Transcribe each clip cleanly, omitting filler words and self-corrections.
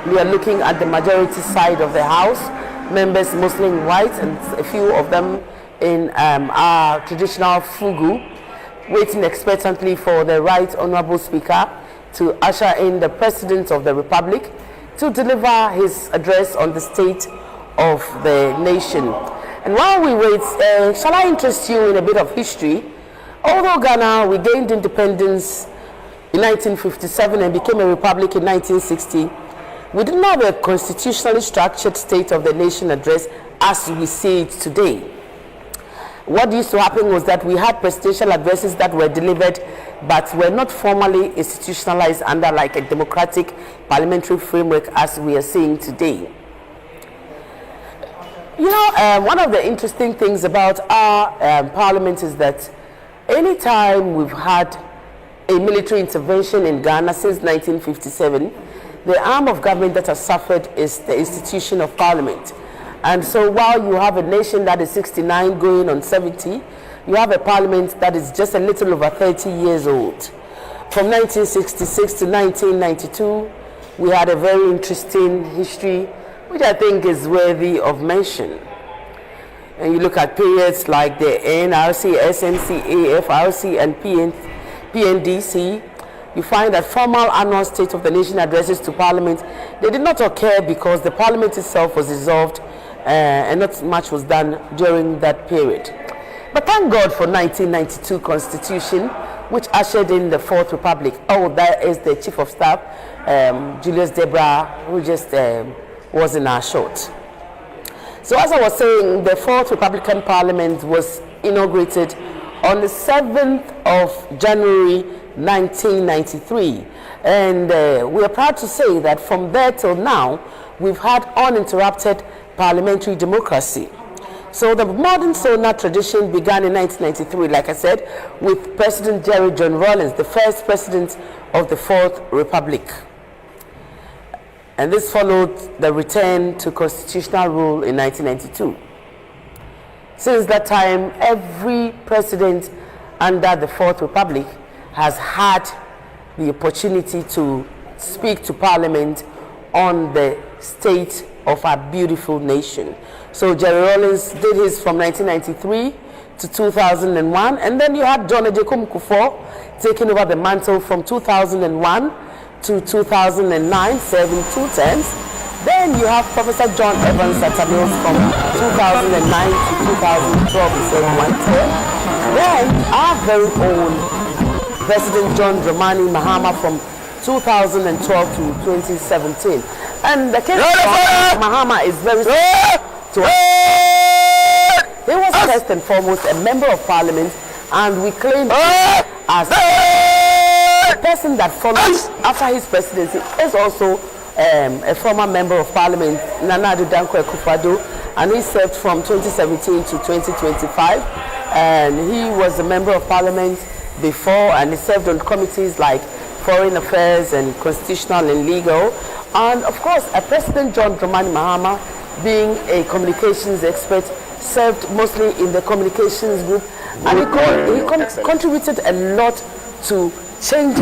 We are looking at the majority side of the House, members mostly in white and a few of them in our traditional fugu, waiting expectantly for the Right Honourable Speaker to usher in the President of the Republic to deliver his address on the state of the nation. And while we wait, shall I interest you in a bit of history? Although Ghana, we gained independence in 1957 and became a republic in 1960, we didn't have a constitutionally structured state of the nation address as we see it today. What used to happen was that we had presidential addresses that were delivered but were not formally institutionalized under like a democratic parliamentary framework as we are seeing today. You know, one of the interesting things about our parliament is that anytime we've had a military intervention in Ghana since 1957, the arm of government that has suffered is the institution of parliament. And so while you have a nation that is 69 going on 70, you have a parliament that is just a little over 30 years old. From 1966 to 1992, we had a very interesting history, which I think is worthy of mention. And you look at periods like the NRC, SNC, AFRC, and PNDC, you find that formal annual State of the Nation addresses to Parliament, they did not occur because the Parliament itself was dissolved and not much was done during that period. But thank God for 1992 Constitution, which ushered in the Fourth Republic. Oh, that is the Chief of Staff, Julius Debra, who just was in our short. So as I was saying, the Fourth Republican Parliament was inaugurated on the 7th of January 1993. And we are proud to say that from there till now, we've had uninterrupted parliamentary democracy. So the modern Sona tradition began in 1993, like I said, with President Jerry John Rawlings, the first president of the Fourth Republic. And this followed the return to constitutional rule in 1992. Since that time, every president under the Fourth Republic has had the opportunity to speak to Parliament on the state of our beautiful nation. So Jerry Rawlings did his from 1993 to 2001, and then you had John Ejekum Kufuor taking over the mantle from 2001 to 2009, serving 2 terms. Then you have Professor John Evans Atamils from 2009 to 2012, he served 1 term. Then our very own President John Dramani Mahama from 2012 to 2017. And the case of Mahama is very to us. He was first and foremost a member of Parliament, and we claim him as the person that followed after his presidency is also a former member of Parliament, Nana Addo Dankwa Akufo-Addo, and he served from 2017 to 2025. And he was a member of Parliament before, and he served on committees like Foreign Affairs and Constitutional and Legal. And of course, President John Dramani Mahama, being a communications expert, served mostly in the communications group, and he contributed a lot to change.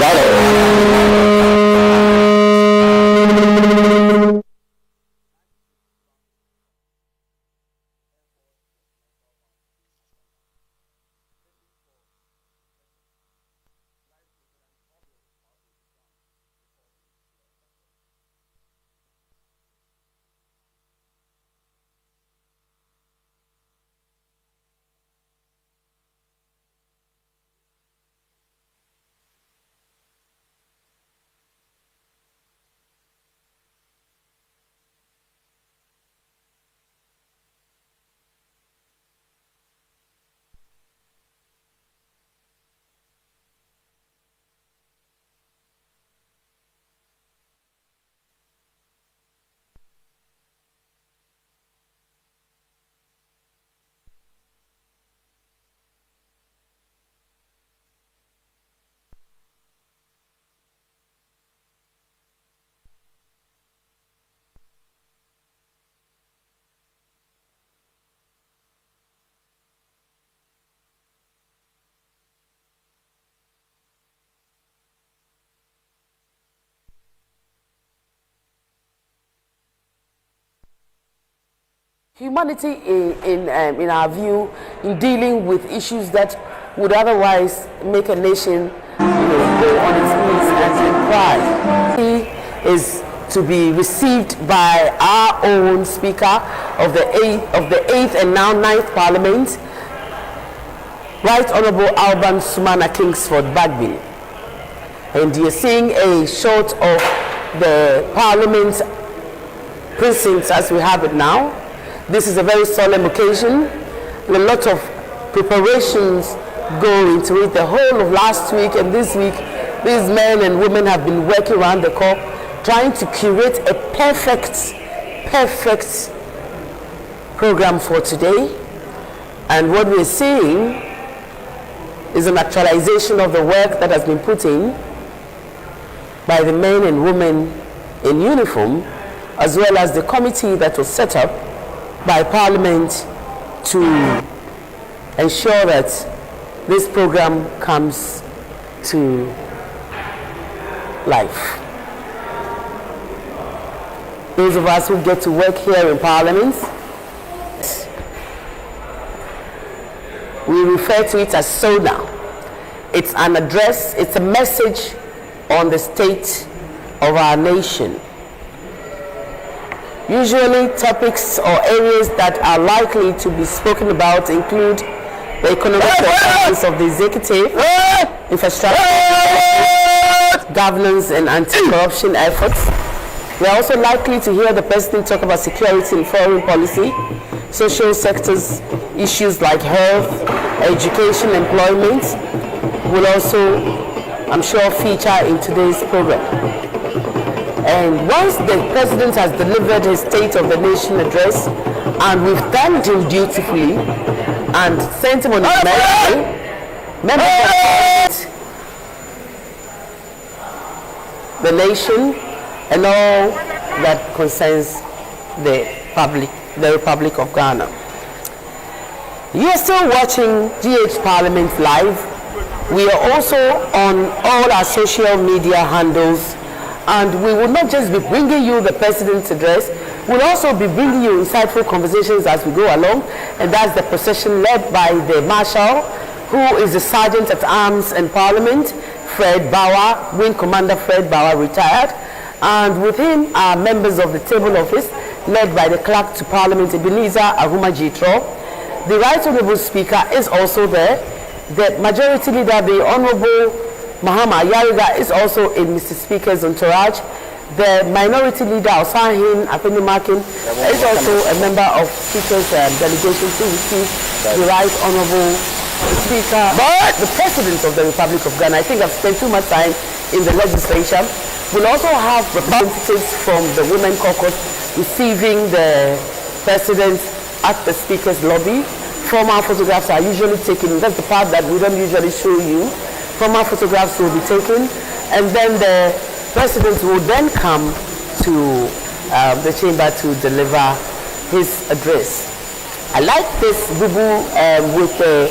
humanity in our view, in dealing with issues that would otherwise make a nation, go on its knees and cry. He is to be received by our own Speaker of the eighth and now ninth Parliament, Right Honourable Alban Sumana Kingsford Bagby. And you're seeing a shot of the Parliament precincts as we have it now. This is a very solemn occasion, and a lot of preparations go into it. The whole of last week and this week, these men and women have been working around the clock, trying to curate a perfect program for today. And what we're seeing is an actualization of the work that has been put in by the men and women in uniform, as well as the committee that was set up by Parliament to ensure that this program comes to life. Those of us who get to work here in Parliament, we refer to it as SONA. It's an address, it's a message on the state of our nation. Usually topics or areas that are likely to be spoken about include the economic performance of the executive, infrastructure, governance and anti-corruption efforts. We are also likely to hear the President talk about security and foreign policy, social sectors, issues like health, education, employment will also, I'm sure, feature in today's program. And once the President has delivered his State of the Nation address, and we've thanked him dutifully and sent him on his merry way, members of the nation and all that concerns the Republic of Ghana. You are still watching GH Parliament Live. We are also on all our social media handles, and we will not just be bringing you the President's address, we'll also be bringing you insightful conversations as we go along, and that's the procession led by the Marshal, who is the Sergeant at Arms in Parliament, Fred Bauer, Wing Commander Fred Bauer, retired, and with him are members of the Table Office, led by the Clerk to Parliament, Ebenezer Ahuma Jitro. The Right Honourable Speaker is also there. The Majority Leader, the Honourable Mahama Yariga, is also in Mr. Speaker's entourage. The Minority Leader, Osahin Afenimakin, is also a member of Speaker's delegation to receive the Right Honourable Speaker, the President of the Republic of Ghana. I think I've spent too much time in the legislature. We'll also have representatives from the Women Caucus receiving the President at the Speaker's lobby. Formal photographs are usually taken. That's the part that we don't usually show you. Formal photographs will be taken, and then the President will then come to the chamber to deliver his address. I like this bubu with the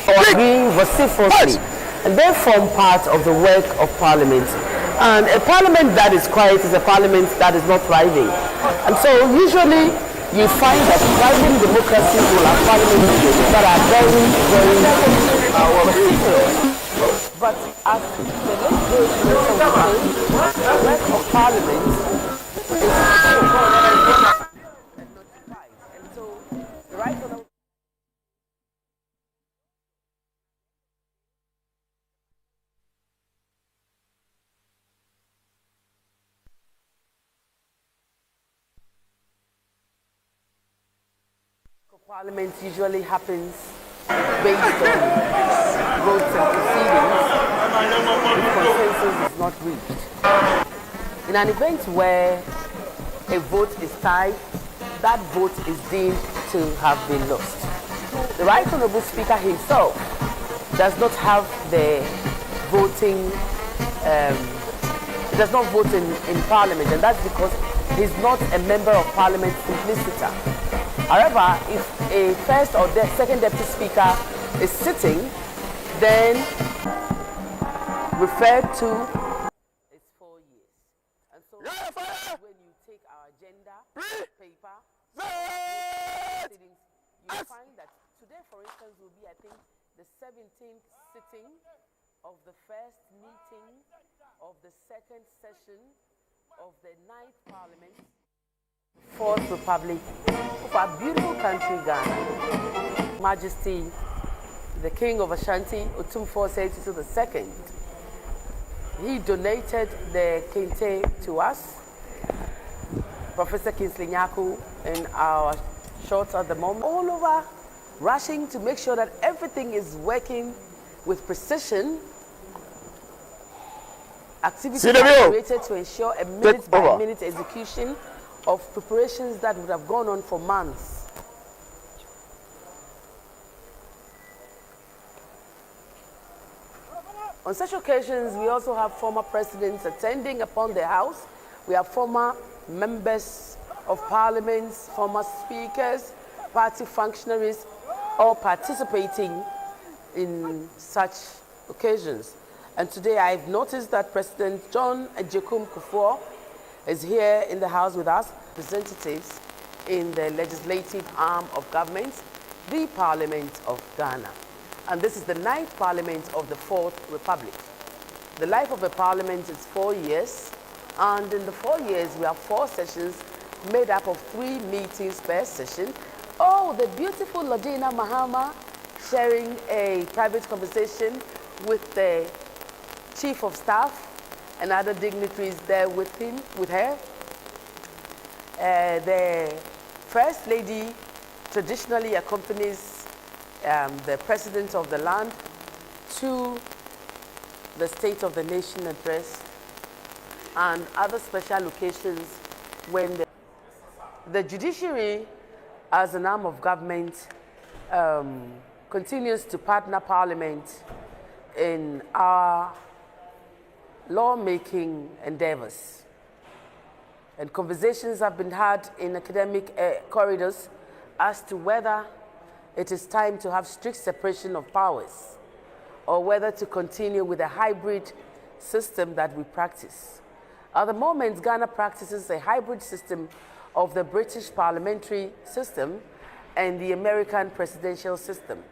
agreeing vociferously, and they form part of the work of Parliament. And a Parliament that is quiet is a Parliament that is not thriving. And so usually you find that thriving democracies will have parliaments that are very, very vociferous. But as the legislation the work of Parliament is and notified. And so the right honourable Parliament usually happens based on votes and proceedings if consensus is not reached. In an event where a vote is tied, that vote is deemed to have been lost. The Right Honourable Speaker himself does not have the voting, he does not vote in Parliament, and that's because he's not a member of Parliament simpliciter. However, if a first or second deputy speaker is sitting, then referred to is 4 years. And so when you take our agenda paper, proceedings, you find that today, for instance, will be, I think, the 17th sitting of the first meeting of the second session of the 9th Parliament, 4th Republic of our beautiful country, Ghana. Majesty, the King of Ashanti, Otumfuo Osei II, he donated the kente to us. Professor Kingsley Nyaku in our shots at the moment, all over rushing to make sure that everything is working with precision. Activities are created to ensure a minute-by-minute execution of preparations that would have gone on for months. On such occasions, we also have former presidents attending upon the House. We have former members of parliament, former speakers, party functionaries, all participating in such occasions. And today I've noticed that President John Agyekum Kufuor is here in the House with us, representatives in the legislative arm of government, the Parliament of Ghana. And this is the 9th Parliament of the 4th Republic. The life of a parliament is 4 years, and in the 4 years we have 4 sessions made up of 3 meetings per session. Oh, the beautiful Lodina Mahama sharing a private conversation with the Chief of Staff and other dignitaries there with her. The First Lady traditionally accompanies the President of the land to the State of the Nation address and other special occasions when the judiciary, as an arm of government, continues to partner Parliament in our lawmaking endeavors. And conversations have been had in academic corridors as to whether it is time to have strict separation of powers or whether to continue with a hybrid system that we practice. At the moment, Ghana practices a hybrid system of the British parliamentary system and the American presidential system.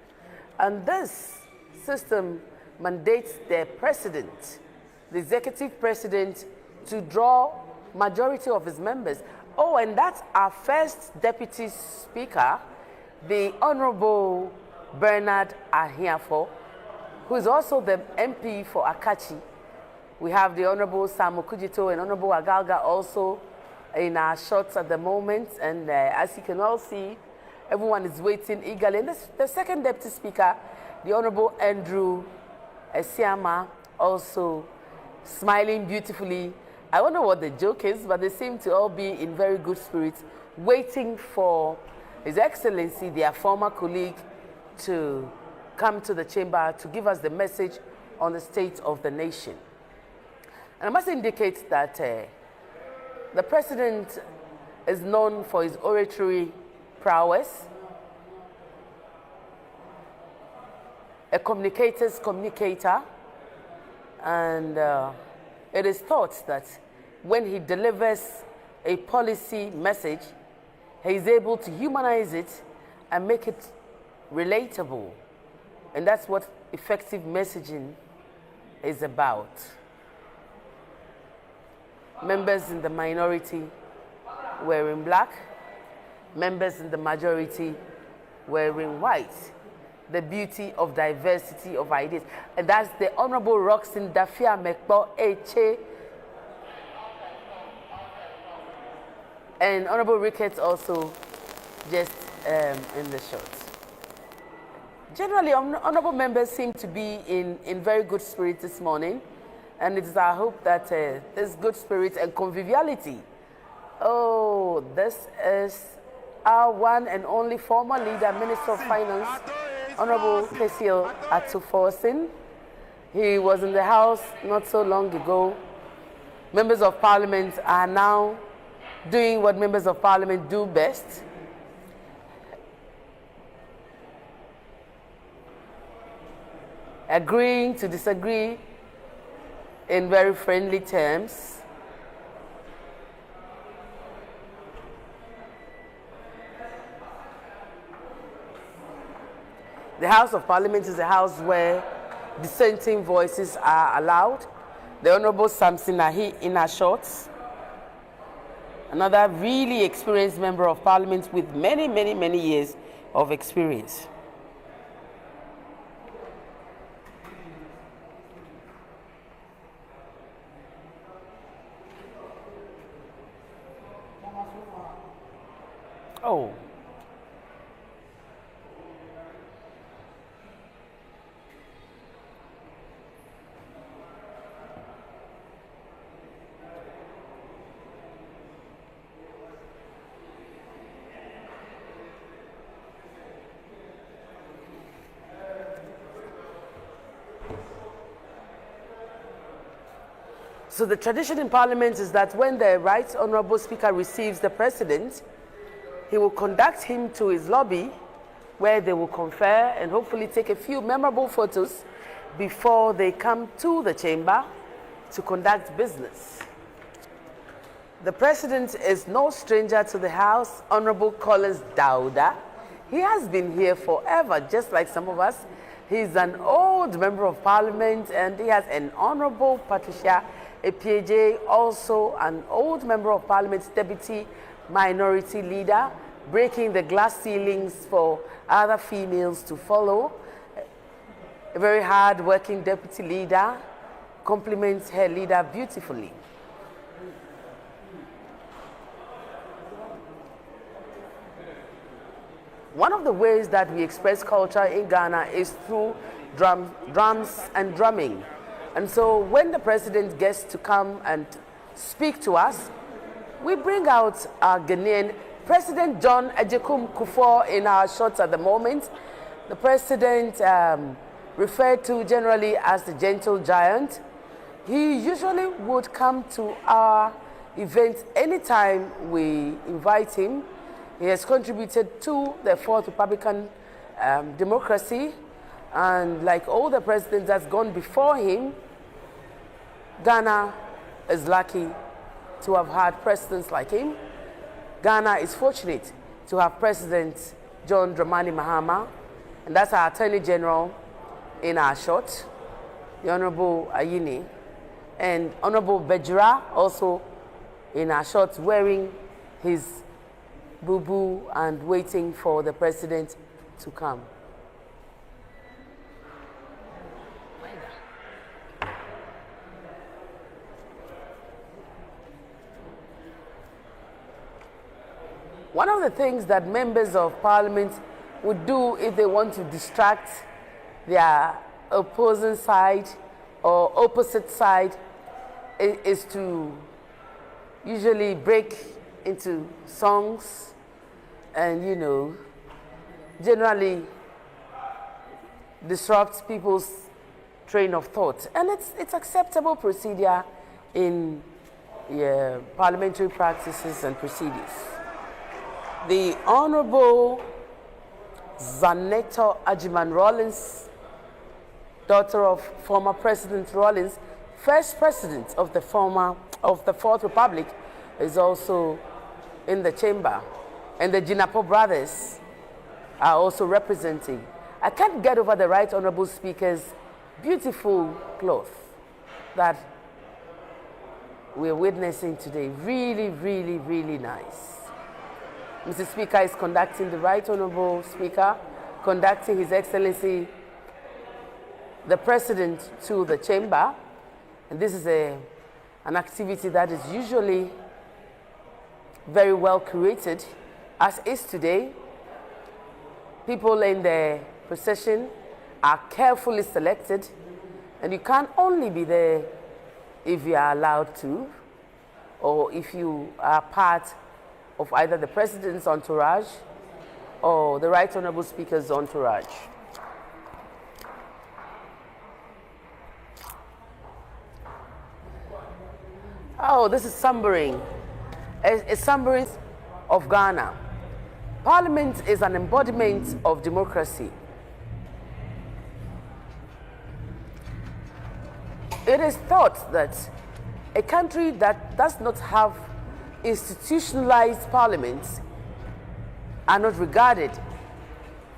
And this system mandates the president, the executive president, to draw majority of his members. Oh, and that's our first deputy speaker, the Honorable Bernard Ahiafo, who is also the MP for Akachi. We have the Honorable Samu Kujito and Honorable Agalga also in our shots at the moment. And as you can all see, everyone is waiting eagerly. And the second deputy speaker, the Honorable Andrew Esiama, also smiling beautifully. I don't know what the joke is, but they seem to all be in very good spirits, waiting for His Excellency, their former colleague, to come to the chamber to give us the message on the state of the nation. And I must indicate that the President is known for his oratory prowess, a communicator's communicator, and it is thought that when he delivers a policy message, he is able to humanize it and make it relatable. And that's what effective messaging is about. Members in the minority wearing black, members in the majority wearing white. The beauty of diversity of ideas. And that's the Honorable Roxin Dafia Mekpo Eche and Honorable Ricketts also just in the shot. Generally, honorable members seem to be in very good spirit this morning, and it is our hope that this good spirit and conviviality. Oh, this is our one and only former leader, Minister of Finance, Honorable Kesil Atuforsin. He was in the House not so long ago. Members of Parliament are now doing what members of Parliament do best. Agreeing to disagree in very friendly terms. The House of Parliament is a house where dissenting voices are allowed. The Honorable Samson Ahi Inashort, another really experienced member of Parliament with many years of experience. Oh. So the tradition in Parliament is that when the Right Honourable Speaker receives the President, he will conduct him to his lobby where they will confer and hopefully take a few memorable photos before they come to the chamber to conduct business. The President is no stranger to the House, Honourable Collins Dauda. He has been here forever, just like some of us. He's an old member of Parliament, and he has an Honourable Patricia Epiege, also an old member of Parliament, Deputy Minority Leader, breaking the glass ceilings for other females to follow. A very hard-working Deputy Leader, compliments her leader beautifully. One of the ways that we express culture in Ghana is through drums and drumming. And so when the President gets to come and speak to us, we bring out our Ghanaian President John Ajekum Kufuor in our shots at the moment. The President, referred to generally as the gentle giant, he usually would come to our events anytime we invite him. He has contributed to the Fourth Republican democracy, and like all the presidents that's gone before him, Ghana is lucky to have had presidents like him. Ghana is fortunate to have President John Dramani Mahama, and that's our Attorney General in our shot, the Honorable Ayini, and Honorable Bejira also in our shot, wearing his boo-boo and waiting for the President to come. One of the things that members of Parliament would do if they want to distract their opposing side or opposite side is to usually break into songs and, you know, generally disrupt people's train of thought. And it's acceptable procedure in parliamentary practices and procedures. The Honorable Zaneto Ajiman Rawlings, daughter of former President Rawlings, first president of the Fourth Republic, is also in the chamber. And the Jinapo brothers are also representing. I can't get over the Right Honorable Speaker's beautiful cloth that we're witnessing today. Really nice. Mr. Speaker is conducting, the Right Honorable Speaker, conducting His Excellency the President to the chamber. And this is an activity that is usually very well curated, as is today. People in the procession are carefully selected, and you can only be there if you are allowed to, or if you are part of either the President's entourage or the Right Honorable Speaker's entourage. Oh, this is Sambering, a Sambering of Ghana. Parliament is an embodiment of democracy. It is thought that a country that does not have institutionalized parliaments are not regarded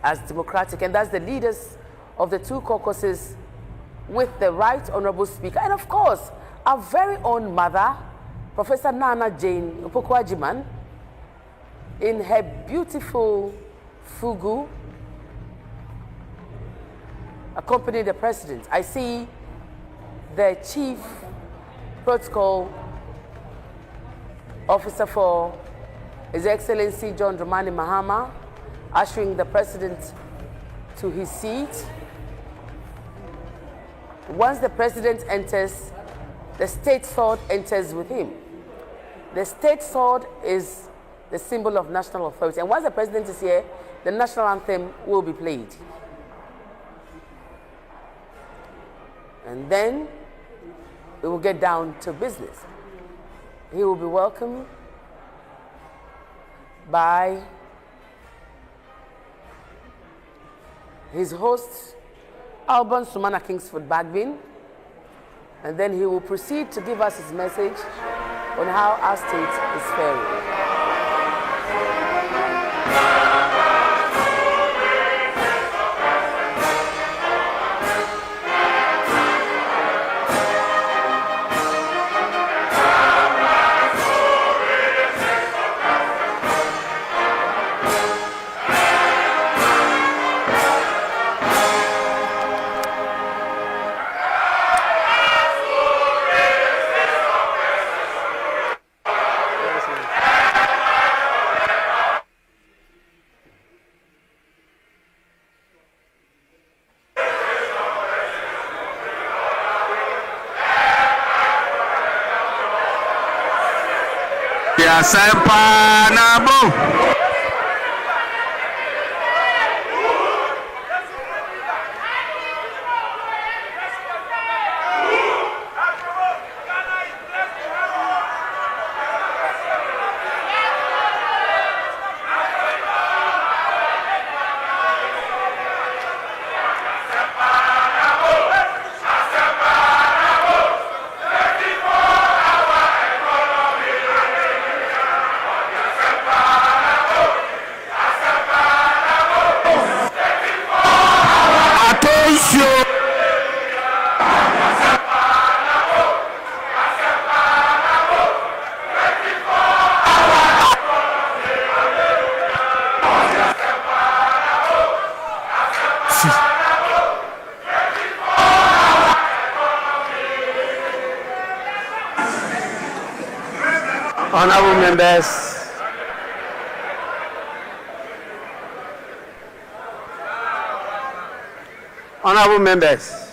as democratic, and that's the leaders of the two caucuses with the Right Honorable Speaker, and of course, our very own mother, Professor Nana Jane Opoku-Agyeman, in her beautiful fugu, accompanying the president. I see the Chief Protocol Officer for His Excellency John Dramani Mahama ushering the president to his seat. Once the president enters, the state sword enters with him. The state sword is the symbol of national authority. And once the president is here, the national anthem will be played. And then we will get down to business. He will be welcomed by his host, Alban Sumana Kingsford Bagbin, and then he will proceed to give us his message on how our state is faring. Honorable members, honorable members,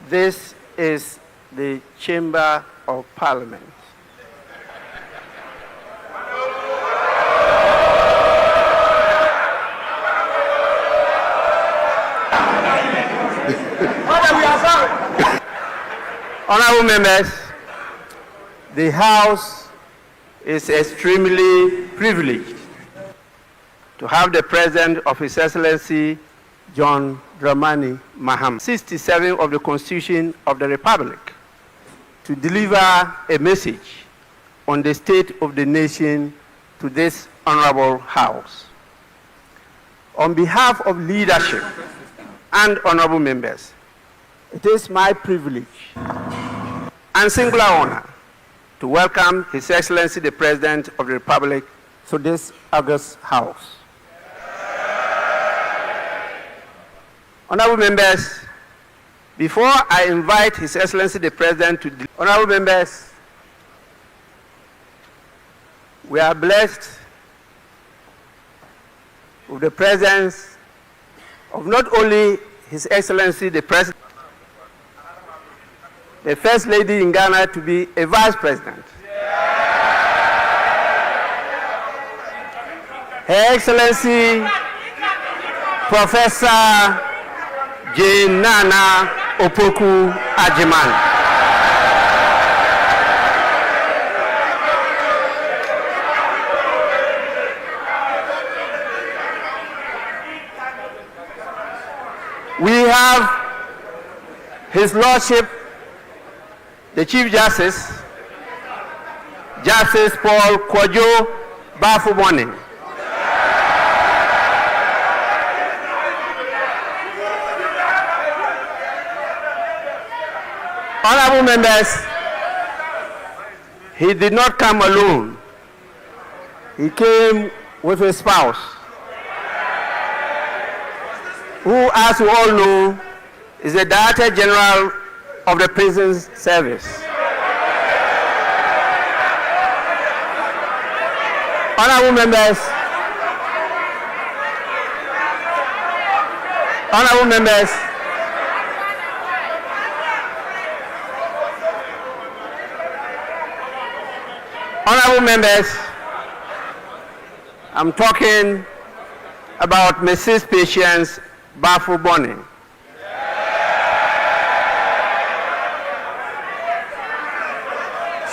this is the Chamber of Parliament. Honorable members, the House is extremely privileged to have the President of His Excellency John Dramani Mahama, 67 of the Constitution of the Republic, to deliver a message on the state of the nation to this honorable House. On behalf of leadership and honorable members, it is my privilege and singular honor to welcome His Excellency the President of the Republic to this august House. Honorable members, before I invite His Excellency the President to honorable members, we are blessed with the presence of not only His Excellency the President, the First Lady in Ghana to be a Vice President. Her Excellency Professor Jane Nana Opoku-Agyeman. We have His Lordship, the Chief Justice, Justice Paul Kwadwo Bafuboni. Honorable members, he did not come alone. He came with his spouse, who, as you all know, is the Director General of the Prisons Service. Honorable members, honorable members, honorable members, I'm talking about Mrs. Patience Bafuboni.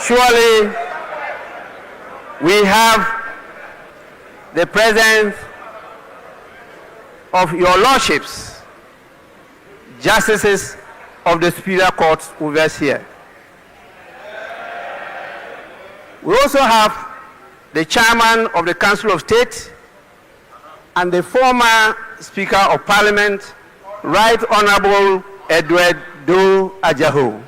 Surely we have the presence of your lordships, justices of the Superior Court with us here. We also have the chairman of the Council of State and the former Speaker of Parliament, Right Honorable Edward Do Ajaho.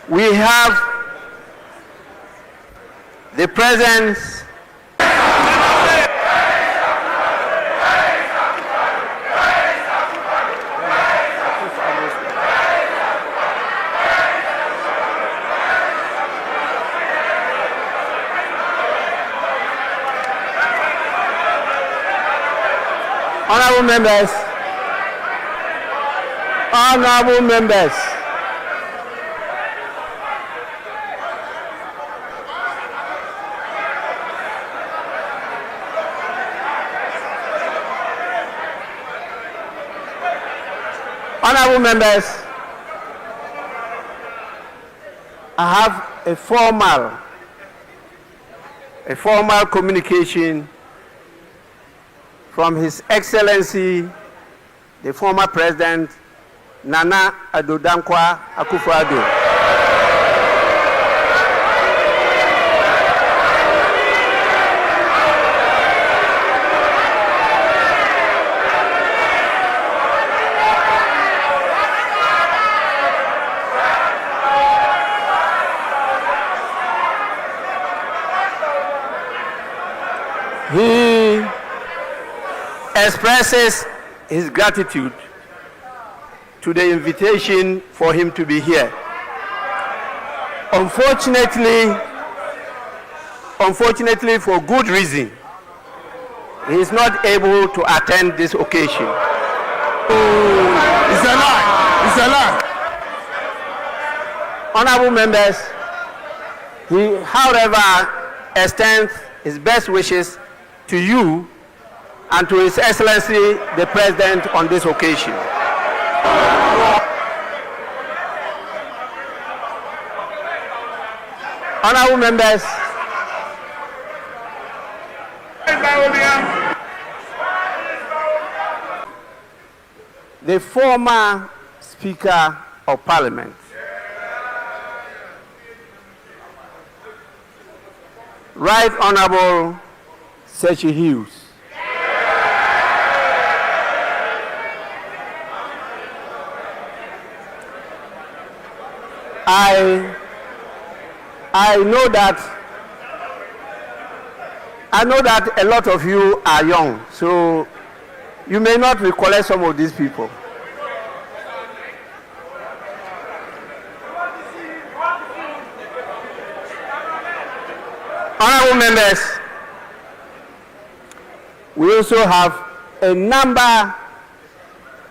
We have the presence honorable members, honorable members, honorable members, I have a formal communication from His Excellency, the former President, Nana Addo Dankwa Akufo-Addo. He expresses his gratitude to the invitation for him to be here. Unfortunately, for good reason, he is not able to attend this occasion. It's a lie. It's a lie. Honorable members, he, however, extends his best wishes to you and to His Excellency the President on this occasion. Honorable members, the former Speaker of Parliament, Right Honorable Sechi Hughes, I know that a lot of you are young, so you may not recollect some of these people. Honorable members, we also have a number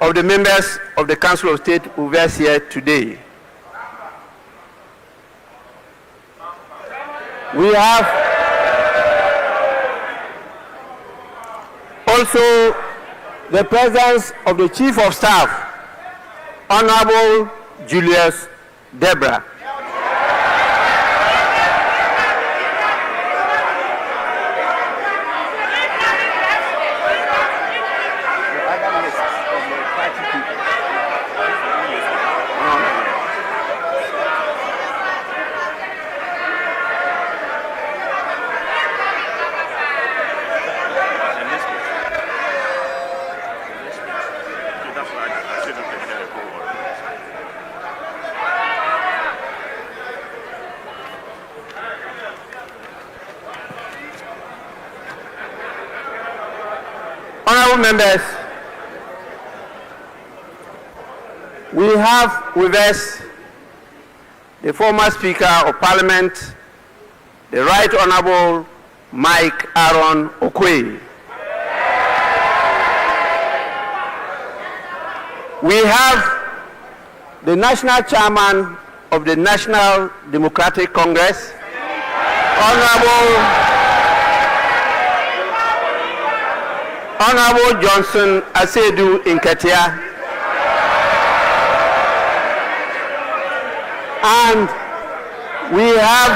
of the members of the Council of State who are here today. We have also the presence of the Chief of Staff Honorable Julius Debra. Honorable members, we have with us the former Speaker of Parliament, the Right Honorable Mike Aaron Okoye. We have the National Chairman of the National Democratic Congress, Honorable Johnson Asedu Nketia, and we have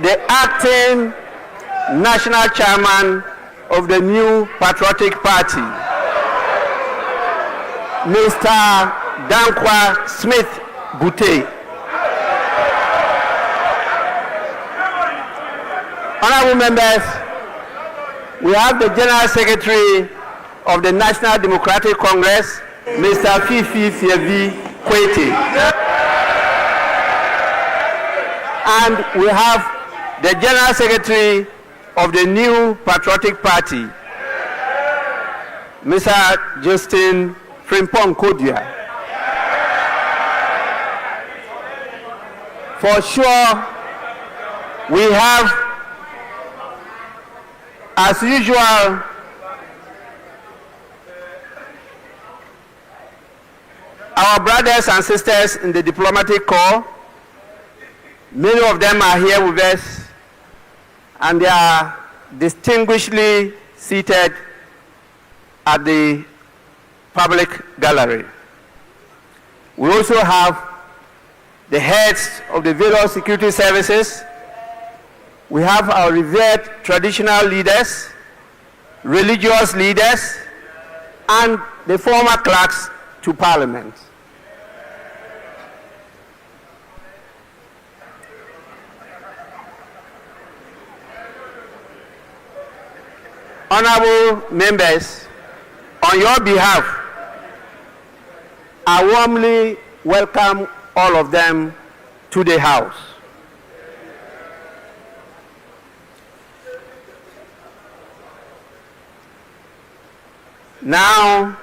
the acting National Chairman of the New Patriotic Party, Mr. Dankwa Smith Bute. Honorable members, we have the General Secretary of the National Democratic Congress, Mr. Fifi Fievi Kwete. And we have the General Secretary of the New Patriotic Party, Mr. Justin Frimpong Kodia. For sure, we have, as usual, our brothers and sisters in the diplomatic corps. Many of them are here with us, and they are distinguishedly seated at the public gallery. We also have the heads of the various security services. We have our revered traditional leaders, religious leaders, and the former clerks to Parliament. Honorable members, on your behalf, I warmly welcome all of them to the House. Now,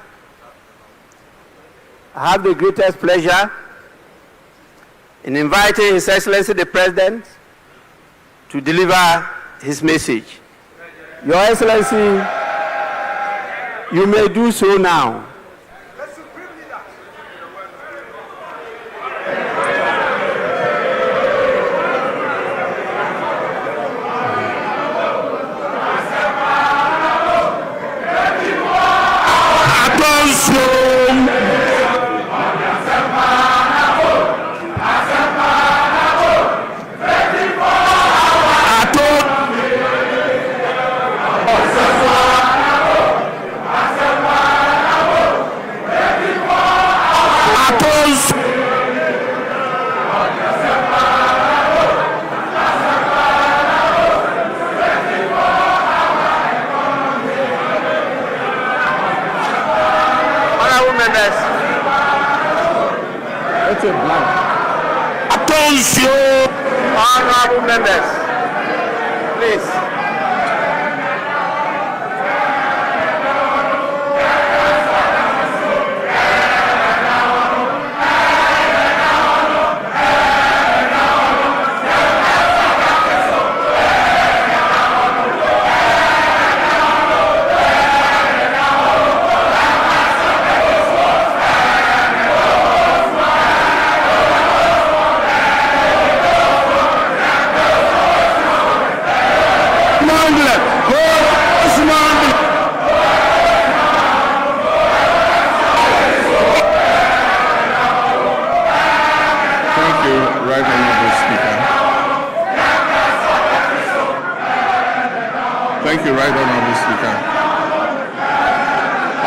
I have the greatest pleasure in inviting His Excellency the President to deliver his message. Your Excellency, you may do so now. Honorable members, please.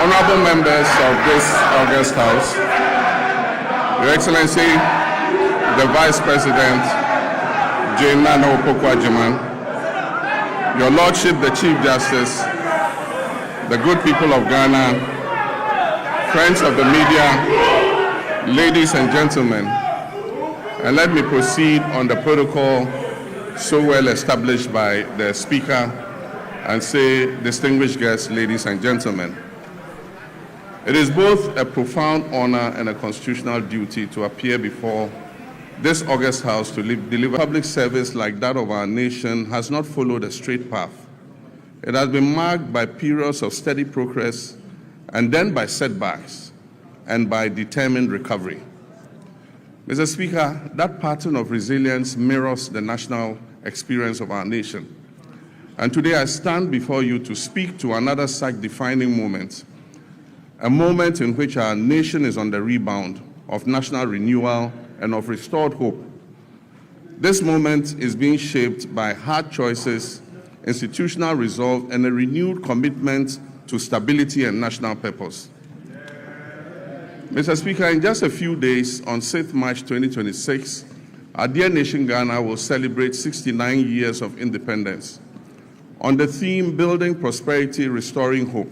honorable members of this august House, Your Excellency, the Vice President, Jane Nana Opoku-Agyeman, Your Lordship, the Chief Justice, the good people of Ghana, friends of the media, ladies and gentlemen, and let me proceed on the protocol so well established by the Speaker and say, distinguished guests, ladies and gentlemen. It is both a profound honor and a constitutional duty to appear before this august House to deliver public service like that of our nation has not followed a straight path. It has been marked by periods of steady progress and then by setbacks and by determined recovery. Mr. Speaker, that pattern of resilience mirrors the national experience of our nation. And today I stand before you to speak to another such defining moment, a moment in which our nation is on the rebound of national renewal and of restored hope. This moment is being shaped by hard choices, institutional resolve, and a renewed commitment to stability and national purpose. Mr. Speaker, in just a few days, on 6th March 2026, our dear nation Ghana will celebrate 69 years of independence on the theme, Building Prosperity, Restoring Hope.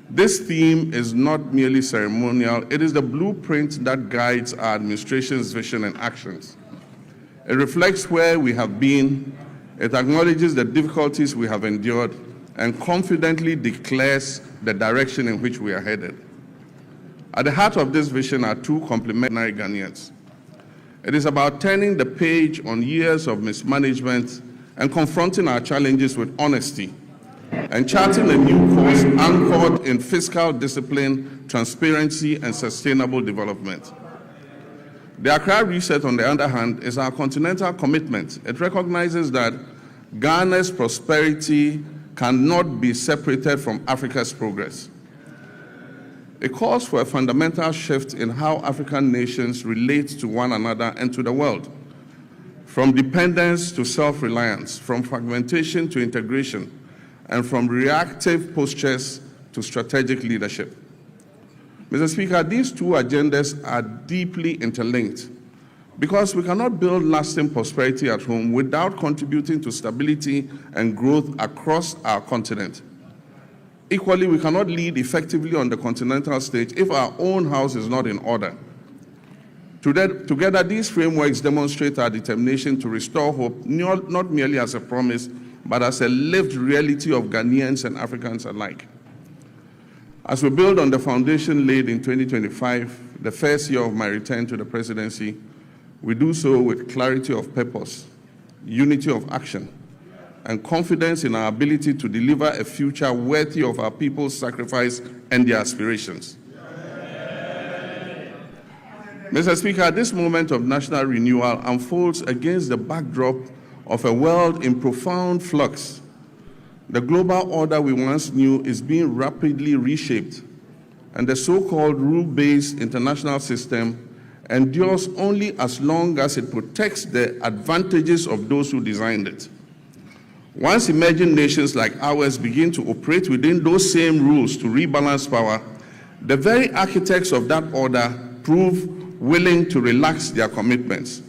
This theme is not merely ceremonial, it is the blueprint that guides our administration's vision and actions. It reflects where we have been, it acknowledges the difficulties we have endured, and confidently declares the direction in which we are headed. At the heart of this vision are two complementary Ghanaians. It is about turning the page on years of mismanagement and confronting our challenges with honesty, and charting a new course anchored in fiscal discipline, transparency, and sustainable development. The Accra Reset, on the other hand, is our continental commitment. It recognizes that Ghana's prosperity cannot be separated from Africa's progress. It calls for a fundamental shift in how African nations relate to one another and to the world, from dependence to self-reliance, from fragmentation to integration, and from reactive postures to strategic leadership. Mr. Speaker, these two agendas are deeply interlinked because we cannot build lasting prosperity at home without contributing to stability and growth across our continent. Equally, we cannot lead effectively on the continental stage if our own house is not in order. Together, these frameworks demonstrate our determination to restore hope, not merely as a promise, but as a lived reality of Ghanaians and Africans alike. As we build on the foundation laid in 2025, the first year of my return to the presidency, we do so with clarity of purpose, unity of action, and confidence in our ability to deliver a future worthy of our people's sacrifice and their aspirations. Mr. Speaker, this moment of national renewal unfolds against the backdrop of a world in profound flux. The global order we once knew is being rapidly reshaped, and the so-called rule-based international system endures only as long as it protects the advantages of those who designed it. Once emerging nations like ours begin to operate within those same rules to rebalance power, the very architects of that order prove willing to relax their commitments.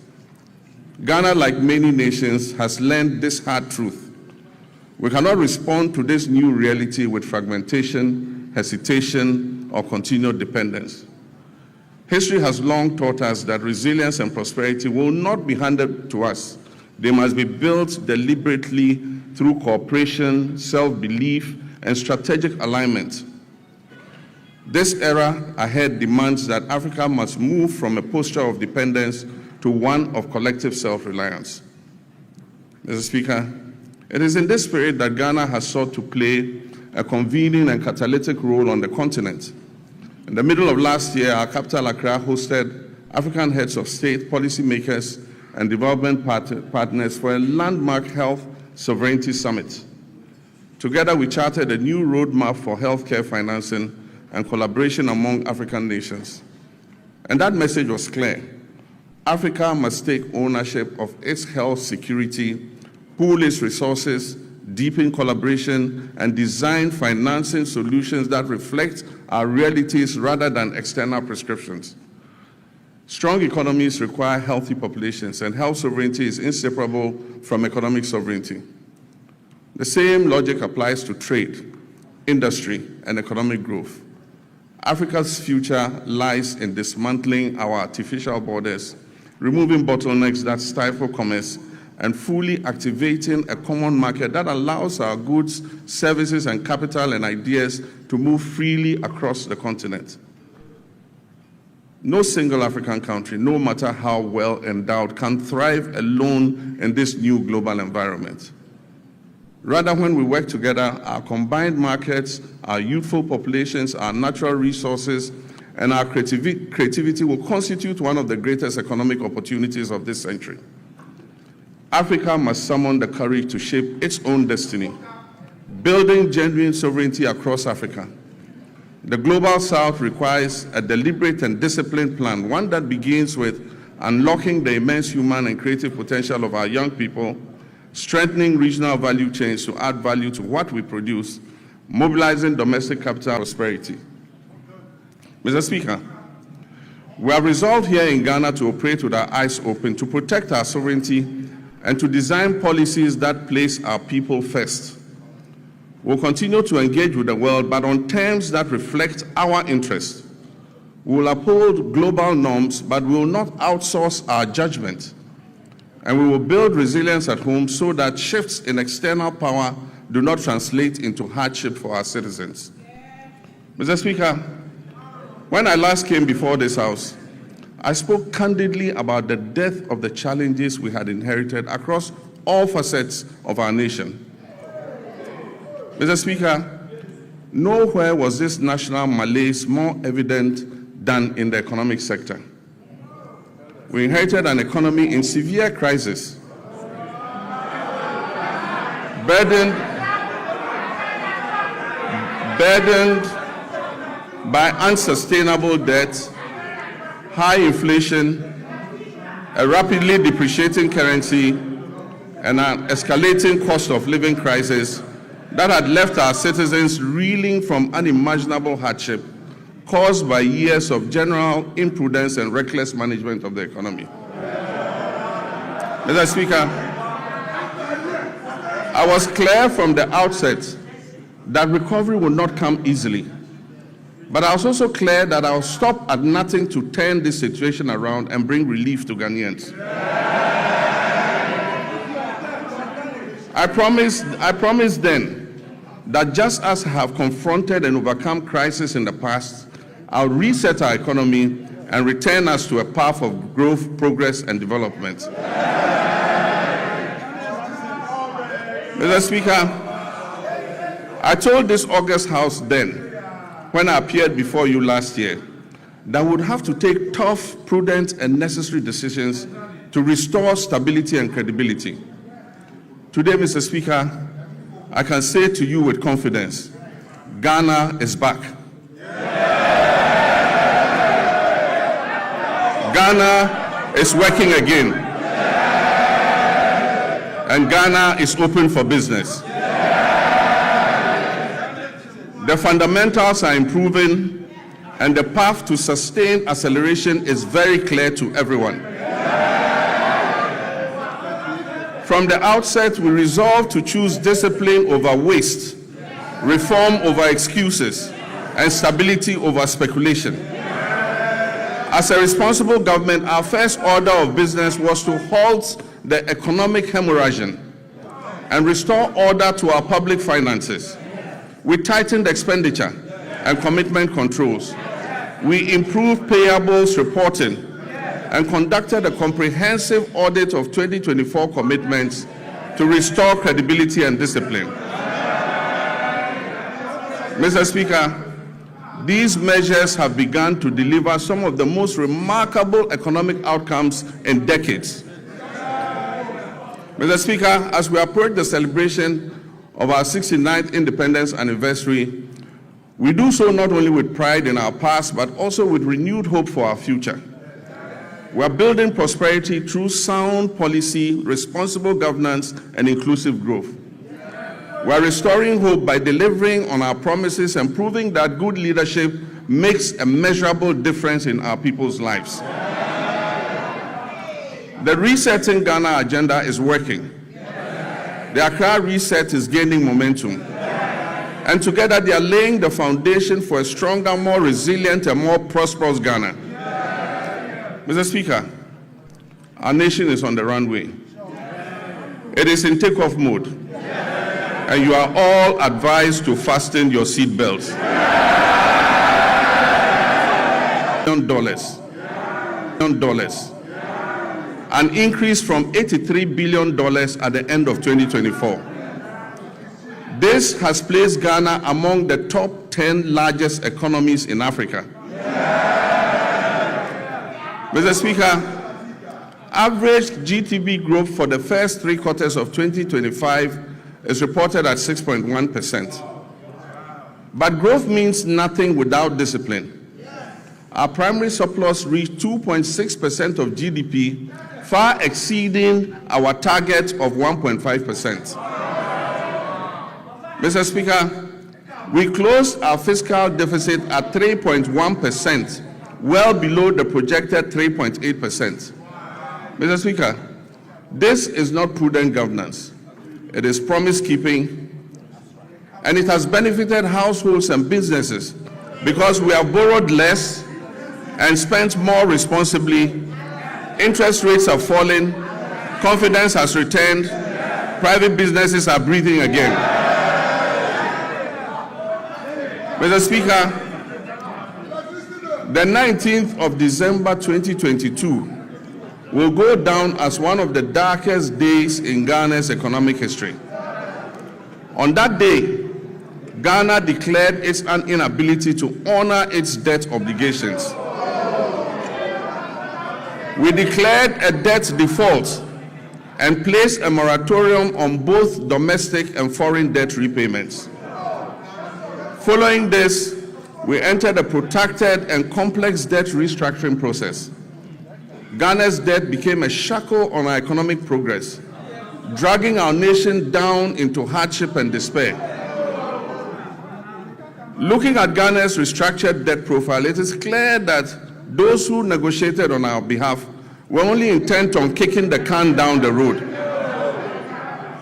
Ghana, like many nations, has learned this hard truth. We cannot respond to this new reality with fragmentation, hesitation, or continued dependence. History has long taught us that resilience and prosperity will not be handed to us. They must be built deliberately through cooperation, self-belief, and strategic alignment. This era ahead demands that Africa must move from a posture of dependence to one of collective self-reliance. Mr. Speaker, it is in this spirit that Ghana has sought to play a convening and catalytic role on the continent. In the middle of last year, our capital, Accra, hosted African heads of state, policymakers, and development partners for a landmark health sovereignty summit. Together, we charted a new roadmap for healthcare financing and collaboration among African nations. And that message was clear. Africa must take ownership of its health security, pool its resources, deepen collaboration, and design financing solutions that reflect our realities rather than external prescriptions. Strong economies require healthy populations, and health sovereignty is inseparable from economic sovereignty. The same logic applies to trade, industry, and economic growth. Africa's future lies in dismantling our artificial borders, removing bottlenecks that stifle commerce, and fully activating a common market that allows our goods, services, and capital and ideas to move freely across the continent. No single African country, no matter how well endowed, can thrive alone in this new global environment. Rather, when we work together, our combined markets, our youthful populations, our natural resources, and our creativity will constitute one of the greatest economic opportunities of this century. Africa must summon the courage to shape its own destiny, building genuine sovereignty across Africa. The Global South requires a deliberate and disciplined plan, one that begins with unlocking the immense human and creative potential of our young people, strengthening regional value chains to add value to what we produce, mobilizing domestic capital and prosperity. Mr. Speaker, we have resolved here in Ghana to operate with our eyes open, to protect our sovereignty, and to design policies that place our people first. We'll continue to engage with the world, but on terms that reflect our interests. We will uphold global norms, but we will not outsource our judgment. And we will build resilience at home so that shifts in external power do not translate into hardship for our citizens. Mr. Speaker, when I last came before this House, I spoke candidly about the depth of the challenges we had inherited across all facets of our nation. Mr. Speaker, nowhere was this national malaise more evident than in the economic sector. We inherited an economy in severe crisis, burdened by unsustainable debt, high inflation, a rapidly depreciating currency, and an escalating cost of living crisis that had left our citizens reeling from unimaginable hardship caused by years of general imprudence and reckless management of the economy. Mr. Speaker, I was clear from the outset that recovery would not come easily. But I was also clear that I will stop at nothing to turn this situation around and bring relief to Ghanaians. I promised then that just as I have confronted and overcome crisis in the past, I'll reset our economy and return us to a path of growth, progress, and development. Mr. Speaker, I told this August House then, when I appeared before you last year, that we would have to take tough, prudent, and necessary decisions to restore stability and credibility. Today, Mr. Speaker, I can say to you with confidence, Ghana is back. Ghana is working again. And Ghana is open for business. The fundamentals are improving, and the path to sustained acceleration is very clear to everyone. From the outset, we resolved to choose discipline over waste, reform over excuses, and stability over speculation. As a responsible government, our first order of business was to halt the economic hemorrhaging and restore order to our public finances. We tightened expenditure and commitment controls. We improved payables reporting and conducted a comprehensive audit of 2024 commitments to restore credibility and discipline. Mr. Speaker, these measures have begun to deliver some of the most remarkable economic outcomes in decades. Mr. Speaker, as we approach the celebration of our 69th independence anniversary, we do so not only with pride in our past, but also with renewed hope for our future. We are building prosperity through sound policy, responsible governance, and inclusive growth. We are restoring hope by delivering on our promises and proving that good leadership makes a measurable difference in our people's lives. The Resetting Ghana agenda is working. The Accra Reset is gaining momentum. And together they are laying the foundation for a stronger, more resilient, and more prosperous Ghana. Mr. Speaker, our nation is on the runway. It is in takeoff mode. And you are all advised to fasten your seatbelts. $1 an increase from $83 billion at the end of 2024. This has placed Ghana among the top 10 largest economies in Africa. Mr. Speaker, average GDP growth for the first 3 quarters of 2025 is reported at 6.1%. But growth means nothing without discipline. Our primary surplus reached 2.6% of GDP, far exceeding our target of 1.5%. Mr. Speaker, we closed our fiscal deficit at 3.1%, well below the projected 3.8%. Mr. Speaker, this is not prudent governance. It is promise-keeping, and it has benefited households and businesses because we have borrowed less and spent more responsibly. Interest rates have fallen, confidence has returned, private businesses are breathing again. Mr. Speaker, the 19th of December 2022 will go down as one of the darkest days in Ghana's economic history. On that day, Ghana declared its inability to honor its debt obligations. We declared a debt default and placed a moratorium on both domestic and foreign debt repayments. Following this, we entered a protracted and complex debt restructuring process. Ghana's debt became a shackle on our economic progress, dragging our nation down into hardship and despair. Looking at Ghana's restructured debt profile, it is clear that those who negotiated on our behalf were only intent on kicking the can down the road.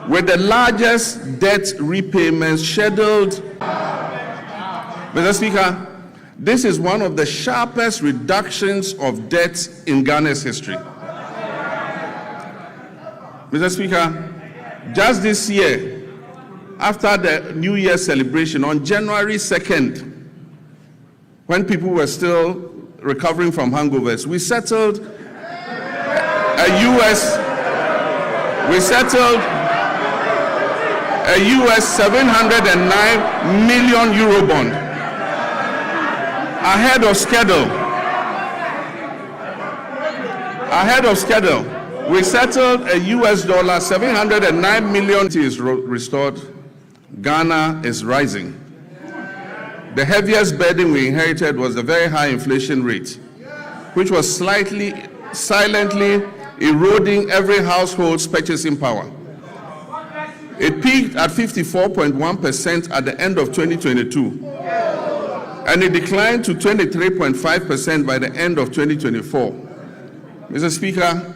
With the largest debt repayments scheduled, Mr. Speaker, this is one of the sharpest reductions of debt in Ghana's history. Mr. Speaker, just this year, after the New Year celebration on January 2nd, when people were still recovering from hangovers, we settled a US 709 million euro bond ahead of schedule. We settled a US dollar 709 million is restored. Ghana is rising. The heaviest burden we inherited was the very high inflation rate, which was silently eroding every household's purchasing power. It peaked at 54.1% at the end of 2022, and it declined to 23.5% by the end of 2024. Mr. Speaker,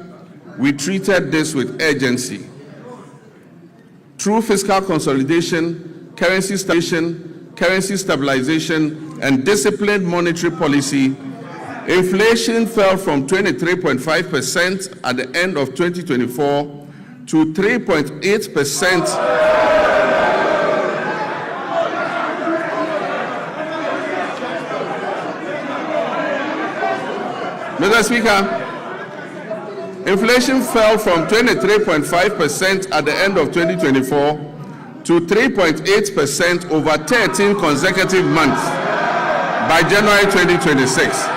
we treated this with urgency. Through fiscal consolidation, currency stabilization, and disciplined monetary policy, inflation fell from 23.5% at the end of 2024 to 3.8%. Mr. Speaker, inflation fell from 23.5% at the end of 2024 to 3.8% over 13 consecutive months by January 2026.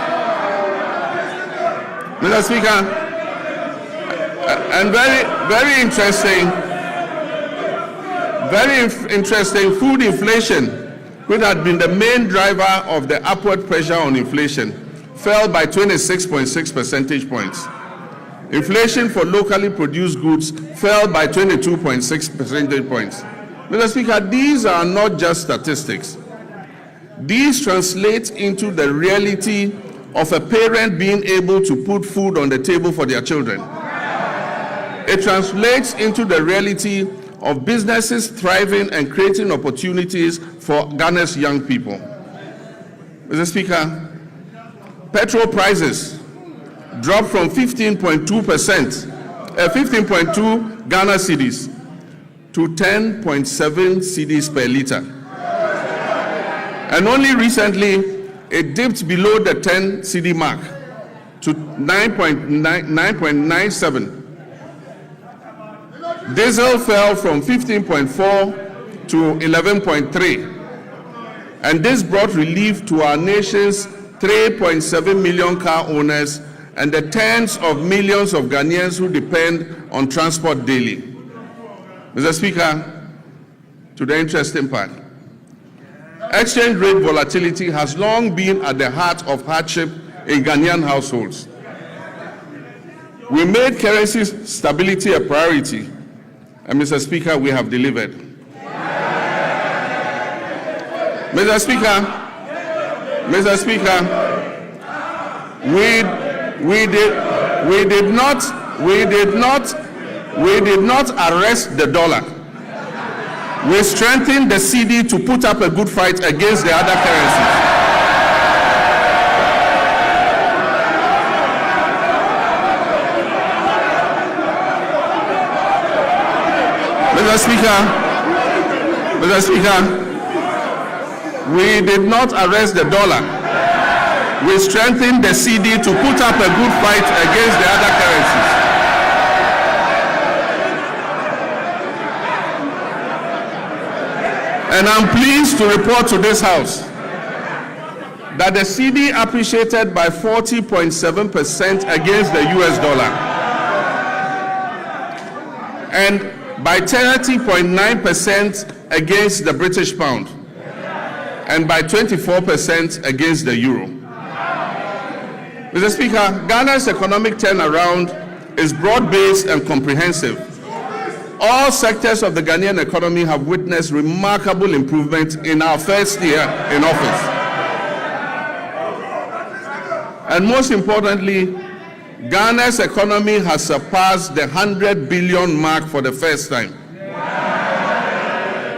Mr. Speaker, and very interesting, food inflation, which had been the main driver of the upward pressure on inflation, fell by 26.6 percentage points. Inflation for locally produced goods fell by 22.6 percentage points. Mr. Speaker, these are not just statistics. These translate into the reality of a parent being able to put food on the table for their children. It translates into the reality of businesses thriving and creating opportunities for Ghana's young people. Mr. Speaker, petrol prices dropped from 15.2 Ghana cedis to 10.7 cedis per liter. And only recently, it dipped below the 10 cedi mark to 9.97. Diesel fell from 15.4 to 11.3. And this brought relief to our nation's 3.7 million car owners and the tens of millions of Ghanaians who depend on transport daily. Mr. Speaker, to the interesting part. Exchange rate volatility has long been at the heart of hardship in Ghanaian households. We made currency stability a priority, and Mr. Speaker, we have delivered. Mr. Speaker, we did not arrest the dollar. We strengthened the cedi to put up a good fight against the other currencies. Mr. Speaker, we did not arrest the dollar. We strengthened the cedi to put up a good fight against the other currencies. And I'm pleased to report to this House that the cedi appreciated by 40.7% against the US dollar and by 30.9% against the British pound and by 24% against the euro. Mr. Speaker, Ghana's economic turnaround is broad-based and comprehensive. All sectors of the Ghanaian economy have witnessed remarkable improvement in our first year in office. And most importantly, Ghana's economy has surpassed the 100 billion mark for the first time.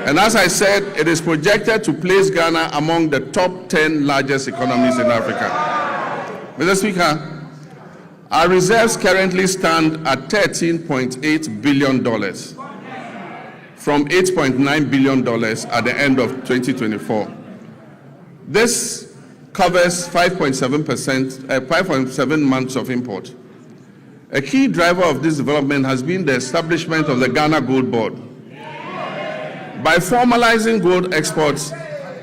And as I said, it is projected to place Ghana among the top 10 largest economies in Africa. Mr. Speaker, our reserves currently stand at $13.8 billion from $8.9 billion at the end of 2024. This covers 5.7 months of import. A key driver of this development has been the establishment of the Ghana Gold Board. By formalizing gold exports,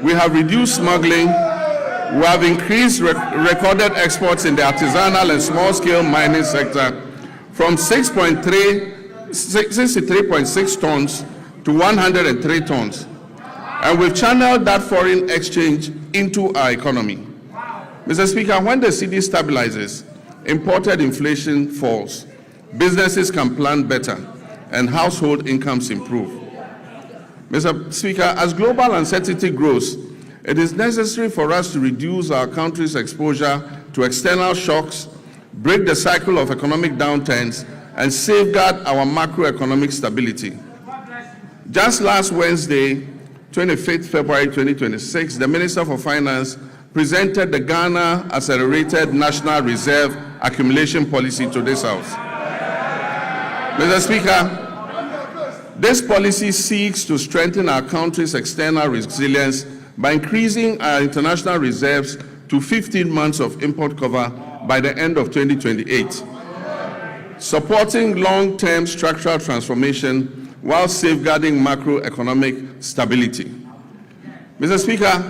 we have reduced smuggling, we have increased recorded exports in the artisanal and small-scale mining sector from 63.6 tons to 103 tons. And we've channeled that foreign exchange into our economy. Mr. Speaker, when the cedi stabilizes, imported inflation falls, businesses can plan better, and household incomes improve. Mr. Speaker, as global uncertainty grows, it is necessary for us to reduce our country's exposure to external shocks, break the cycle of economic downturns, and safeguard our macroeconomic stability. Just last Wednesday, 25th February 2026, the Minister for Finance presented the Ghana Accelerated National Reserve Accumulation Policy to this House. Mr. Speaker, this policy seeks to strengthen our country's external resilience by increasing our international reserves to 15 months of import cover by the end of 2028, supporting long-term structural transformation while safeguarding macroeconomic stability. Mr. Speaker,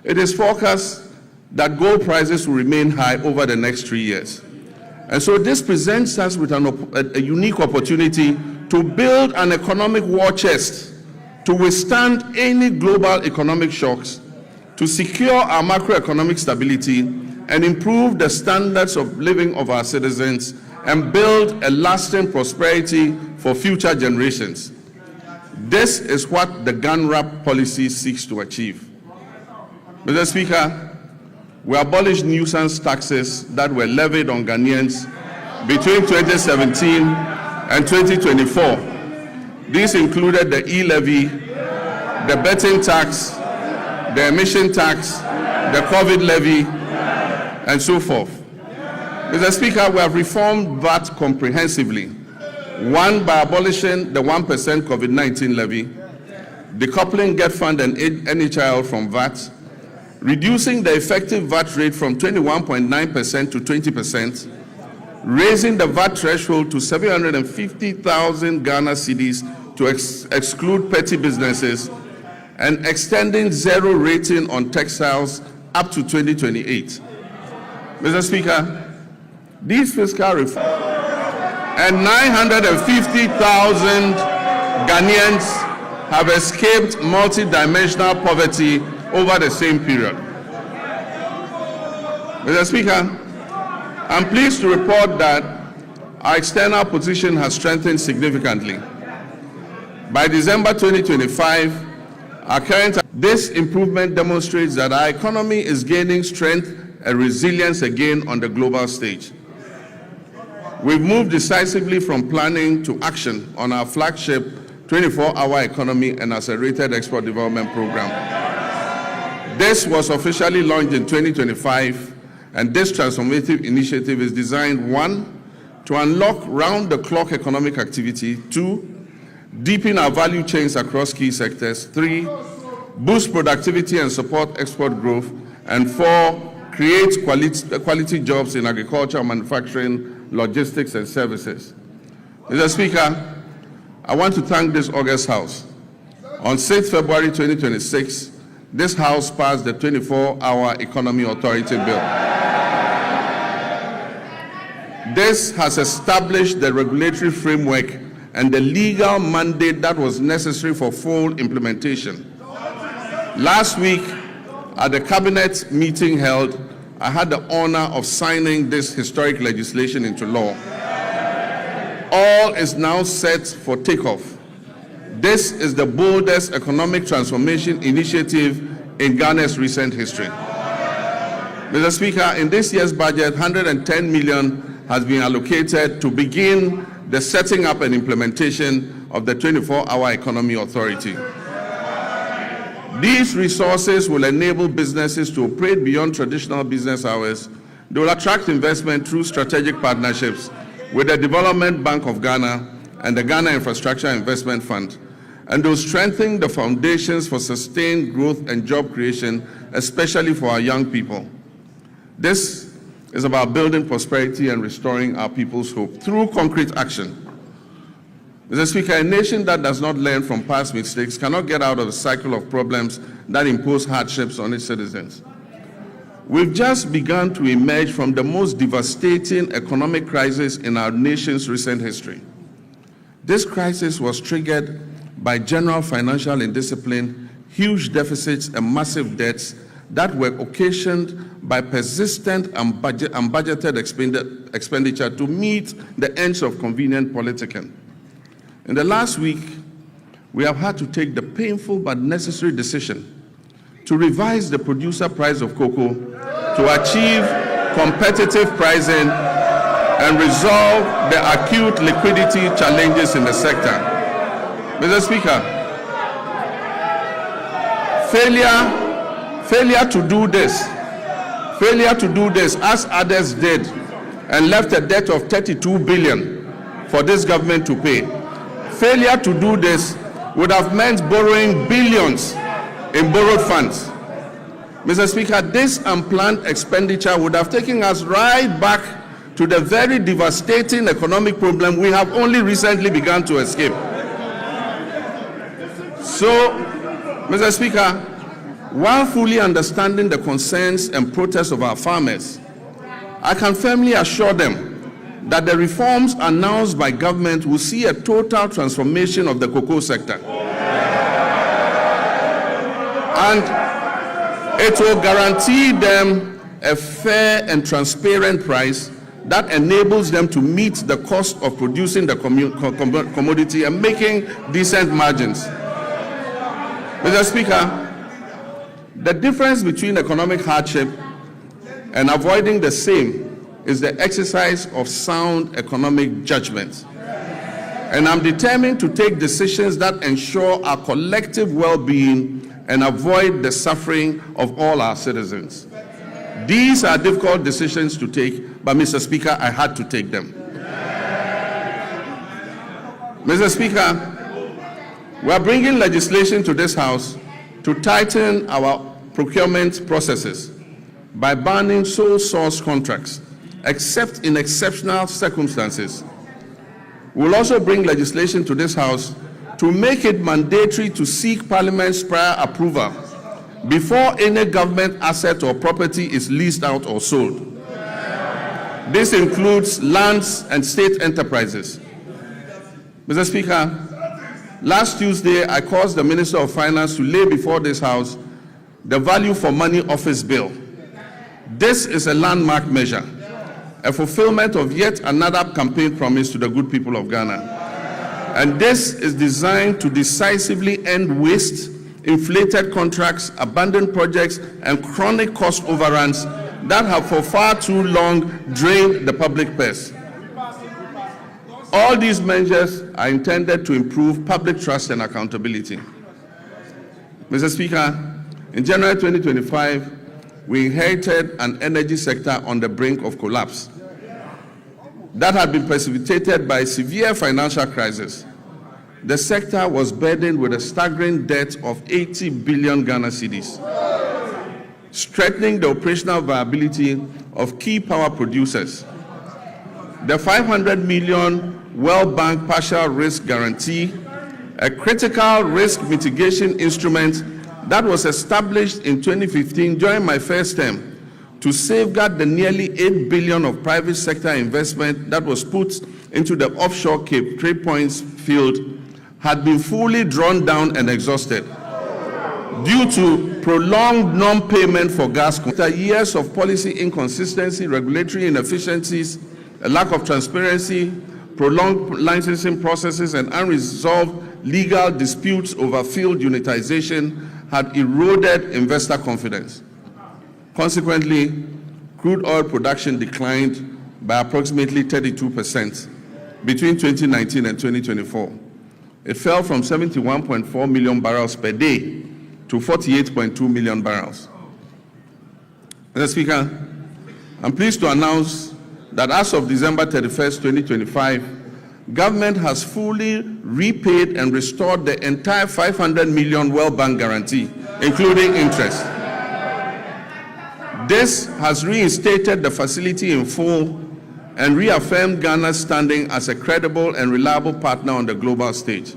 it is forecast that gold prices will remain high over the next 3 years. And so this presents us with a unique opportunity to build an economic war chest to withstand any global economic shocks, to secure our macroeconomic stability and improve the standards of living of our citizens and build a lasting prosperity for future generations. This is what the gun wrap policy seeks to achieve. Mr. Speaker, we abolished nuisance taxes that were levied on Ghanaians between 2017 and 2024. These included the e-levy, the betting tax, the emission tax, the COVID levy, and so forth. Mr. Speaker, we have reformed VAT comprehensively. One, by abolishing the 1% COVID-19 levy, decoupling Get Fund and NHIL from VAT, reducing the effective VAT rate from 21.9% to 20%, raising the VAT threshold to 750,000 Ghana cedis to exclude petty businesses, and extending zero rating on textiles up to 2028. Mr. Speaker, these fiscal reforms and 950,000 Ghanaians have escaped multidimensional poverty over the same period. Mr. Speaker, I'm pleased to report that our external position has strengthened significantly. By December 2025, this improvement demonstrates that our economy is gaining strength and resilience again on the global stage. We've moved decisively from planning to action on our flagship 24-hour economy and accelerated export development program. This was officially launched in 2025, and this transformative initiative is designed, 1, to unlock round-the-clock economic activity, 2, deepen our value chains across key sectors, 3, boost productivity and support export growth, and 4, create quality jobs in agriculture, manufacturing, logistics, and services. Mr. Speaker, I want to thank this August House. On 6th February 2026, this House passed the 24-Hour Economy Authority Bill. This has established the regulatory framework and the legal mandate that was necessary for full implementation. Last week, at the Cabinet meeting held, I had the honor of signing this historic legislation into law. All is now set for takeoff. This is the boldest economic transformation initiative in Ghana's recent history. Mr. Speaker, in this year's budget, 110 million has been allocated to begin the setting up and implementation of the 24-Hour Economy Authority. These resources will enable businesses to operate beyond traditional business hours. They will attract investment through strategic partnerships with the Development Bank of Ghana and the Ghana Infrastructure Investment Fund, and they will strengthen the foundations for sustained growth and job creation, especially for our young people. This is about building prosperity and restoring our people's hope through concrete action. Mr. Speaker, a nation that does not learn from past mistakes cannot get out of the cycle of problems that impose hardships on its citizens. We've just begun to emerge from the most devastating economic crisis in our nation's recent history. This crisis was triggered by general financial indiscipline, huge deficits, and massive debts that were occasioned by persistent and unbudgeted expenditure to meet the ends of convenient politicking. In the last week, we have had to take the painful but necessary decision to revise the producer price of cocoa to achieve competitive pricing and resolve the acute liquidity challenges in the sector. Mr. Speaker, failure to do this, as others did, and left a debt of 32 billion for this government to pay. Failure to do this would have meant borrowing billions in borrowed funds. Mr. Speaker, this unplanned expenditure would have taken us right back to the very devastating economic problem we have only recently begun to escape. So, Mr. Speaker, while fully understanding the concerns and protests of our farmers, I can firmly assure them that the reforms announced by government will see a total transformation of the cocoa sector. And it will guarantee them a fair and transparent price that enables them to meet the cost of producing the commodity and making decent margins. Mr. Speaker, the difference between economic hardship and avoiding the same is the exercise of sound economic judgment. And I'm determined to take decisions that ensure our collective well-being and avoid the suffering of all our citizens. These are difficult decisions to take, but Mr. Speaker, I had to take them. Mr. Speaker, we are bringing legislation to this House to tighten our procurement processes by banning sole source contracts, except in exceptional circumstances. We will also bring legislation to this House to make it mandatory to seek Parliament's prior approval before any government asset or property is leased out or sold. This includes lands and state enterprises. Mr. Speaker, last Tuesday, I caused the Minister of Finance to lay before this House the Value for Money Office Bill. This is a landmark measure, a fulfillment of yet another campaign promise to the good people of Ghana. And this is designed to decisively end waste, inflated contracts, abandoned projects, and chronic cost overruns that have for far too long drained the public purse. All these measures are intended to improve public trust and accountability. Mr. Speaker, in January 2025, we inherited an energy sector on the brink of collapse that had been precipitated by a severe financial crisis. The sector was burdened with a staggering debt of 80 billion Ghana cedis, strengthening the operational viability of key power producers. The 500 million World Bank partial risk guarantee, a critical risk mitigation instrument that was established in 2015 during my first term to safeguard the nearly 8 billion of private sector investment that was put into the offshore Cape Trade Points field, had been fully drawn down and exhausted due to prolonged non-payment for gas. After years of policy inconsistency, regulatory inefficiencies, a lack of transparency, prolonged licensing processes, and unresolved legal disputes over field unitization had eroded investor confidence. Consequently, crude oil production declined by approximately 32% between 2019 and 2024. It fell from 71.4 million barrels per day to 48.2 million barrels. Mr. Speaker, I'm pleased to announce that as of December 31st, 2025, government has fully repaid and restored the entire 500 million World Bank guarantee, including interest. This has reinstated the facility in full and reaffirmed Ghana's standing as a credible and reliable partner on the global stage.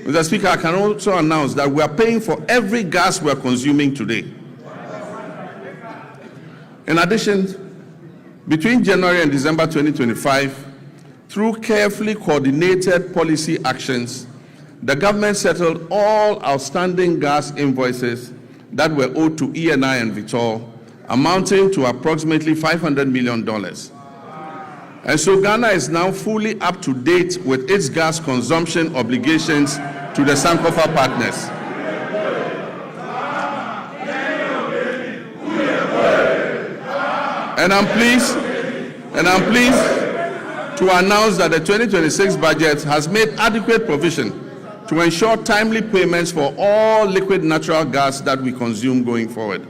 Mr. Speaker, I can also announce that we are paying for every gas we are consuming today. In addition, between January and December 2025, through carefully coordinated policy actions, the government settled all outstanding gas invoices that were owed to ENI and Vitol, amounting to approximately $500 million. And so Ghana is now fully up to date with its gas consumption obligations to the Sankofa partners. And I'm pleased to announce that the 2026 budget has made adequate provision to ensure timely payments for all liquid natural gas that we consume going forward.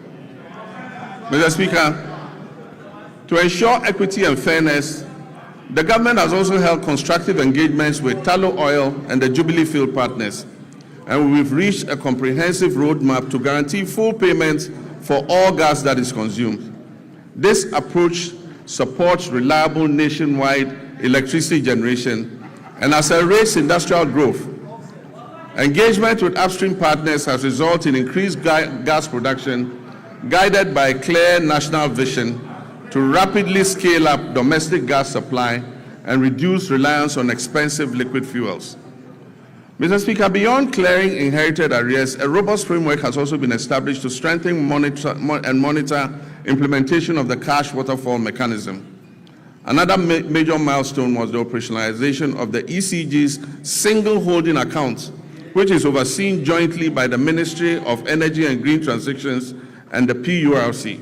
Mr. Speaker, to ensure equity and fairness, the government has also held constructive engagements with Tullow Oil and the Jubilee Field partners, and we've reached a comprehensive roadmap to guarantee full payments for all gas that is consumed. This approach supports reliable nationwide electricity generation and accelerates industrial growth. Engagement with upstream partners has resulted in increased gas production, guided by a clear national vision to rapidly scale up domestic gas supply and reduce reliance on expensive liquid fuels. Mr. Speaker, beyond clearing inherited arrears, a robust framework has also been established to strengthen and monitor implementation of the cash waterfall mechanism. Another major milestone was the operationalization of the ECG's single holding account which is overseen jointly by the Ministry of Energy and Green Transitions and the PURC.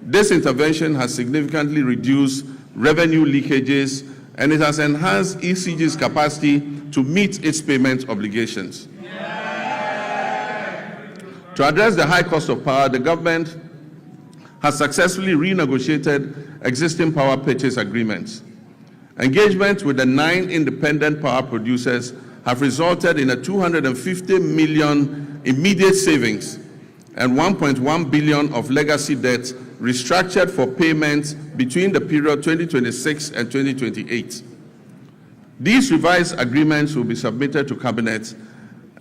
This intervention has significantly reduced revenue leakages, and it has enhanced ECG's capacity to meet its payment obligations. To address the high cost of power, the government has successfully renegotiated existing power purchase agreements. Engagement with the 9 independent power producers have resulted in a 250 million immediate savings and 1.1 billion of legacy debt restructured for payments between the period 2026 and 2028. These revised agreements will be submitted to Cabinet,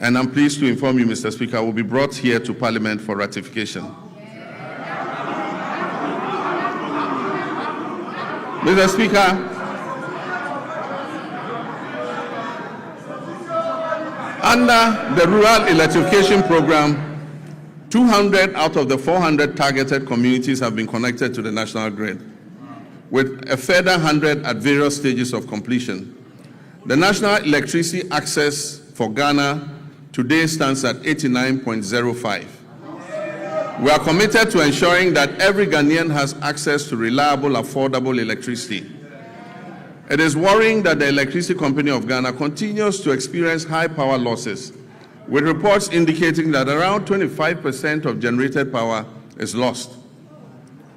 and I'm pleased to inform you, Mr. Speaker, will be brought here to Parliament for ratification. Mr. Speaker, under the Rural Electrification Program, 200 out of the 400 targeted communities have been connected to the national grid, with a further 100 at various stages of completion. The national electricity access for Ghana today stands at 89.05. We are committed to ensuring that every Ghanaian has access to reliable, affordable electricity. It is worrying that the Electricity Company of Ghana continues to experience high power losses, with reports indicating that around 25% of generated power is lost.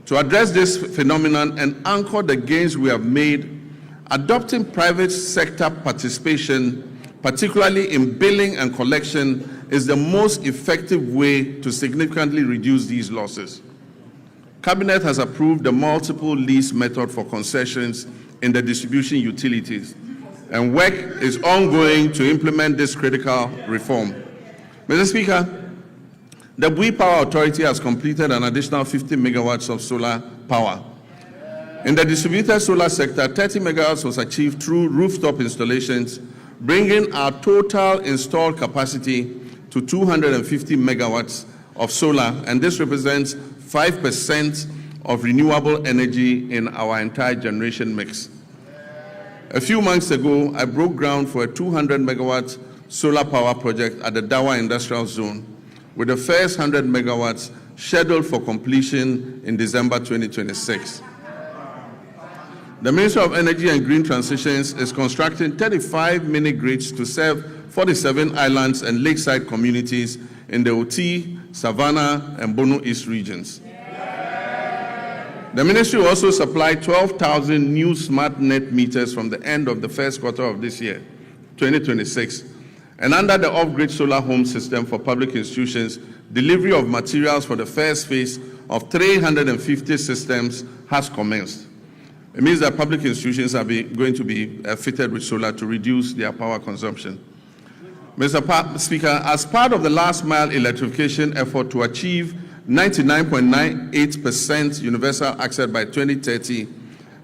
To address this phenomenon and anchor the gains we have made, adopting private sector participation, particularly in billing and collection, is the most effective way to significantly reduce these losses. Cabinet has approved the multiple lease method for concessions in the distribution utilities, and work is ongoing to implement this critical reform. Mr. Speaker, the Bui Power Authority has completed an additional 50 megawatts of solar power. In the distributed solar sector, 30 megawatts was achieved through rooftop installations, bringing our total installed capacity to 250 megawatts of solar, and this represents 5% of renewable energy in our entire generation mix. A few months ago, I broke ground for a 200 megawatt solar power project at the Dawa Industrial Zone, with the first 100 megawatts scheduled for completion in December 2026. The Ministry of Energy and Green Transitions is constructing 35 mini-grids to serve 47 islands and lakeside communities in the Oti, Savannah, and Bono East regions. The ministry will also supply 12,000 new smart net meters from the end of the first quarter of this year, 2026. And under the off-grid solar home system for public institutions, delivery of materials for the first phase of 350 systems has commenced. It means that public institutions are going to be fitted with solar to reduce their power consumption. Mr. Speaker, as part of the last mile electrification effort to achieve 99.98% universal access by 2030,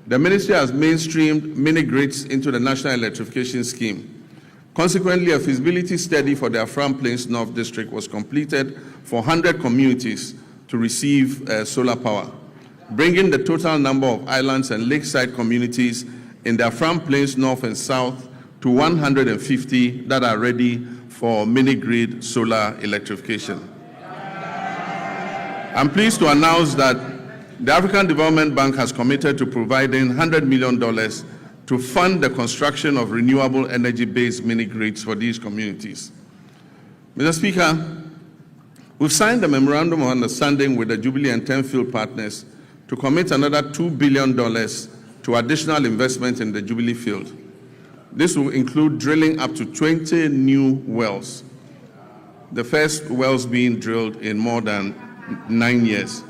the ministry has mainstreamed mini-grids into the National Electrification Scheme. Consequently, a feasibility study for the Afram Plains North District was completed for 100 communities to receive solar power, bringing the total number of islands and lakeside communities in the Afram Plains North and South to 150 that are ready for mini-grid solar electrification. I'm pleased to announce that the African Development Bank has committed to providing $100 million to fund the construction of renewable energy-based mini-grids for these communities. Mr. Speaker, we've signed a memorandum of understanding with the Jubilee and Tenfield partners to commit another $2 billion to additional investment in the Jubilee field. This will include drilling up to 20 new wells, the first wells being drilled in more than 9 years.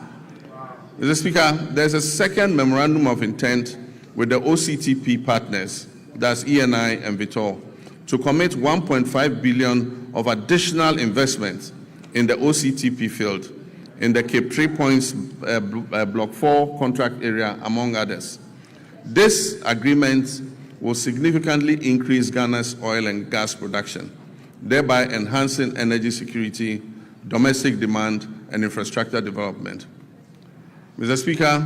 Mr. Speaker, there's a second memorandum of intent with the OCTP partners, that's ENI and Vitol, to commit 1.5 billion of additional investment in the OCTP field in the Cape 3 Points Block 4 contract area, among others. This agreement will significantly increase Ghana's oil and gas production, thereby enhancing energy security, domestic demand, and infrastructure development. Mr. Speaker,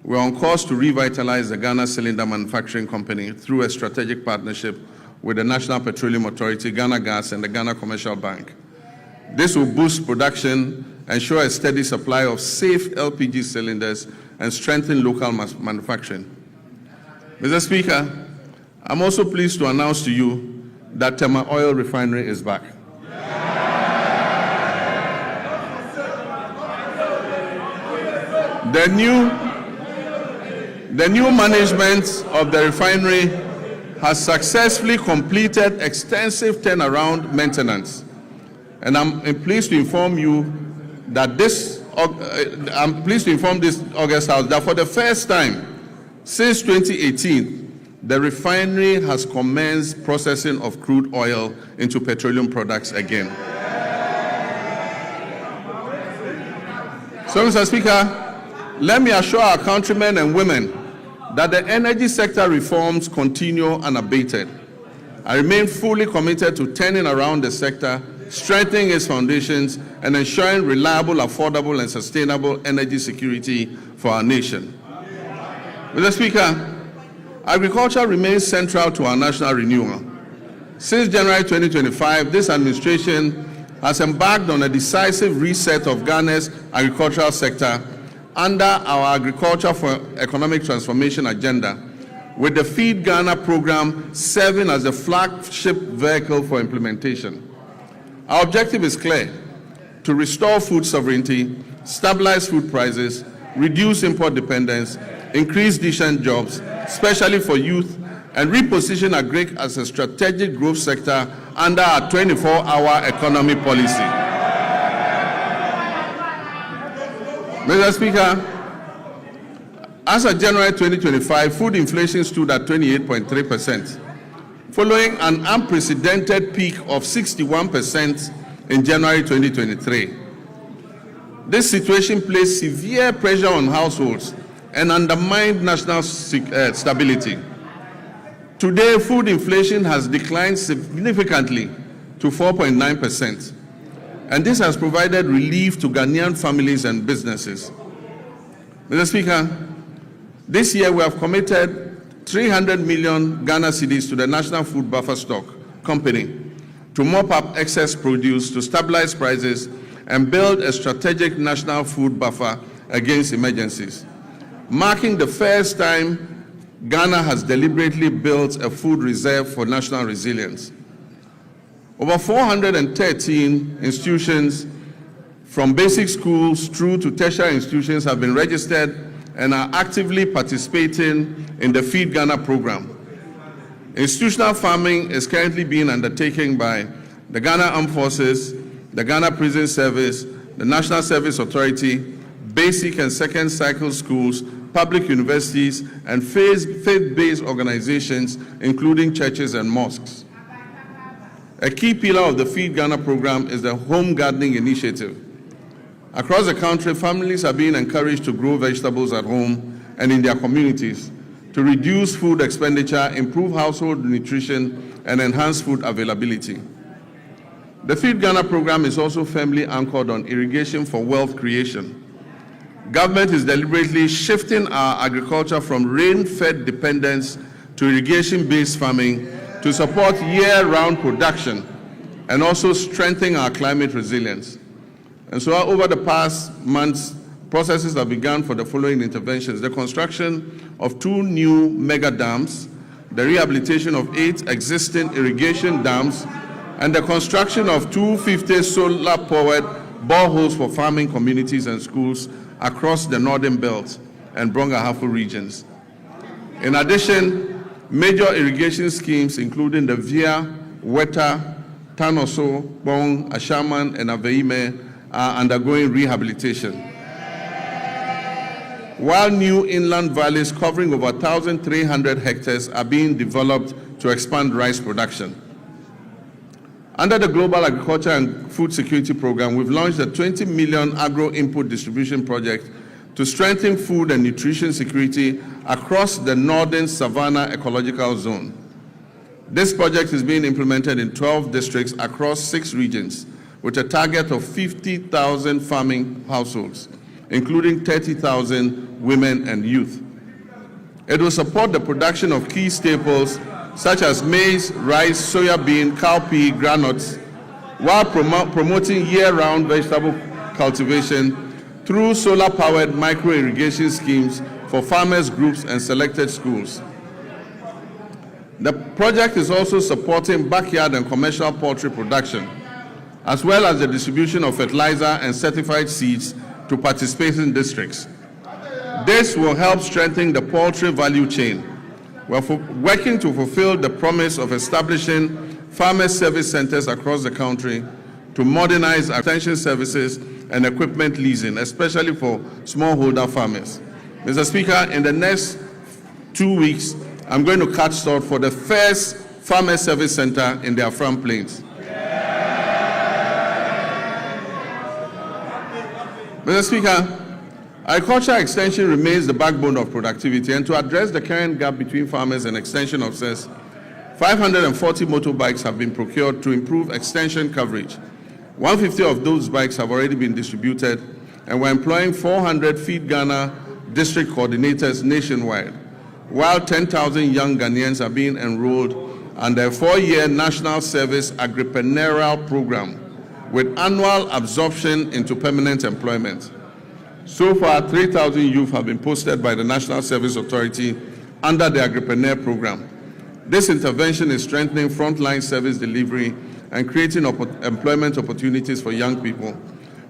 we're on course to revitalize the Ghana Cylinder Manufacturing Company through a strategic partnership with the National Petroleum Authority, Ghana Gas, and the Ghana Commercial Bank. This will boost production, ensure a steady supply of safe LPG cylinders, and strengthen local manufacturing. Mr. Speaker, I'm also pleased to announce to you that Tema Oil Refinery is back. The new management of the refinery has successfully completed extensive turnaround maintenance. And I'm pleased to inform you that this August House that for the first time since 2018, the refinery has commenced processing of crude oil into petroleum products again. So, Mr. Speaker, let me assure our countrymen and women that the energy sector reforms continue unabated. I remain fully committed to turning around the sector, strengthening its foundations, and ensuring reliable, affordable, and sustainable energy security for our nation. Mr. Speaker, agriculture remains central to our national renewal. Since January 2025, this administration has embarked on a decisive reset of Ghana's agricultural sector under our Agriculture for Economic Transformation agenda, with the Feed Ghana program serving as the flagship vehicle for implementation. Our objective is clear: to restore food sovereignty, stabilize food prices, reduce import dependence, increase decent jobs, especially for youth, and reposition agric as a strategic growth sector under our 24-hour economy policy. Mr. Speaker, as of January 2025, food inflation stood at 28.3%, following an unprecedented peak of 61% in January 2023. This situation placed severe pressure on households and undermined national stability. Today, food inflation has declined significantly to 4.9%. And this has provided relief to Ghanaian families and businesses. Mr. Speaker, this year we have committed 300 million Ghana cedis to the National Food Buffer Stock Company to mop up excess produce, to stabilize prices, and build a strategic national food buffer against emergencies, marking the first time Ghana has deliberately built a food reserve for national resilience. Over 413 institutions, from basic schools through to tertiary institutions, have been registered and are actively participating in the Feed Ghana program. Institutional farming is currently being undertaken by the Ghana Armed Forces, the Ghana Prison Service, the National Service Authority, basic and second cycle schools, public universities, and faith-based organizations, including churches and mosques. A key pillar of the Feed Ghana program is the home gardening initiative. Across the country, families are being encouraged to grow vegetables at home and in their communities to reduce food expenditure, improve household nutrition, and enhance food availability. The Feed Ghana program is also firmly anchored on irrigation for wealth creation. Government is deliberately shifting our agriculture from rain-fed dependence to irrigation-based farming to support year-round production and also strengthen our climate resilience. And so over the past months, processes have begun for the following interventions: the construction of 2 new mega dams, the rehabilitation of 8 existing irrigation dams, and the construction of 250 solar-powered boreholes for farming communities and schools across the Northern Belt and Brong-Ahafo regions. In addition, major irrigation schemes, including the Via, Weta, Tanoso, Bong, Ashaman, and Aveime, are undergoing rehabilitation. While new inland valleys covering over 1,300 hectares are being developed to expand rice production. Under the Global Agriculture and Food Security Program, we've launched a 20 million agro-input distribution project to strengthen food and nutrition security across the Northern Savannah Ecological Zone. This project is being implemented in 12 districts across 6 regions, with a target of 50,000 farming households, including 30,000 women and youth. It will support the production of key staples such as maize, rice, soya bean, cowpea, granules, while promoting year-round vegetable cultivation through solar-powered micro-irrigation schemes for farmers groups and selected schools. The project is also supporting backyard and commercial poultry production, as well as the distribution of fertilizer and certified seeds to participating districts. This will help strengthen the poultry value chain. We're working to fulfill the promise of establishing farmer service centers across the country to modernize extension services and equipment leasing, especially for smallholder farmers. Mr. Speaker, in the next 2 weeks, I'm going to catch salt for the first farmer service center in the Afram Plains. Mr. Speaker, agricultural extension remains the backbone of productivity, and to address the current gap between farmers and extension officers, 540 motorbikes have been procured to improve extension coverage. 150 of those bikes have already been distributed, and we're employing 400 Feed Ghana district coordinators nationwide, while 10,000 young Ghanaians are being enrolled under a 4-year national service agripreneurial program with annual absorption into permanent employment. So far, 3,000 youth have been posted by the National Service Authority under the Agripreneur program. This intervention is strengthening frontline service delivery and creating employment opportunities for young people.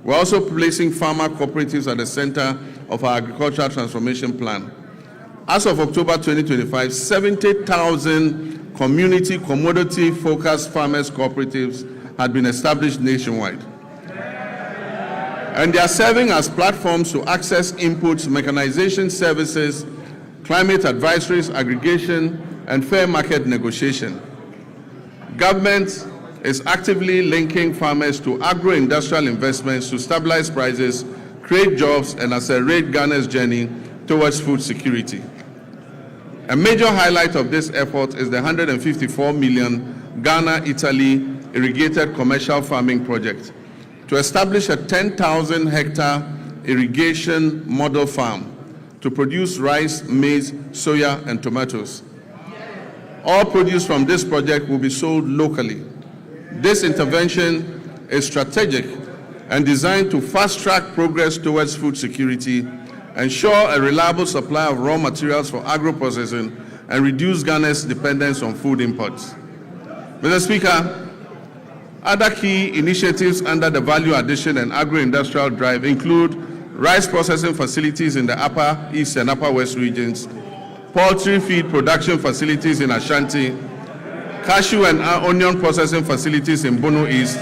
We're also placing farmer cooperatives at the center of our agricultural transformation plan. As of October 2025, 70,000 community commodity-focused farmers cooperatives had been established nationwide. And they are serving as platforms to access inputs, mechanization services, climate advisories, aggregation, and fair market negotiation. Government is actively linking farmers to agro-industrial investments to stabilize prices, create jobs, and accelerate Ghana's journey towards food security. A major highlight of this effort is the 154 million Ghana-Italy irrigated commercial farming project to establish a 10,000-hectare irrigation model farm to produce rice, maize, soya, and tomatoes. All produce from this project will be sold locally. This intervention is strategic and designed to fast-track progress towards food security, ensure a reliable supply of raw materials for agro-processing, and reduce Ghana's dependence on food imports. Mr. Speaker, other key initiatives under the Value Addition and Agro-Industrial Drive include rice processing facilities in the Upper East and Upper West regions, poultry feed production facilities in Ashanti, cashew and onion processing facilities in Bono East.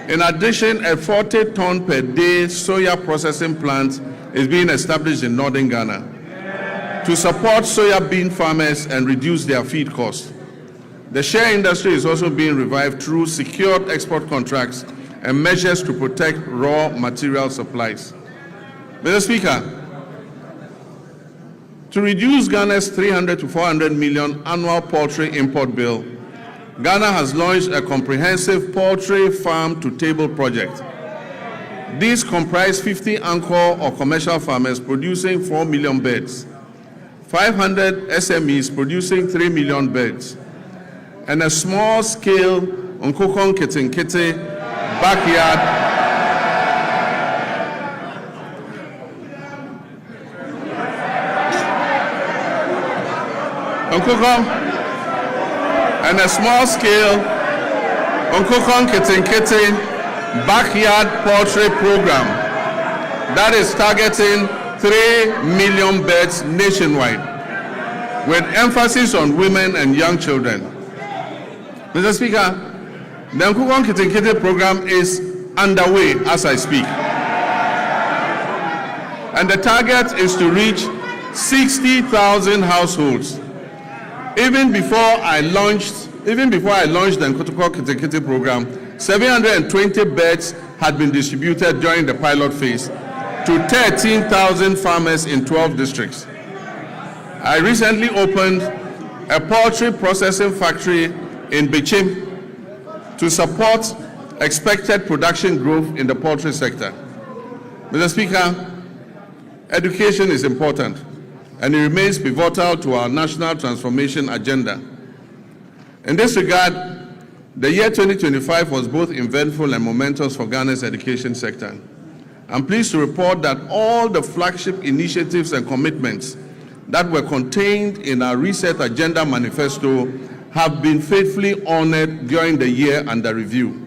In addition, a 40-ton per day soya processing plant is being established in northern Ghana to support soya bean farmers and reduce their feed costs. The share industry is also being revived through secured export contracts and measures to protect raw material supplies. Mr. Speaker, to reduce Ghana's 300 to 400 million annual poultry import bill, Ghana has launched a comprehensive poultry farm-to-table project. These comprise 50 anchor or commercial farmers producing 4 million birds, 500 SMEs producing 3 million birds, and a small-scale Nkokon Kitinkiti backyard and a small-scale Nkokon Kitinkiti backyard poultry program that is targeting 3 million birds nationwide, with emphasis on women and young children. Mr. Speaker, the Nkokon Kitinkiti program is underway as I speak, and the target is to reach 60,000 households. Even before I launched the Nkokon Kitinkiti program, 720 birds had been distributed during the pilot phase to 13,000 farmers in 12 districts. I recently opened a poultry processing factory in Bichim to support expected production growth in the poultry sector. Mr. Speaker, education is important, and it remains pivotal to our national transformation agenda. In this regard, the year 2025 was both eventful and momentous for Ghana's education sector. I'm pleased to report that all the flagship initiatives and commitments that were contained in our Reset Agenda Manifesto have been faithfully honored during the year under review.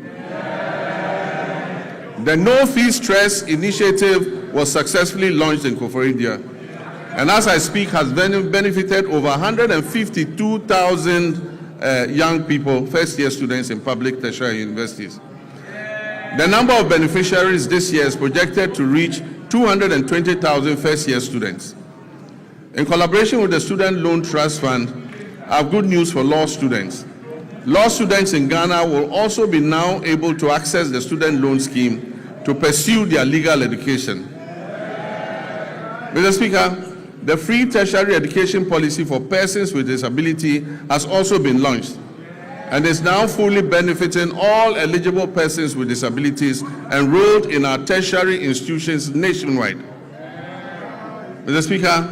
The No Fee Stress initiative was successfully launched in Koforidua, and as I speak has benefited over 152,000 young people, first-year students in public tertiary universities. The number of beneficiaries this year is projected to reach 220,000 first-year students. In collaboration with the Student Loan Trust Fund, I have good news for law students. Law students in Ghana will also be now able to access the student loan scheme to pursue their legal education. Mr. Speaker, the free tertiary education policy for persons with disability has also been launched and is now fully benefiting all eligible persons with disabilities enrolled in our tertiary institutions nationwide. Mr. Speaker,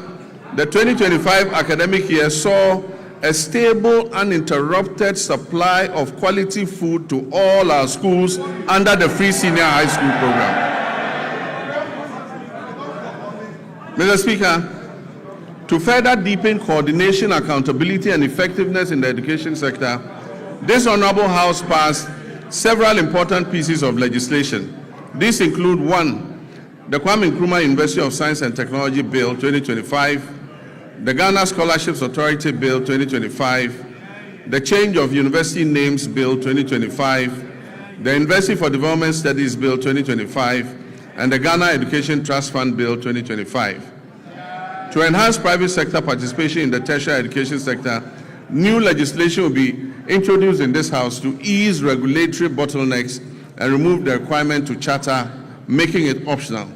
the 2025 academic year saw a stable, uninterrupted supply of quality food to all our schools under the free senior high school program. Mr. Speaker, to further deepen coordination, accountability, and effectiveness in the education sector, this Honorable House passed several important pieces of legislation. These include: 1, the Kwame Nkrumah University of Science and Technology Bill 2025, the Ghana Scholarships Authority Bill 2025, the Change of University Names Bill 2025, the University for Development Studies Bill 2025, and the Ghana Education Trust Fund Bill 2025. To enhance private sector participation in the tertiary education sector, new legislation will be introduced in this House to ease regulatory bottlenecks and remove the requirement to charter, making it optional.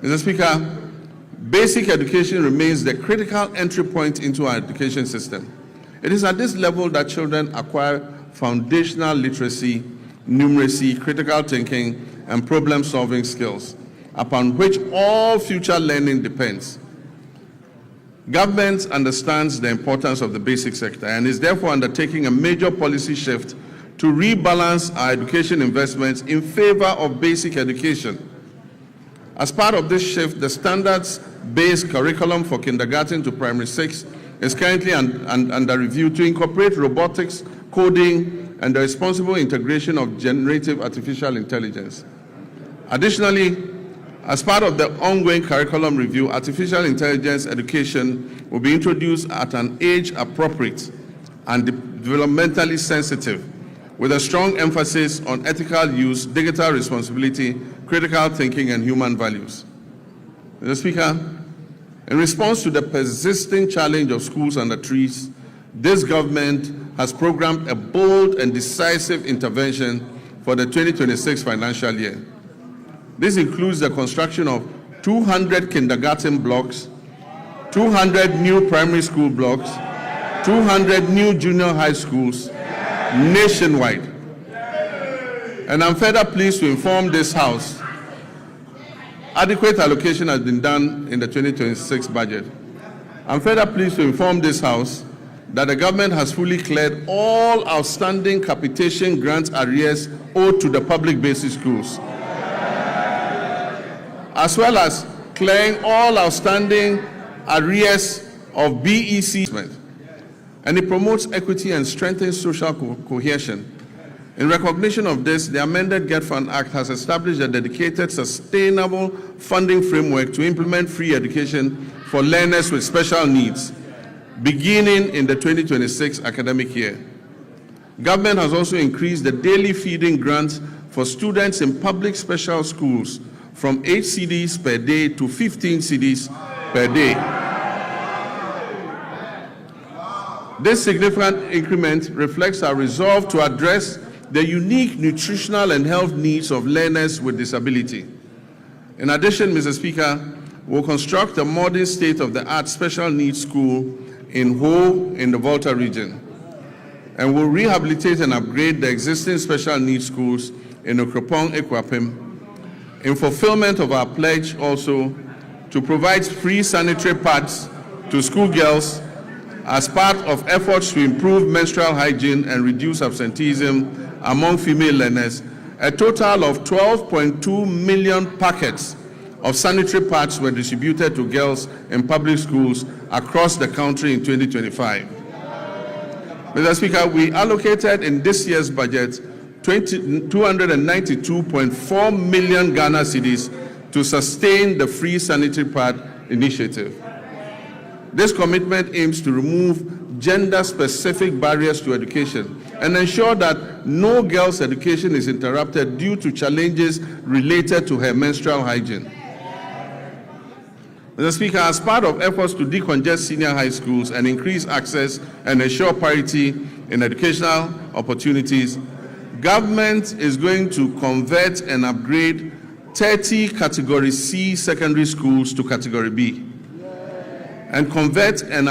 Mr. Speaker, basic education remains the critical entry point into our education system. It is at this level that children acquire foundational literacy, numeracy, critical thinking, and problem-solving skills, upon which all future learning depends. Government understands the importance of the basic sector and is therefore undertaking a major policy shift to rebalance our education investments in favor of basic education. As part of this shift, the standards-based curriculum for kindergarten to primary 6 is currently under review to incorporate robotics, coding, and the responsible integration of generative artificial intelligence. Additionally, as part of the ongoing curriculum review, artificial intelligence education will be introduced at an age-appropriate and developmentally sensitive, with a strong emphasis on ethical use, digital responsibility, critical thinking, and human values. Mr. Speaker, in response to the persisting challenge of schools under trees, this government has programmed a bold and decisive intervention for the 2026 financial year. This includes the construction of 200 kindergarten blocks, 200 new primary school blocks, 200 new junior high schools nationwide. And I'm further pleased to inform this House adequate allocation has been done in the 2026 budget. I'm further pleased to inform this House that the government has fully cleared all outstanding capitation grant arrears owed to the public basic schools, as well as clearing all outstanding arrears of BEC, and it promotes equity and strengthens social cohesion. In recognition of this, the amended Get Fund Act has established a dedicated, sustainable funding framework to implement free education for learners with special needs, beginning in the 2026 academic year. Government has also increased the daily feeding grant for students in public special schools from 8 cedis per day to 15 cedis per day. This significant increment reflects our resolve to address the unique nutritional and health needs of learners with disability. In addition, Mr. Speaker, we'll construct a modern state-of-the-art special needs school in Ho in the Volta region, and we'll rehabilitate and upgrade the existing special needs schools in Okropong, Ekwapim, in fulfillment of our pledge also to provide free sanitary pads to schoolgirls as part of efforts to improve menstrual hygiene and reduce absenteeism among female learners, a total of 12.2 million packets of sanitary pads were distributed to girls in public schools across the country in 2025. Mr. Speaker, we allocated in this year's budget 292.4 million Ghana cedis to sustain the free sanitary pad initiative. This commitment aims to remove gender-specific barriers to education and ensure that no girl's education is interrupted due to challenges related to her menstrual hygiene. Mr. Speaker, as part of efforts to decongest senior high schools and increase access and ensure parity in educational opportunities, government is going to convert and upgrade 30 Category C secondary schools to Category B, and convert and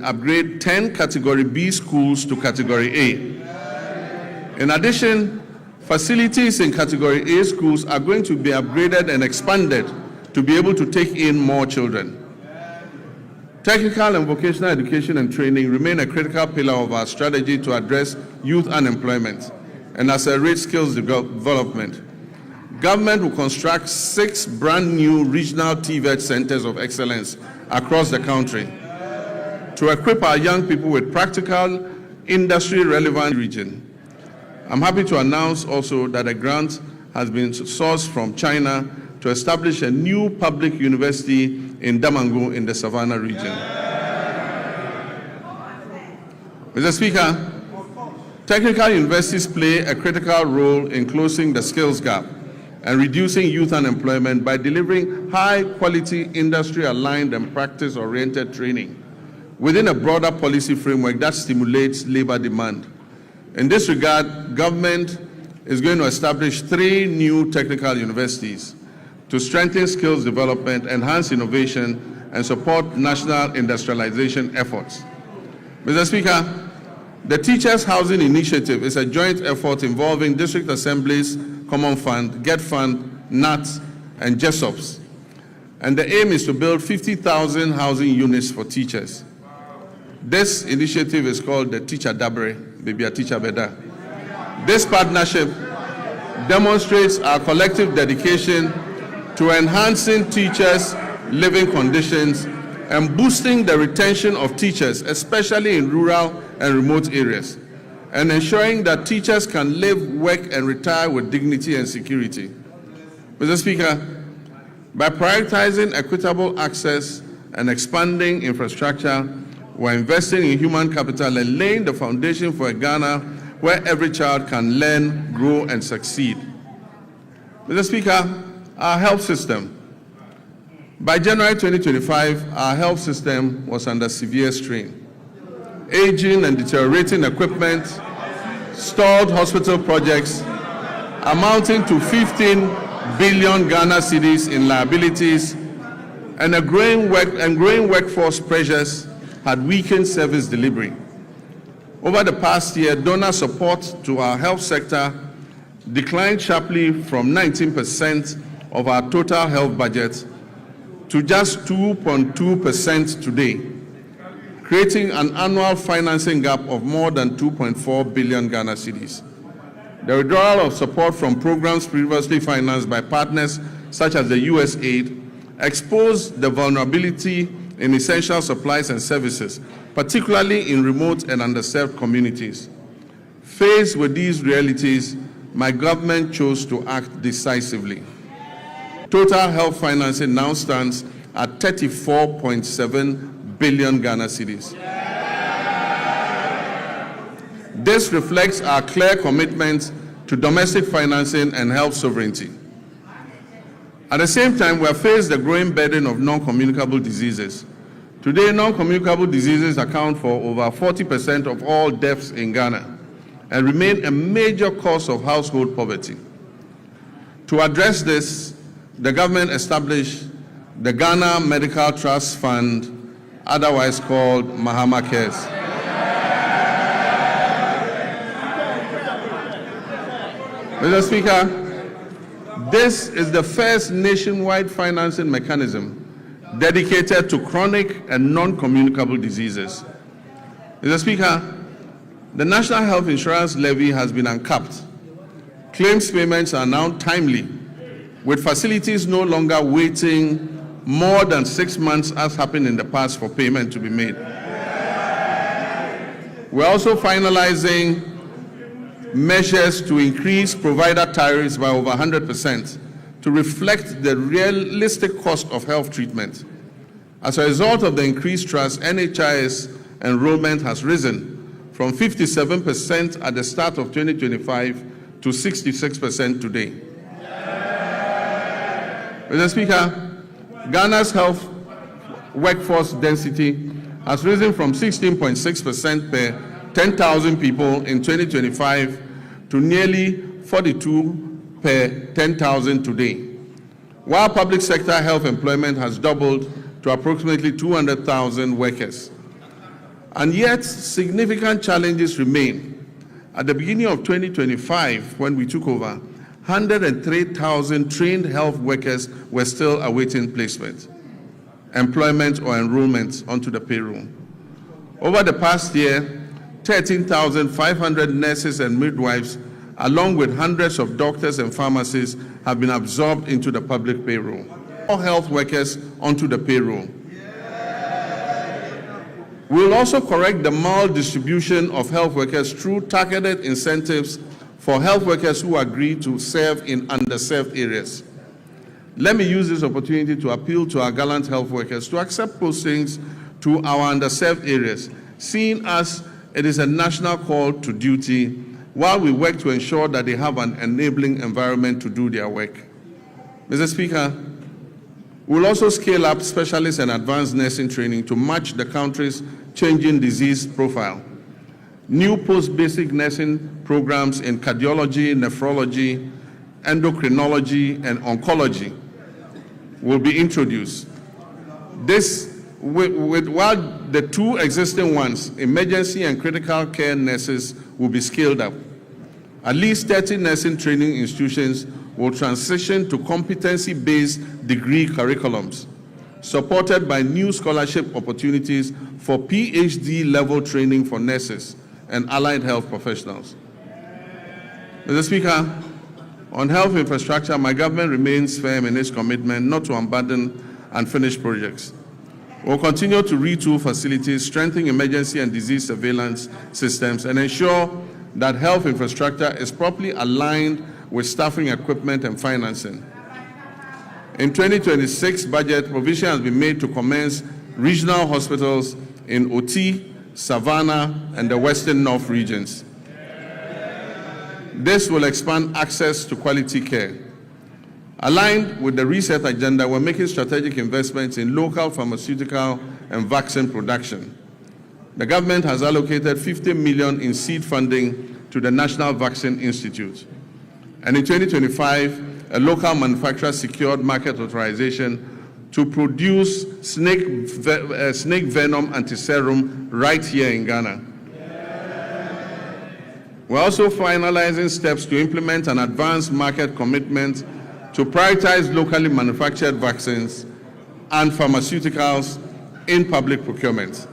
upgrade 10 Category B schools to Category A. In addition, facilities in Category A schools are going to be upgraded and expanded to be able to take in more children. Technical and vocational education and training remain a critical pillar of our strategy to address youth unemployment and accelerate skills development. Government will construct 6 brand new regional TVET centers of excellence across the country to equip our young people with practical, industry-relevant region. I'm happy to announce also that a grant has been sourced from China to establish a new public university in Damango in the Savannah region. Mr. Speaker, technical universities play a critical role in closing the skills gap and reducing youth unemployment by delivering high-quality, industry-aligned and practice-oriented training within a broader policy framework that stimulates labor demand. In this regard, government is going to establish 3 new technical universities to strengthen skills development, enhance innovation, and support national industrialization efforts. Mr. Speaker, the Teachers Housing Initiative is a joint effort involving district assemblies, Common Fund, Get Fund, NATS, and JESOPs. And the aim is to build 50,000 housing units for teachers. This initiative is called the Teacher Dabre, Baby a Teacher Beda. This partnership demonstrates our collective dedication to enhancing teachers' living conditions and boosting the retention of teachers, especially in rural and remote areas, and ensuring that teachers can live, work, and retire with dignity and security. Mr. Speaker, by prioritizing equitable access and expanding infrastructure, we're investing in human capital and laying the foundation for a Ghana where every child can learn, grow, and succeed. Mr. Speaker, our health system. By January 2025, our health system was under severe strain. Aging and deteriorating equipment, stalled hospital projects amounting to 15 billion Ghana cedis in liabilities, and growing workforce pressures had weakened service delivery. Over the past year, donor support to our health sector declined sharply from 19% of our total health budget to just 2.2% today, creating an annual financing gap of more than 2.4 billion Ghana cedis. The withdrawal of support from programs previously financed by partners such as the USAID exposed the vulnerability in essential supplies and services, particularly in remote and underserved communities. Faced with these realities, my government chose to act decisively. Total health financing now stands at 34.7 billion Ghana cedis. This reflects our clear commitment to domestic financing and health sovereignty. At the same time, we have faced the growing burden of non-communicable diseases. Today, non-communicable diseases account for over 40% of all deaths in Ghana and remain a major cause of household poverty. To address this, the government established the Ghana Medical Trust Fund, otherwise called Mahama Cares. Mr. Speaker, this is the first nationwide financing mechanism dedicated to chronic and non-communicable diseases. Mr. Speaker, the National Health Insurance Levy has been uncapped. Claims payments are now timely, with facilities no longer waiting more than 6 months as happened in the past for payment to be made. We're also finalizing measures to increase provider tariffs by over 100% to reflect the realistic cost of health treatment. As a result of the increased trust, NHIS enrollment has risen from 57% at the start of 2025 to 66% today. Mr. Speaker, Ghana's health workforce density has risen from 16.6% per 10,000 people in 2025 to nearly 42 per 10,000 today, while public sector health employment has doubled to approximately 200,000 workers. And yet, significant challenges remain. At the beginning of 2025, when we took over, 103,000 trained health workers were still awaiting placement, employment, or enrollment onto the payroll. Over the past year, 13,500 nurses and midwives, along with hundreds of doctors and pharmacists, have been absorbed into the public payroll. All health workers onto the payroll. We will also correct the maldistribution of health workers through targeted incentives for health workers who agree to serve in underserved areas. Let me use this opportunity to appeal to our gallant health workers to accept postings to our underserved areas, seeing as it is a national call to duty, while we work to ensure that they have an enabling environment to do their work. Mr. Speaker, we will also scale up specialist and advanced nursing training to match the country's changing disease profile. New post-basic nursing programs in cardiology, nephrology, endocrinology, and oncology will be introduced. While the two existing ones, emergency and critical care nurses, will be scaled up. At least 30 nursing training institutions will transition to competency-based degree curriculums, supported by new scholarship opportunities for PhD-level training for nurses and allied health professionals. Mr. Speaker, on health infrastructure, my government remains firm in its commitment not to abandon unfinished projects. We'll continue to retool facilities, strengthen emergency and disease surveillance systems, and ensure that health infrastructure is properly aligned with staffing, equipment, and financing. In 2026 budget, provision has been made to commence regional hospitals in Oti, Savannah, and the Western North regions. This will expand access to quality care. Aligned with the reset agenda, we're making strategic investments in local pharmaceutical and vaccine production. The government has allocated 50 million in seed funding to the National Vaccine Institute. And in 2025, a local manufacturer secured market authorization to produce snake venom antiserum right here in Ghana. We're also finalizing steps to implement an advanced market commitment to prioritize locally manufactured vaccines and pharmaceuticals in public procurement.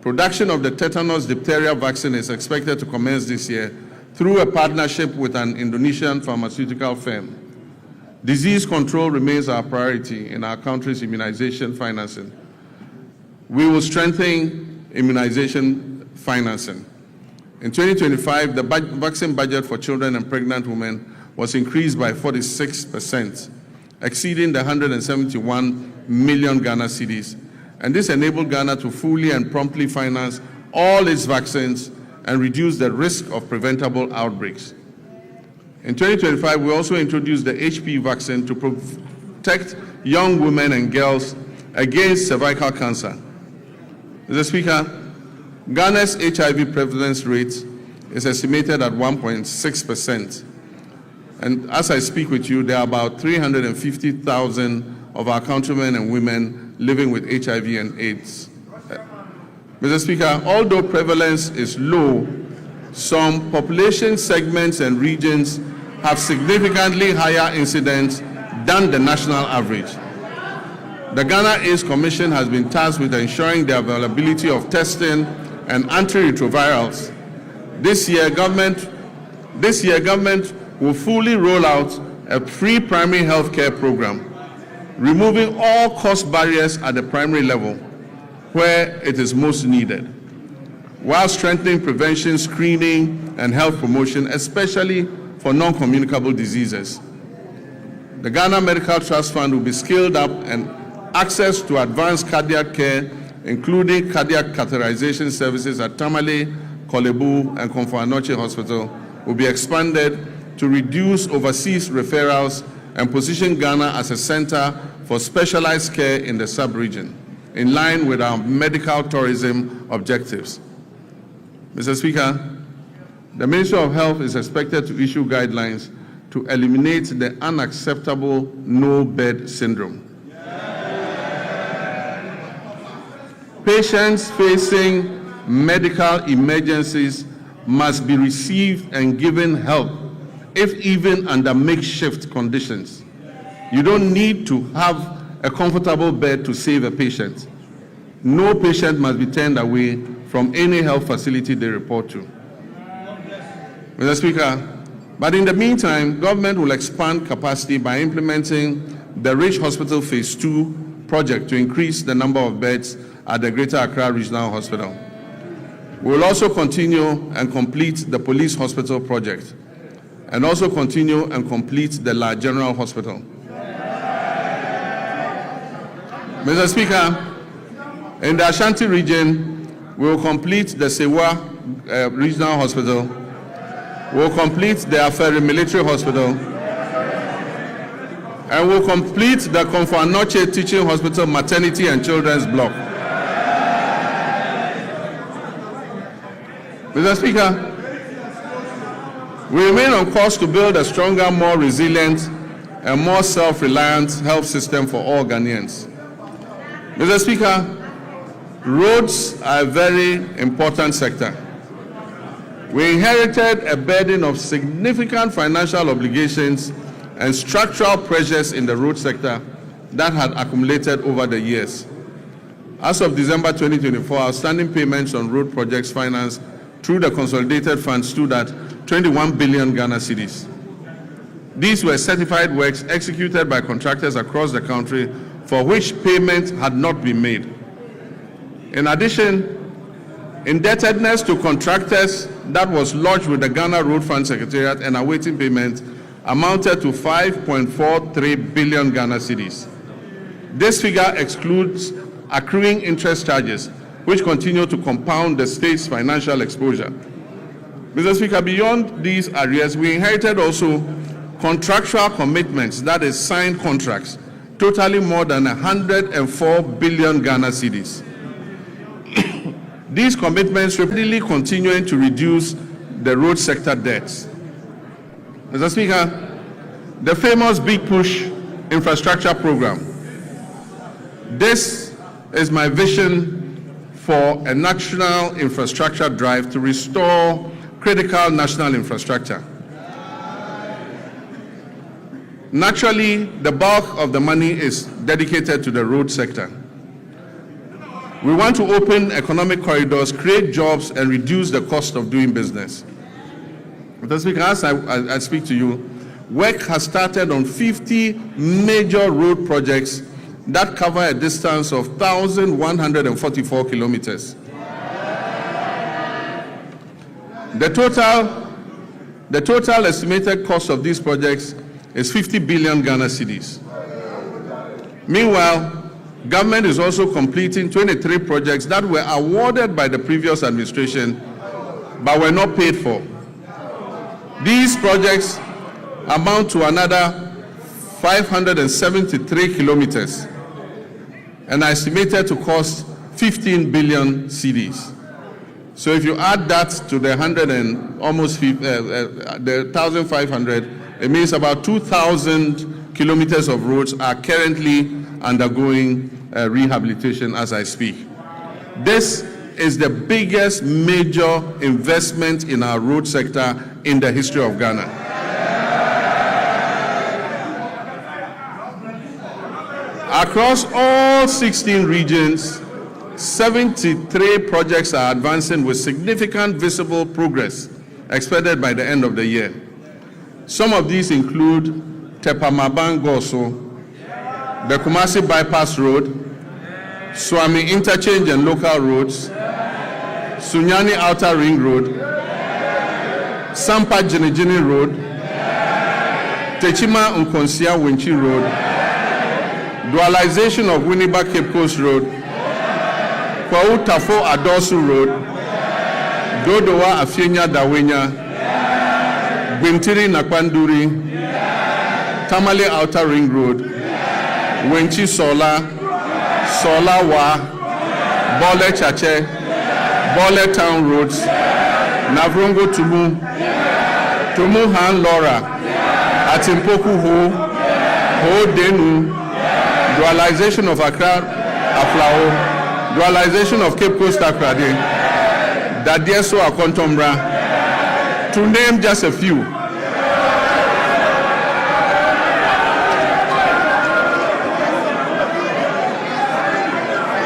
Production of the tetanus diphtheria vaccine is expected to commence this year through a partnership with an Indonesian pharmaceutical firm. Disease control remains our priority in our country's immunization financing. We will strengthen immunization financing. In 2025, the vaccine budget for children and pregnant women was increased by 46%, exceeding the 171 million Ghana cedis. And this enabled Ghana to fully and promptly finance all its vaccines and reduce the risk of preventable outbreaks. In 2025, we also introduced the HPV vaccine to protect young women and girls against cervical cancer. Mr. Speaker, Ghana's HIV prevalence rate is estimated at 1.6%. And as I speak with you, there are about 350,000 of our countrymen and women living with HIV and AIDS. Mr. Speaker, although prevalence is low, some population segments and regions have significantly higher incidence than the national average. The Ghana AIDS Commission has been tasked with ensuring the availability of testing and antiretrovirals. This year, government will fully roll out a free primary health care program, removing all cost barriers at the primary level where it is most needed, while strengthening prevention, screening, and health promotion, especially for non-communicable diseases. The Ghana Medical Trust Fund will be scaled up, and access to advanced cardiac care, including cardiac catheterization services at Tamale, Kolebu, and Komfo-Anokye Hospital, will be expanded to reduce overseas referrals and position Ghana as a center for specialized care in the sub-region, in line with our medical tourism objectives. Mr. Speaker, the Ministry of Health is expected to issue guidelines to eliminate the unacceptable no-bed syndrome. Patients facing medical emergencies must be received and given help, if even under makeshift conditions. You don't need to have a comfortable bed to save a patient. No patient must be turned away from any health facility they report to. Mr. Speaker, but in the meantime, government will expand capacity by implementing the Rich Hospital Phase 2 project to increase the number of beds at the Greater Accra Regional Hospital. We will also continue and complete the Police Hospital project, and also continue and complete the La General Hospital. Mr. Speaker, in the Ashanti region, we will complete the Sewa Regional Hospital. We will complete the Aferi Military Hospital, and we will complete the Komfo-Anokye Teaching Hospital Maternity and Children's Block. Mr. Speaker, we remain on course to build a stronger, more resilient, and more self-reliant health system for all Ghanaians. Mr. Speaker, roads are a very important sector. We inherited a burden of significant financial obligations and structural pressures in the road sector that had accumulated over the years. As of December 2024, outstanding payments on road projects financed through the consolidated fund stood at 21 billion Ghana cedis. These were certified works executed by contractors across the country for which payment had not been made. In addition, indebtedness to contractors that was lodged with the Ghana Road Fund Secretariat and awaiting payment amounted to 5.43 billion Ghana cedis. This figure excludes accruing interest charges, which continue to compound the state's financial exposure. Mr. Speaker, beyond these areas, we inherited also contractual commitments, that is, signed contracts, totaling more than 104 billion Ghana cedis. These commitments rapidly continuing to reduce the road sector debts. Mr. Speaker, the famous Big Push infrastructure program. This is my vision for a national infrastructure drive to restore critical national infrastructure. Naturally, the bulk of the money is dedicated to the road sector. We want to open economic corridors, create jobs, and reduce the cost of doing business. Mr. Speaker, as I speak to you, work has started on 50 major road projects that cover a distance of 1,144 kilometers. The total estimated cost of these projects is 50 billion Ghana cedis. Meanwhile, government is also completing 23 projects that were awarded by the previous administration but were not paid for. These projects amount to another 573 kilometers and are estimated to cost 15 billion cedis. So if you add that to the 1,500, it means about 2,000 kilometers of roads are currently undergoing rehabilitation as I speak. This is the biggest major investment in our road sector in the history of Ghana. Across all 16 regions, 73 projects are advancing with significant visible progress expected by the end of the year. Some of these include Tepamaban Goso, the Kumasi Bypass Road, Swami Interchange and Local Roads, Sunyani Outer Ring Road, Sampa Jinijini Road, Techima Nkonsia Winchi Road, dualization of Winneba Cape Coast Road, Kwau Tafo Adosu Road, Dodowa Afienya Dawenya, Gwintiri Nakwanduri, Tamale Outer Ring Road, Wenchi Sola, Sola Wa, Bole Chache, Bole Town Roads, Navrongo Tumu, Tumu Han Lora, Atimpoku Ho Denu, dualization of Accra Aflao, dualization of Cape Coast Akrade, Dadieso Akontombra, to name just a few.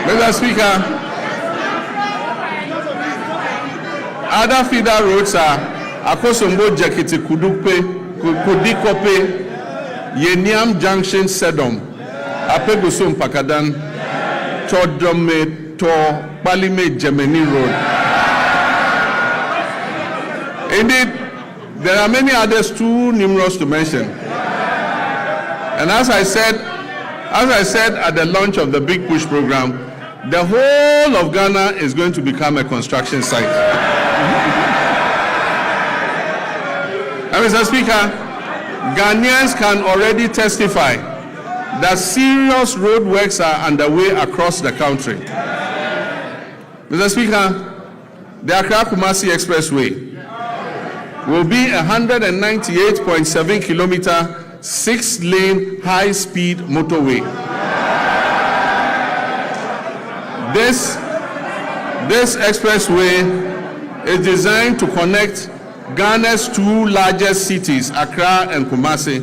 Mr. Speaker, other feeder roads are Akosombo Jakiti Kudikope, Yeniam Junction Sedom, Apegusum Pakadan, Todrome to Palime Gemini Road. Indeed, there are many others too numerous to mention. And as I said at the launch of the Big Push program, the whole of Ghana is going to become a construction site. And Mr. Speaker, Ghanaians can already testify that serious road works are underway across the country. Mr. Speaker, the Accra-Kumasi Expressway will be a 198.7 kilometer, 6-lane high-speed motorway. This expressway is designed to connect Ghana's two largest cities, Accra and Kumasi,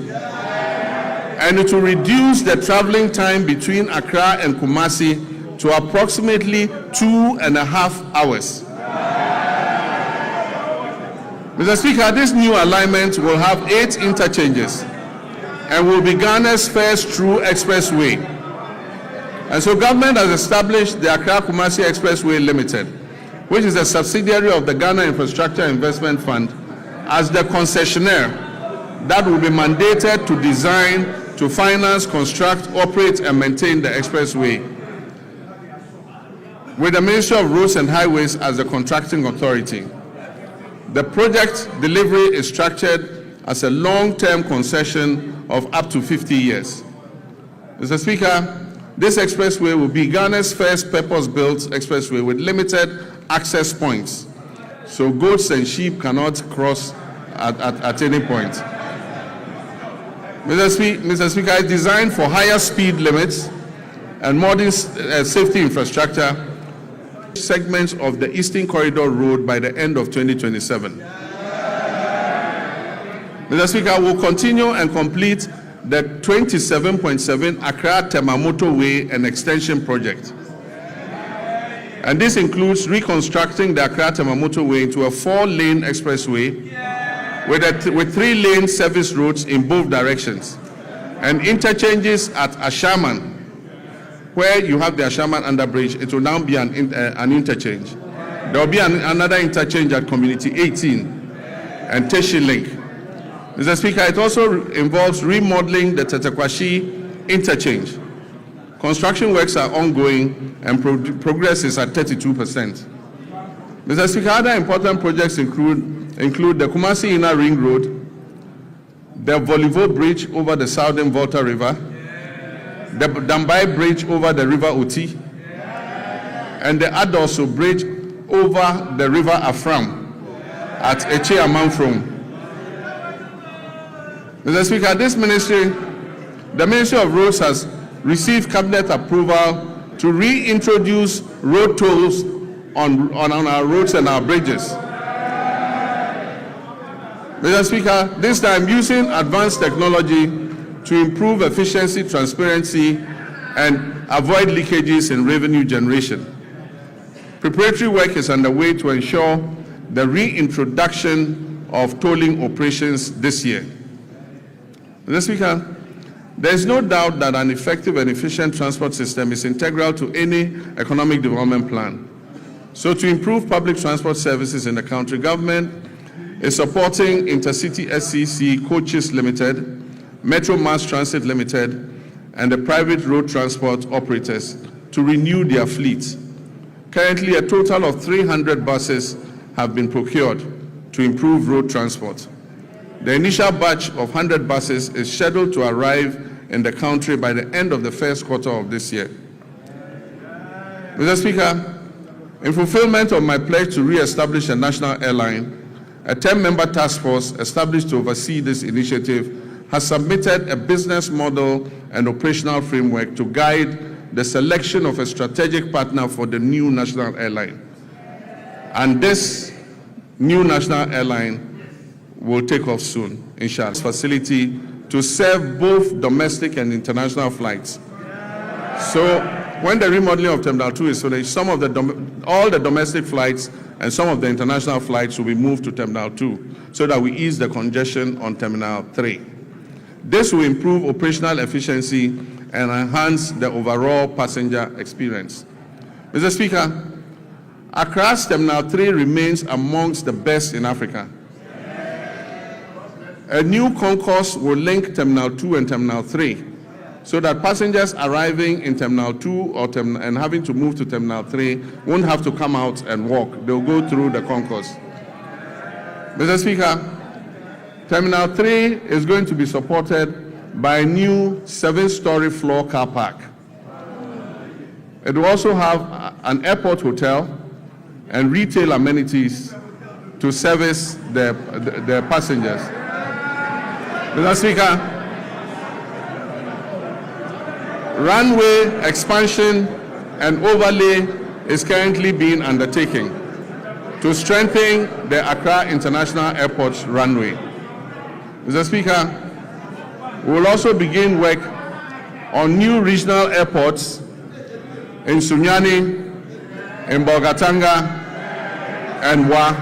and it will reduce the traveling time between Accra and Kumasi to approximately 2.5 hours. Mr. Speaker, this new alignment will have 8 interchanges and will be Ghana's first true expressway. And so government has established the Accra-Kumasi Expressway Limited, which is a subsidiary of the Ghana Infrastructure Investment Fund, as the concessionaire that will be mandated to design, to finance, construct, operate, and maintain the expressway, with the Ministry of Roads and Highways as the contracting authority. The project delivery is structured as a long-term concession of up to 50 years. Mr. Speaker, this expressway will be Ghana's first purpose-built expressway with limited access points, so goats and sheep cannot cross at any point. Mr. Speaker, it's designed for higher speed limits and modern safety infrastructure segments of the Eastern Corridor Road by the end of 2027. Mr. Speaker, we'll continue and complete the 27.7 Accra Temamoto Way and Extension Project. And this includes reconstructing the Accra Temamoto Way into a 4-lane expressway with 3-lane service roads in both directions, and interchanges at Ashaman. Where you have the Ashaman underbridge, it will now be an interchange. There will be another interchange at Community 18 and Teshi Link. Mr. Speaker, it also involves remodeling the Tetekwashi interchange. Construction works are ongoing and progress is at 32%. Mr. Speaker, other important projects include the Kumasi Inner Ring Road, the Volivo Bridge over the Southern Volta River, the Dambai Bridge over the River Oti, and the Adoso Bridge over the River Afram at Eche Amanfrom. Mr. Speaker, the Ministry of Roads has received cabinet approval to reintroduce road tolls on our roads and our bridges. Mr. Speaker, this time using advanced technology to improve efficiency, transparency, and avoid leakages in revenue generation. Preparatory work is underway to ensure the reintroduction of tolling operations this year. Mr. Speaker, there is no doubt that an effective and efficient transport system is integral to any economic development plan. So to improve public transport services in the country, government is supporting Intercity SCC Coaches Limited, Metro Mass Transit Limited, and the private road transport operators to renew their fleets. Currently, a total of 300 buses have been procured to improve road transport. The initial batch of 100 buses is scheduled to arrive in the country by the end of the first quarter of this year. Mr. Speaker, in fulfillment of my pledge to re-establish a national airline, a 10-member task force established to oversee this initiative has submitted a business model and operational framework to guide the selection of a strategic partner for the new national airline. And this new national airline will take off soon, inshallah. Facility to serve both domestic and international flights. So when the remodeling of Terminal 2 is finished, all the domestic flights and some of the international flights will be moved to Terminal 2 so that we ease the congestion on Terminal 3. This will improve operational efficiency and enhance the overall passenger experience. Mr. Speaker, Accra's Terminal 3 remains amongst the best in Africa. A new concourse will link Terminal 2 and Terminal 3 so that passengers arriving in Terminal 2 and having to move to Terminal 3 won't have to come out and walk. They'll go through the concourse. Mr. Speaker, Terminal 3 is going to be supported by a new 7-story floor car park. It will also have an airport hotel and retail amenities to service the passengers. Mr. Speaker, runway expansion and overlay is currently being undertaken to strengthen the Accra International Airport's runway. Mr. Speaker, we will also begin work on new regional airports in Sunyani, in Bolgatanga, and Wa.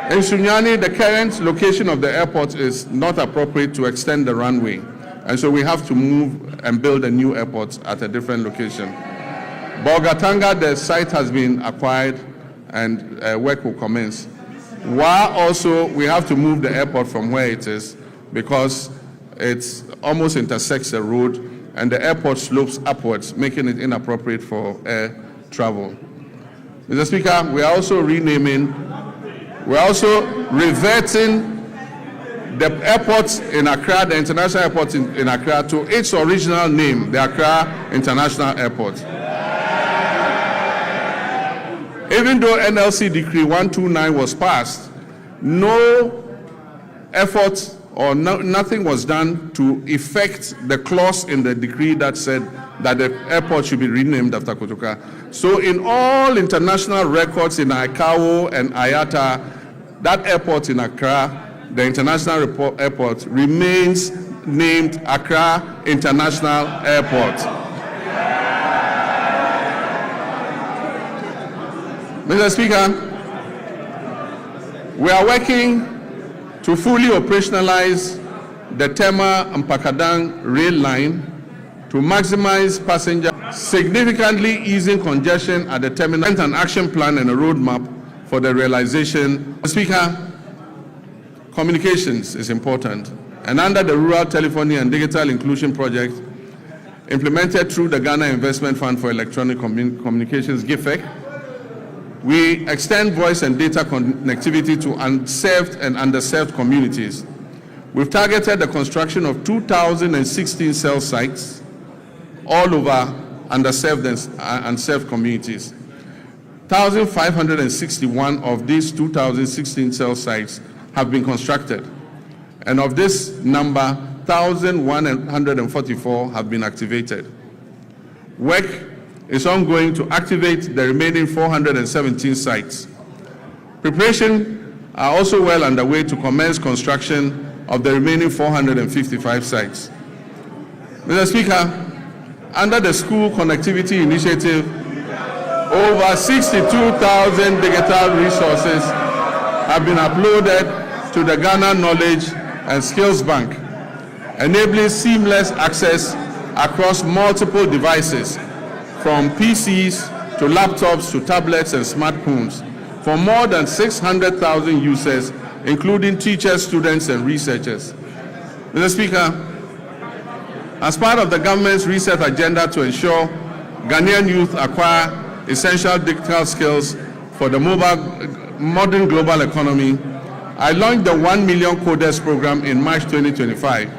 In Sunyani, the current location of the airport is not appropriate to extend the runway, and so we have to move and build a new airport at a different location. Bolgatanga, the site has been acquired and work will commence. Wa also, we have to move the airport from where it is because it almost intersects the road and the airport slopes upwards, making it inappropriate for air travel. Mr. Speaker, we are also reverting the airport in Accra, the international airport in Accra, to its original name, the Accra International Airport. Even though NLC Decree 129 was passed, no effort or nothing was done to effect the clause in the decree that said that the airport should be renamed after Kotoka. So in all international records in ICAO and IATA, that airport in Accra, the international airport, remains named Accra International Airport. Mr. Speaker, we are working to fully operationalize the Tema and Pakadang rail line to maximize passenger, significantly easing congestion at the terminal, an action plan and a roadmap for the realization. Mr. Speaker, communications is important, and under the Rural Telephony and Digital Inclusion Project, implemented through the Ghana Investment Fund for Electronic Communications, GIFEC, we extend voice and data connectivity to unserved and underserved communities. We've targeted the construction of 2,016 cell sites all over underserved and unserved communities. 1,561 of these 2,016 cell sites have been constructed, and of this number, 1,144 have been activated. Work is ongoing to activate the remaining 417 sites. Preparations are also well underway to commence construction of the remaining 455 sites. Mr. Speaker, Under the School Connectivity Initiative, over 62,000 digital resources have been uploaded to the Ghana Knowledge and Skills Bank, enabling seamless access across multiple devices, from PCs to laptops to tablets and smartphones, for more than 600,000 users, including teachers, students, and researchers. Mr. Speaker, as part of the government's research agenda to ensure Ghanaian youth acquire essential digital skills for the modern global economy, I launched the 1 Million Coders program in March 2025.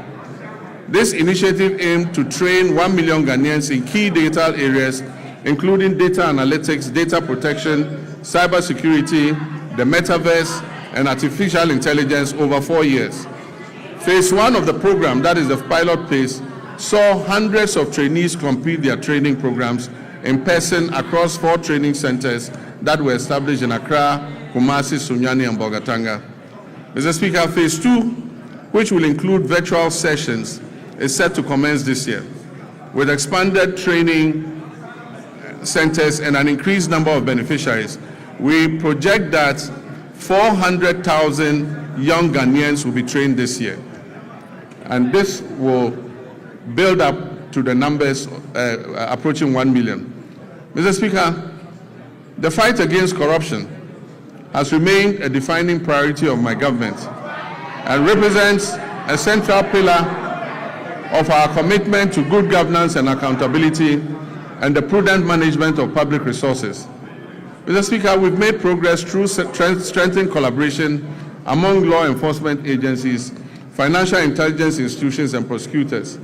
This initiative aimed to train 1 million Ghanaians in key digital areas, including data analytics, data protection, cybersecurity, the metaverse, and artificial intelligence over 4 years. Phase 1 of the program, that is the pilot phase, saw hundreds of trainees complete their training programs in person across 4 training centers that were established in Accra, Kumasi, Sunyani, and Bolgatanga. Mr. Speaker, Phase 2, which will include virtual sessions, is set to commence this year, with expanded training centers and an increased number of beneficiaries. We project that 400,000 young Ghanaians will be trained this year, and this will build up to the numbers approaching 1 million. Mr. Speaker, the fight against corruption has remained a defining priority of my government and represents a central pillar of our commitment to good governance and accountability and the prudent management of public resources. Mr. Speaker, we've made progress through strengthened collaboration among law enforcement agencies, financial intelligence institutions, and prosecutors.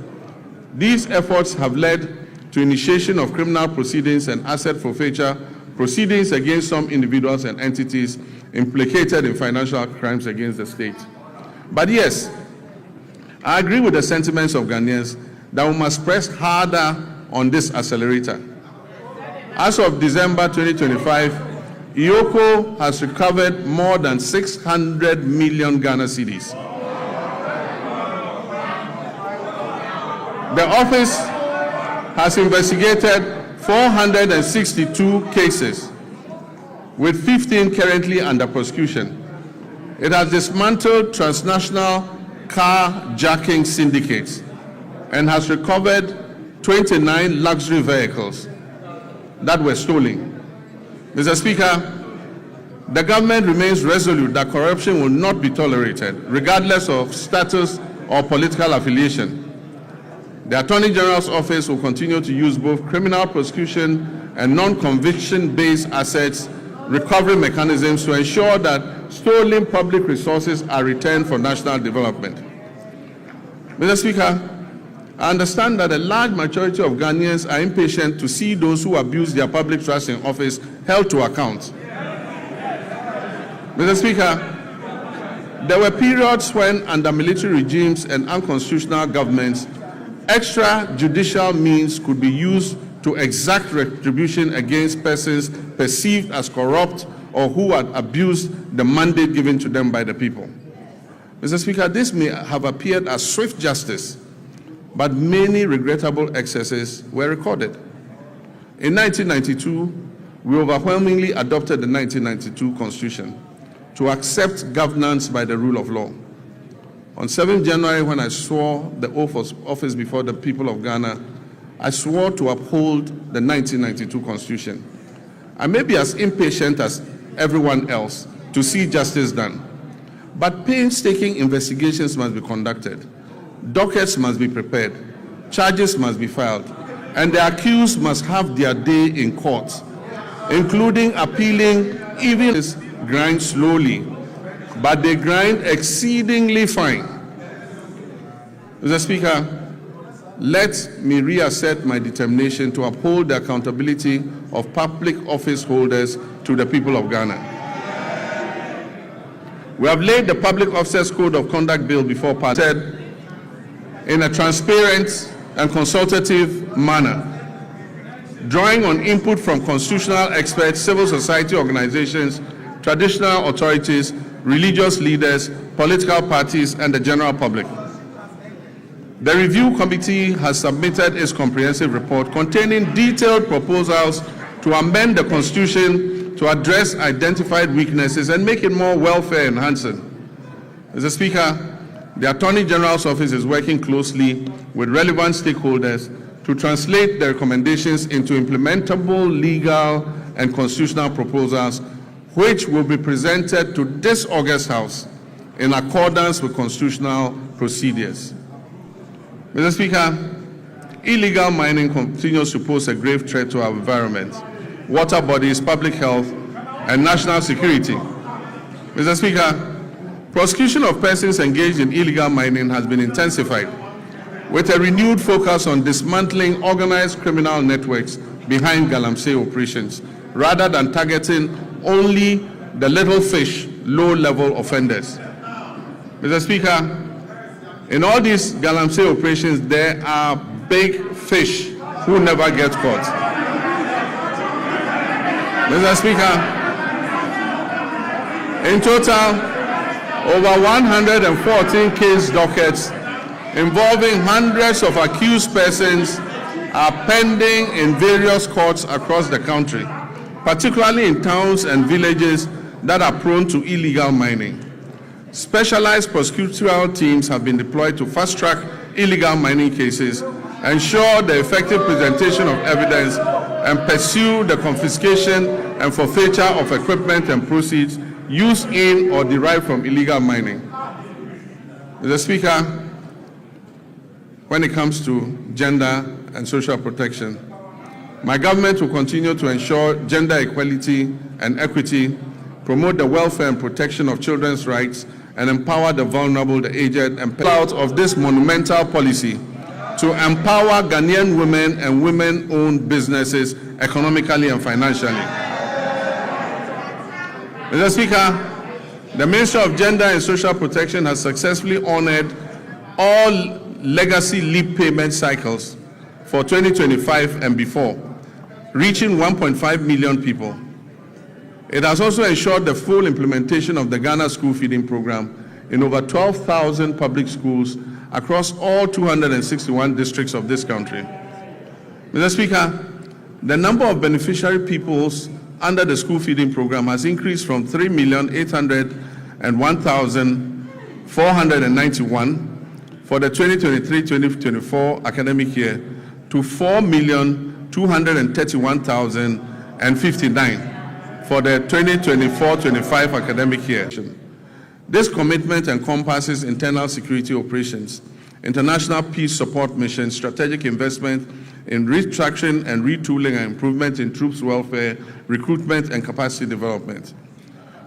These efforts have led to initiation of criminal proceedings and asset forfeiture proceedings against some individuals and entities implicated in financial crimes against the state. But yes, I agree with the sentiments of Ghanaians that we must press harder on this accelerator. As of December 2025, IOCO has recovered more than 600 million Ghana cedis. The office has investigated 462 cases, with 15 currently under prosecution. It has dismantled transnational carjacking syndicates and has recovered 29 luxury vehicles that were stolen. Mr. Speaker, the government remains resolute that corruption will not be tolerated, regardless of status or political affiliation. The Attorney General's office will continue to use both criminal prosecution and non-conviction-based assets recovery mechanisms to ensure that stolen public resources are returned for national development. Mr. Speaker, I understand that a large majority of Ghanaians are impatient to see those who abuse their public trust in office held to account. Mr. Speaker, there were periods when, under military regimes and unconstitutional governments, extrajudicial means could be used to exact retribution against persons perceived as corrupt or who had abused the mandate given to them by the people. Mr. Speaker, this may have appeared as swift justice, but many regrettable excesses were recorded. In 1992, we overwhelmingly adopted the 1992 Constitution to accept governance by the rule of law. On 7th January, when I swore the oath of office before the people of Ghana, I swore to uphold the 1992 Constitution. I may be as impatient as everyone else to see justice done, but painstaking investigations must be conducted, dockets must be prepared, charges must be filed, and the accused must have their day in court, including appealing. Even grind slowly, but they grind exceedingly fine. Mr. Speaker, let me reassert my determination to uphold the accountability of public office holders to the people of Ghana. We have laid the Public Officers Code of Conduct Bill before Parliament in a transparent and consultative manner, drawing on input from constitutional experts, civil society organizations, traditional authorities, religious leaders, political parties, and the general public. The review committee has submitted its comprehensive report containing detailed proposals to amend the Constitution to address identified weaknesses and make it more welfare enhancing. Mr. Speaker, the Attorney General's office is working closely with relevant stakeholders to translate the recommendations into implementable legal and constitutional proposals, which will be presented to this August House in accordance with constitutional procedures. Mr. Speaker, illegal mining continues to pose a grave threat to our environment, water bodies, public health, and national security. Mr. Speaker, prosecution of persons engaged in illegal mining has been intensified, with a renewed focus on dismantling organized criminal networks behind galamsey operations, rather than targeting only the little fish, low-level offenders. Mr. Speaker, in all these galamsey operations, there are big fish who never get caught. Mr. Speaker, in total, over 114 case dockets involving hundreds of accused persons are pending in various courts across the country, particularly in towns and villages that are prone to illegal mining. Specialized prosecutorial teams have been deployed to fast-track illegal mining cases, ensure the effective presentation of evidence, and pursue the confiscation and forfeiture of equipment and proceeds used in or derived from illegal mining. Mr. Speaker, when it comes to gender and social protection, my government will continue to ensure gender equality and equity, promote the welfare and protection of children's rights, and empower the vulnerable, the aged, and out of this monumental policy to empower Ghanaian women and women-owned businesses economically and financially. Mr. Speaker, the Ministry of Gender and Social Protection has successfully honored all legacy leave payment cycles for 2025 and before, reaching 1.5 million people. It has also ensured the full implementation of the Ghana School Feeding Program in over 12,000 public schools across all 261 districts of this country. Mr. Speaker, the number of beneficiary pupils under the school feeding program has increased from 3,801,491 for the 2023-2024 academic year to 4,231,059 for the 2024-25 academic year. This commitment encompasses internal security operations, international peace support missions, strategic investment in restructuring and retooling and improvement in troops' welfare, recruitment, and capacity development.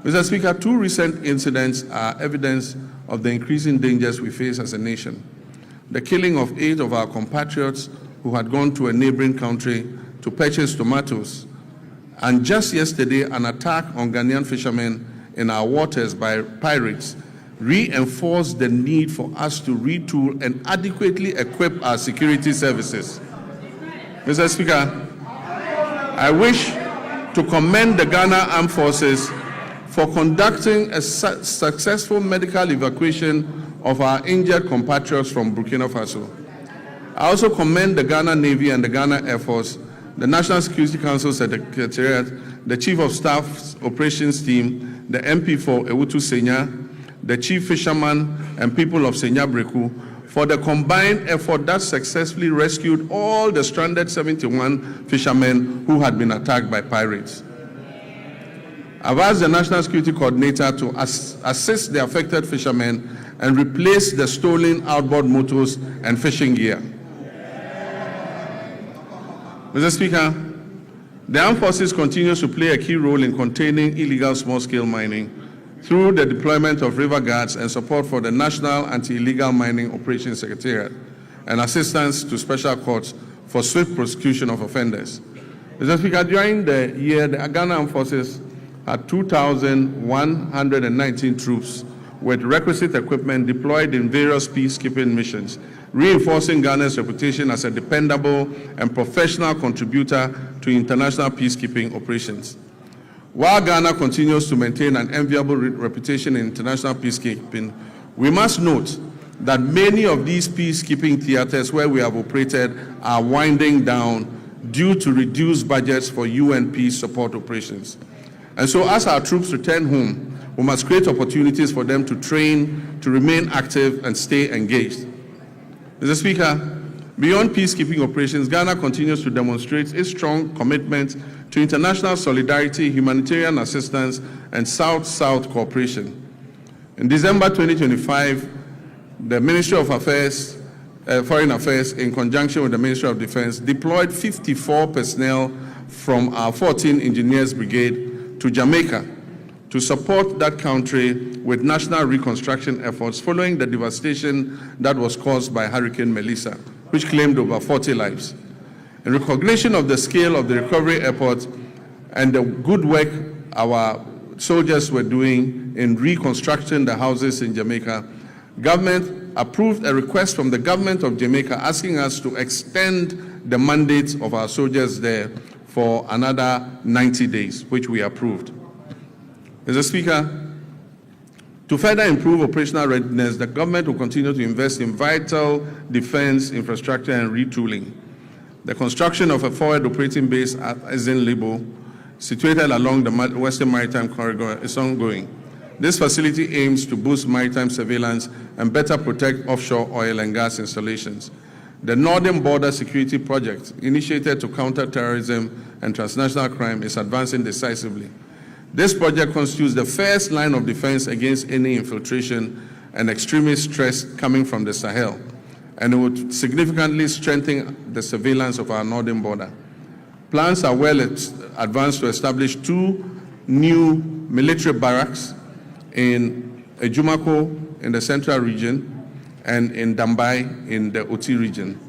Mr. Speaker, two recent incidents are evidence of the increasing dangers we face as a nation. The killing of 8 of our compatriots who had gone to a neighboring country to purchase tomatoes, and just yesterday, an attack on Ghanaian fishermen in our waters by pirates reinforced the need for us to retool and adequately equip our security services. Mr. Speaker, I wish to commend the Ghana Armed Forces for conducting a successful medical evacuation of our injured compatriots from Burkina Faso. I also commend the Ghana Navy and the Ghana Air Force, the National Security Council Secretariat, the Chief of Staff's Operations Team, the MP for Ewutu Senya, the Chief Fisherman and people of Senya Breku for the combined effort that successfully rescued all the stranded 71 fishermen who had been attacked by pirates. I've asked the National Security Coordinator to assist the affected fishermen and replace the stolen outboard motors and fishing gear. Mr. Speaker, the Armed Forces continues to play a key role in containing illegal small-scale mining through the deployment of river guards and support for the National Anti-Illegal Mining Operations Secretariat and assistance to special courts for swift prosecution of offenders. Mr. Speaker, during the year, the Ghana Armed Forces had 2,119 troops with requisite equipment deployed in various peacekeeping missions, reinforcing Ghana's reputation as a dependable and professional contributor to international peacekeeping operations. While Ghana continues to maintain an enviable reputation in international peacekeeping, we must note that many of these peacekeeping theaters where we have operated are winding down due to reduced budgets for UN peace support operations. And so as our troops return home, we must create opportunities for them to train, to remain active and stay engaged. Mr. Speaker, beyond peacekeeping operations, Ghana continues to demonstrate its strong commitment to international solidarity, humanitarian assistance, and South-South cooperation. In December 2025, the Ministry of Foreign Affairs, in conjunction with the Ministry of Defense, deployed 54 personnel from our 14 Engineers Brigade to Jamaica to support that country with national reconstruction efforts following the devastation that was caused by Hurricane Melissa, which claimed over 40 lives. In recognition of the scale of the recovery effort and the good work our soldiers were doing in reconstructing the houses in Jamaica, government approved a request from the government of Jamaica asking us to extend the mandate of our soldiers there for another 90 days, which we approved. Mr. Speaker, to further improve operational readiness, the government will continue to invest in vital defense infrastructure and retooling. The construction of a forward operating base at Libo, situated along the Western Maritime Corridor, is ongoing. This facility aims to boost maritime surveillance and better protect offshore oil and gas installations. The Northern Border Security Project, initiated to counter terrorism and transnational crime, is advancing decisively. This project constitutes the first line of defense against any infiltration and extremist threats coming from the Sahel, and it would significantly strengthen the surveillance of our northern border. Plans are well advanced to establish 2 new military barracks in Ejumako in the central region and in Dambai in the Oti region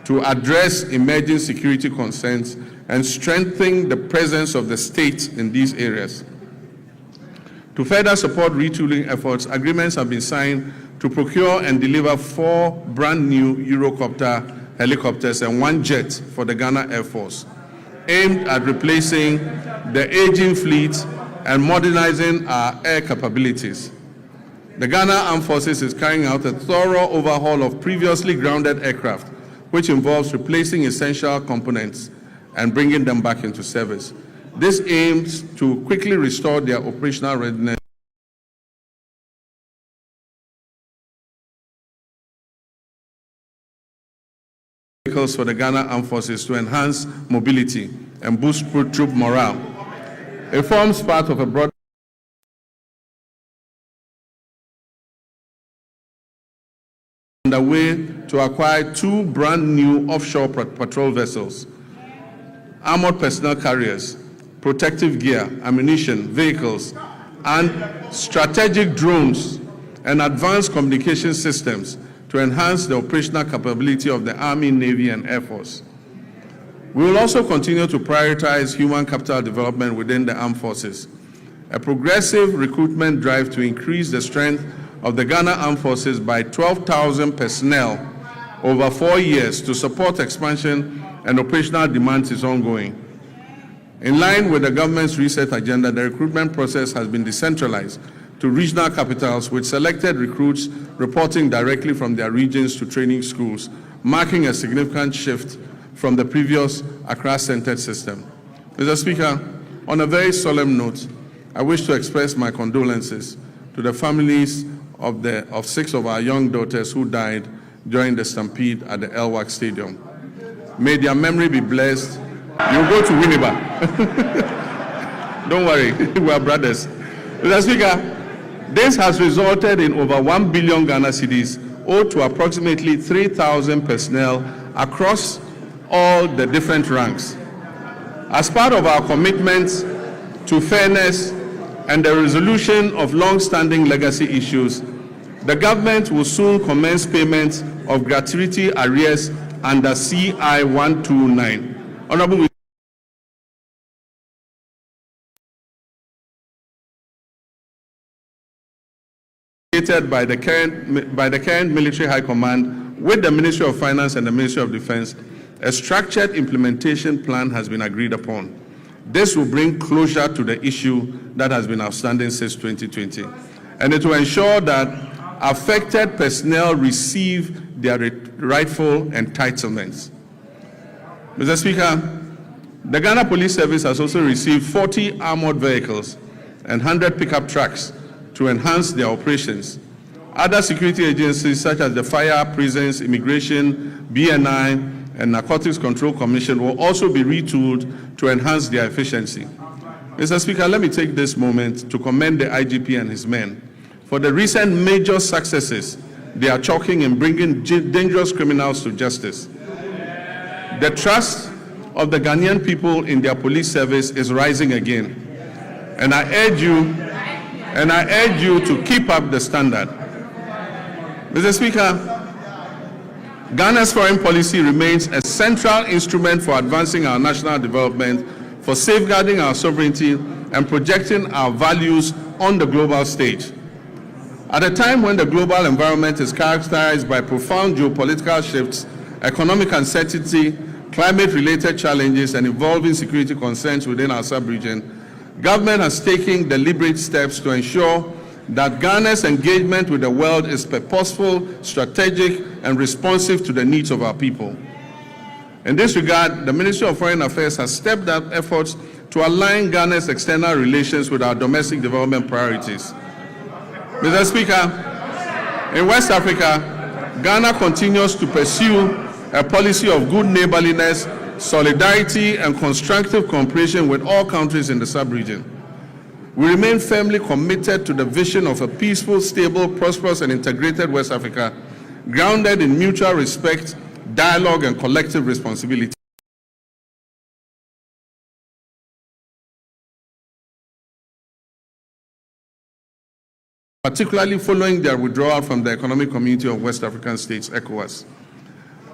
to address emerging security concerns and strengthen the presence of the state in these areas. To further support retooling efforts, agreements have been signed to procure and deliver 4 brand new Eurocopter helicopters and 1 jet for the Ghana Air Force, aimed at replacing the aging fleet and modernizing our air capabilities. The Ghana Armed Forces is carrying out a thorough overhaul of previously grounded aircraft, which involves replacing essential components and bringing them back into service. This aims to quickly restore their operational readiness vehicles for the Ghana Armed Forces to enhance mobility and boost troop morale. It forms part of a broad underway to acquire 2 brand new offshore patrol vessels, armored personnel carriers, protective gear, ammunition, vehicles, and strategic drones and advanced communication systems to enhance the operational capability of the Army, Navy, and Air Force. We will also continue to prioritize human capital development within the armed forces. A progressive recruitment drive to increase the strength of the Ghana Armed Forces by 12,000 personnel over 4 years to support expansion and operational demands is ongoing. In line with the government's reset agenda, the recruitment process has been decentralized to regional capitals, with selected recruits reporting directly from their regions to training schools, marking a significant shift from the previous Accra-centered system. Mr. Speaker, on a very solemn note, I wish to express my condolences to the families of 6 of our young daughters who died during the stampede at the Elwak Stadium. May their memory be blessed. You'll go to Winneba. Don't worry, we are brothers. Mr. Speaker, this has resulted in over 1 billion Ghana cedis owed to approximately 3,000 personnel across all the different ranks. As part of our commitment to fairness and the resolution of long-standing legacy issues, the government will soon commence payment of gratuity arrears under CI 129. Honorable by the current Military High Command with the Ministry of Finance and the Ministry of Defense, a structured implementation plan has been agreed upon. This will bring closure to the issue that has been outstanding since 2020, and it will ensure that affected personnel receive their rightful entitlements. Mr. Speaker, the Ghana Police Service has also received 40 armored vehicles and 100 pickup trucks to enhance their operations. Other security agencies such as the Fire, Prisons, Immigration, BNI, and Narcotics Control Commission will also be retooled to enhance their efficiency. Mr. Speaker, let me take this moment to commend the IGP and his men for the recent major successes they are chalking in bringing dangerous criminals to justice. The trust of the Ghanaian people in their police service is rising again, and I urge you to keep up the standard. Mr. Speaker, Ghana's foreign policy remains a central instrument for advancing our national development, for safeguarding our sovereignty, and projecting our values on the global stage. At a time when the global environment is characterized by profound geopolitical shifts, economic uncertainty, climate-related challenges, and evolving security concerns within our sub-region, government has taken deliberate steps to ensure that Ghana's engagement with the world is purposeful, strategic, and responsive to the needs of our people. In this regard, the Ministry of Foreign Affairs has stepped up efforts to align Ghana's external relations with our domestic development priorities. Mr. Speaker, in West Africa, Ghana continues to pursue a policy of good neighborliness, solidarity, and constructive cooperation with all countries in the sub-region. We remain firmly committed to the vision of a peaceful, stable, prosperous, and integrated West Africa, grounded in mutual respect, dialogue, and collective responsibility. Particularly following their withdrawal from the Economic Community of West African States, ECOWAS.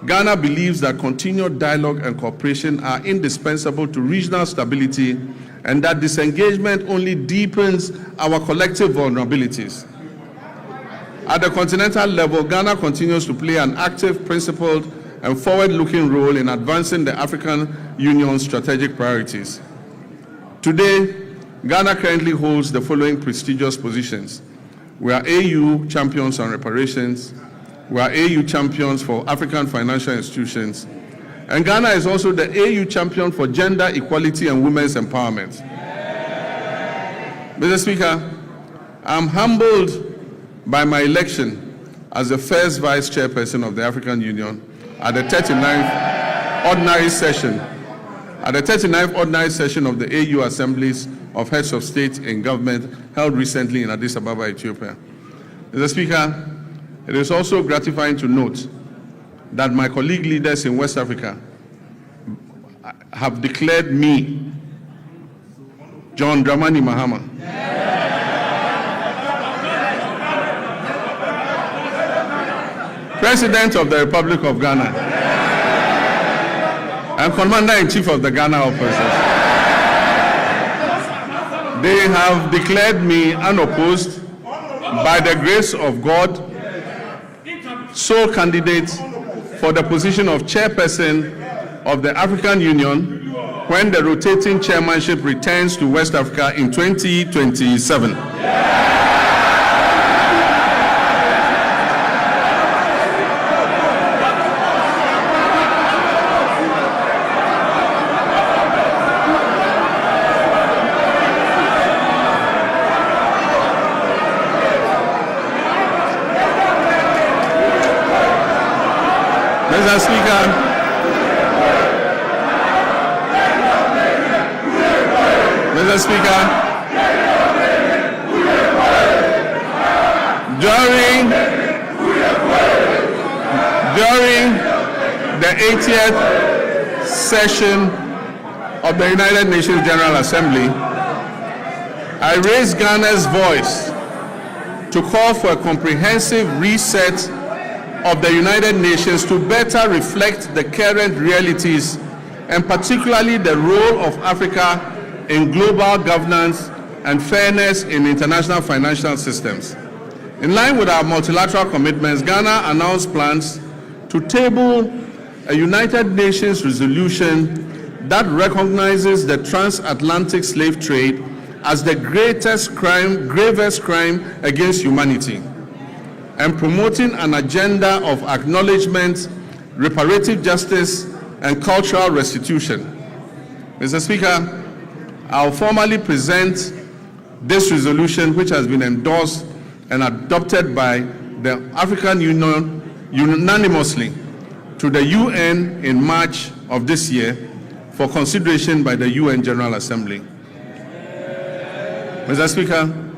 Ghana believes that continued dialogue and cooperation are indispensable to regional stability, and that disengagement only deepens our collective vulnerabilities. At the continental level, Ghana continues to play an active, principled, and forward-looking role in advancing the African Union's strategic priorities. Today, Ghana currently holds the following prestigious positions. We are AU champions on reparations. We are AU champions for African financial institutions. And Ghana is also the AU champion for gender equality and women's empowerment. Mr. Speaker, I'm humbled by my election as the first vice chairperson of the African Union at the 39th ordinary session, of the AU Assemblies of Heads of State and Government held recently in Addis Ababa, Ethiopia. Mr. Speaker, it is also gratifying to note that my colleague leaders in West Africa have declared me, John Dramani Mahama, President of the Republic of Ghana and Commander-in-Chief of the Ghana Opposition. They have declared me unopposed, by the grace of God, sole candidate for the position of chairperson of the African Union when the rotating chairmanship returns to West Africa in 2027. Mr. Speaker, during the 80th session of the United Nations General Assembly, I raised Ghana's voice to call for a comprehensive reset of the United Nations to better reflect the current realities, and particularly the role of Africa in global governance and fairness in international financial systems. In line with our multilateral commitments, Ghana announced plans to table a United Nations resolution that recognizes the transatlantic slave trade as the gravest crime against humanity. and promoting an agenda of acknowledgement, reparative justice, and cultural restitution. Mr. Speaker, I'll formally present this resolution, which has been endorsed and adopted by the African Union unanimously, to the UN in March of this year for consideration by the UN General Assembly. Mr. Speaker,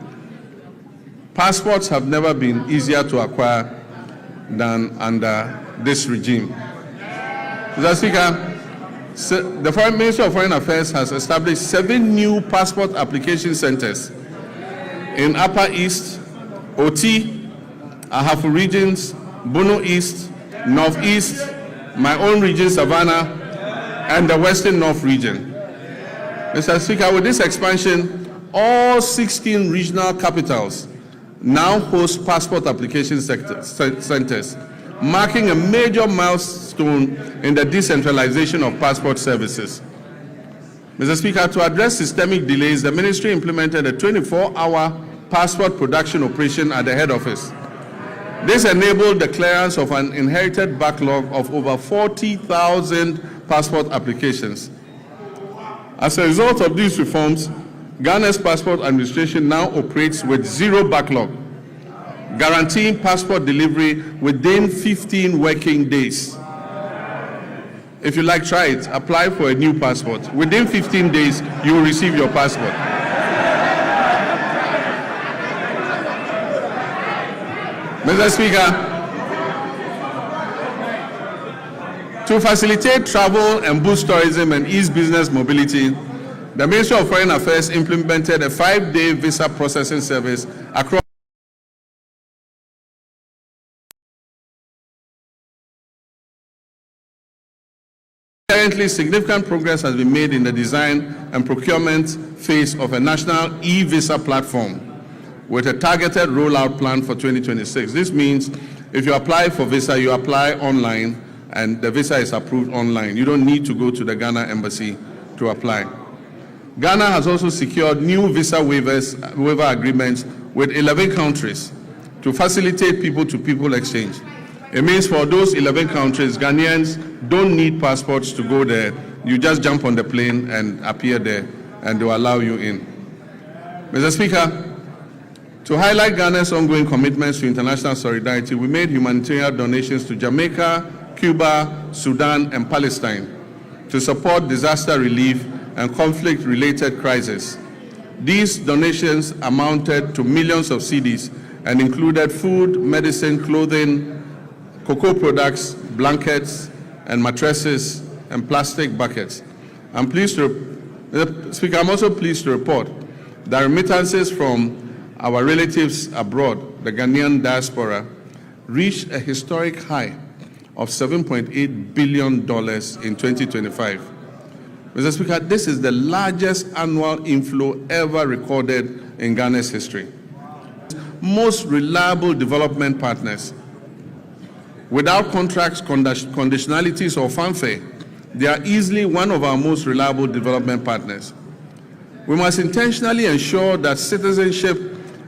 passports have never been easier to acquire than under this regime. Mr. Speaker, the Foreign Ministry of Foreign Affairs has established 7 new passport application centers in Upper East, Oti, Ahafo regions, Bono East, Northeast, my own region, Savannah, and the Western North region. Mr. Speaker, with this expansion, all 16 regional capitals now host passport application centers, marking a major milestone in the decentralization of passport services. Mr. Speaker, to address systemic delays, the ministry implemented a 24-hour passport production operation at the head office. This enabled the clearance of an inherited backlog of over 40,000 passport applications. As a result of these reforms, Ghana's passport administration now operates with 0 backlog, guaranteeing passport delivery within 15 working days. If you like, try it. Apply for a new passport. Within 15 days, you will receive your passport. Mr. Speaker, to facilitate travel and boost tourism and ease business mobility, the Ministry of Foreign Affairs implemented a 5-day visa processing service across. Currently, significant progress has been made in the design and procurement phase of a national e-visa platform with a targeted rollout plan for 2026. This means if you apply for visa, you apply online and the visa is approved online. You don't need to go to the Ghana embassy to apply. Ghana has also secured new visa waiver agreements with 11 countries to facilitate people-to-people exchange. It means for those 11 countries, Ghanaians don't need passports to go there. You just jump on the plane and appear there, and they will allow you in. Mr. Speaker, to highlight Ghana's ongoing commitments to international solidarity, we made humanitarian donations to Jamaica, Cuba, Sudan, and Palestine to support disaster relief and conflict-related crises. These donations amounted to millions of cedis and included food, medicine, clothing, cocoa products, blankets, and mattresses, and plastic buckets. Mr. Speaker, I'm also pleased to report that remittances from our relatives abroad, the Ghanaian diaspora, reached a historic high of $7.8 billion in 2025. Mr. Speaker, this is the largest annual inflow ever recorded in Ghana's history. Most reliable development partners. Without contracts, conditionalities, or fanfare, they are easily one of our most reliable development partners. We must intentionally ensure that citizenship,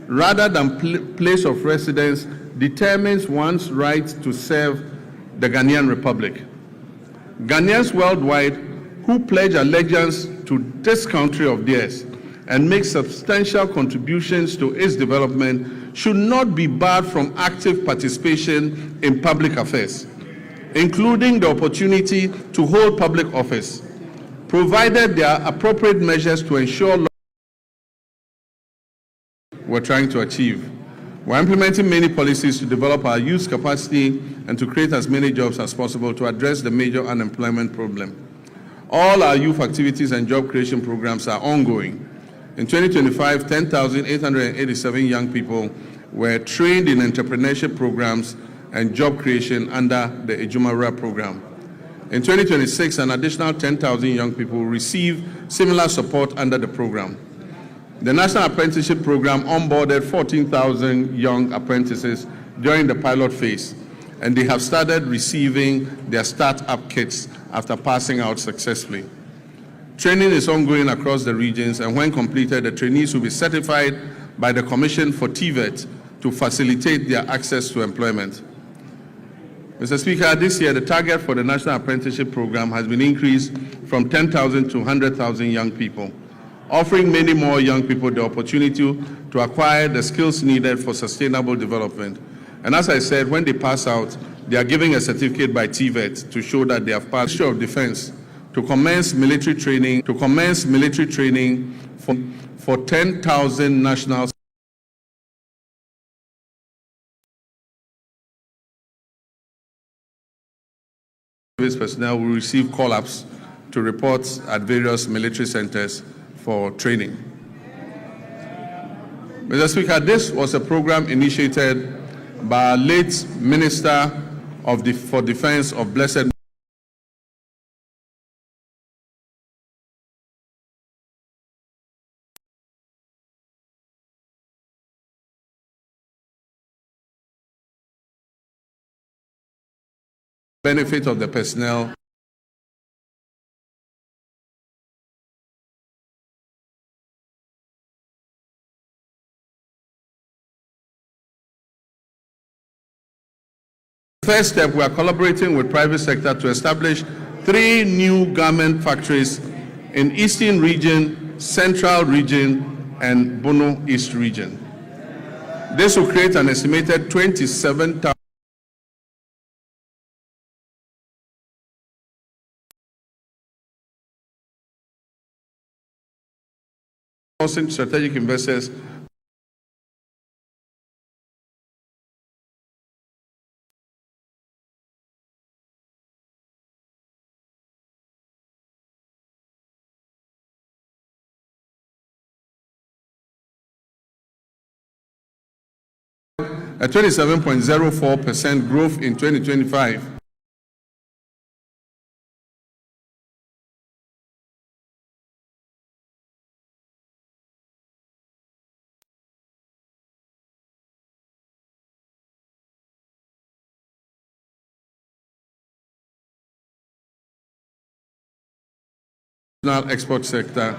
rather than place of residence, determines one's right to serve the Ghanaian Republic. Ghanaians worldwide who pledge allegiance to this country of theirs and make substantial contributions to its development should not be barred from active participation in public affairs, including the opportunity to hold public office, provided there are appropriate measures to ensure we're trying to achieve. We're implementing many policies to develop our youth capacity and to create as many jobs as possible to address the major unemployment problem. All our youth activities and job creation programs are ongoing. In 2025, 10,887 young people were trained in entrepreneurship programs and job creation under the Ejumawura program. In 2026, an additional 10,000 young people will receive similar support under the program. The National Apprenticeship Program onboarded 14,000 young apprentices during the pilot phase, and they have started receiving their start-up kits after passing out successfully. Training is ongoing across the regions, and when completed, the trainees will be certified by the Commission for TVET to facilitate their access to employment. Mr. Speaker, this year the target for the National Apprenticeship Program has been increased from 10,000 to 100,000 young people, offering many more young people the opportunity to acquire the skills needed for sustainable development. And as I said, when they pass out, they are given a certificate by TVET to show that they have passed. Ministry of Defense to commence military training for 10,000 national service personnel will receive call-ups to report at various military centers for training. Mr. Speaker, this was a program initiated by our late Minister for Defense of Blessed benefit of the personnel. First step, we are collaborating with private sector to establish 3 new garment factories in Eastern Region, Central Region, and Bono East Region. This will create an estimated 27,000 strategic investors a 27.04% growth in 2025. Export sector.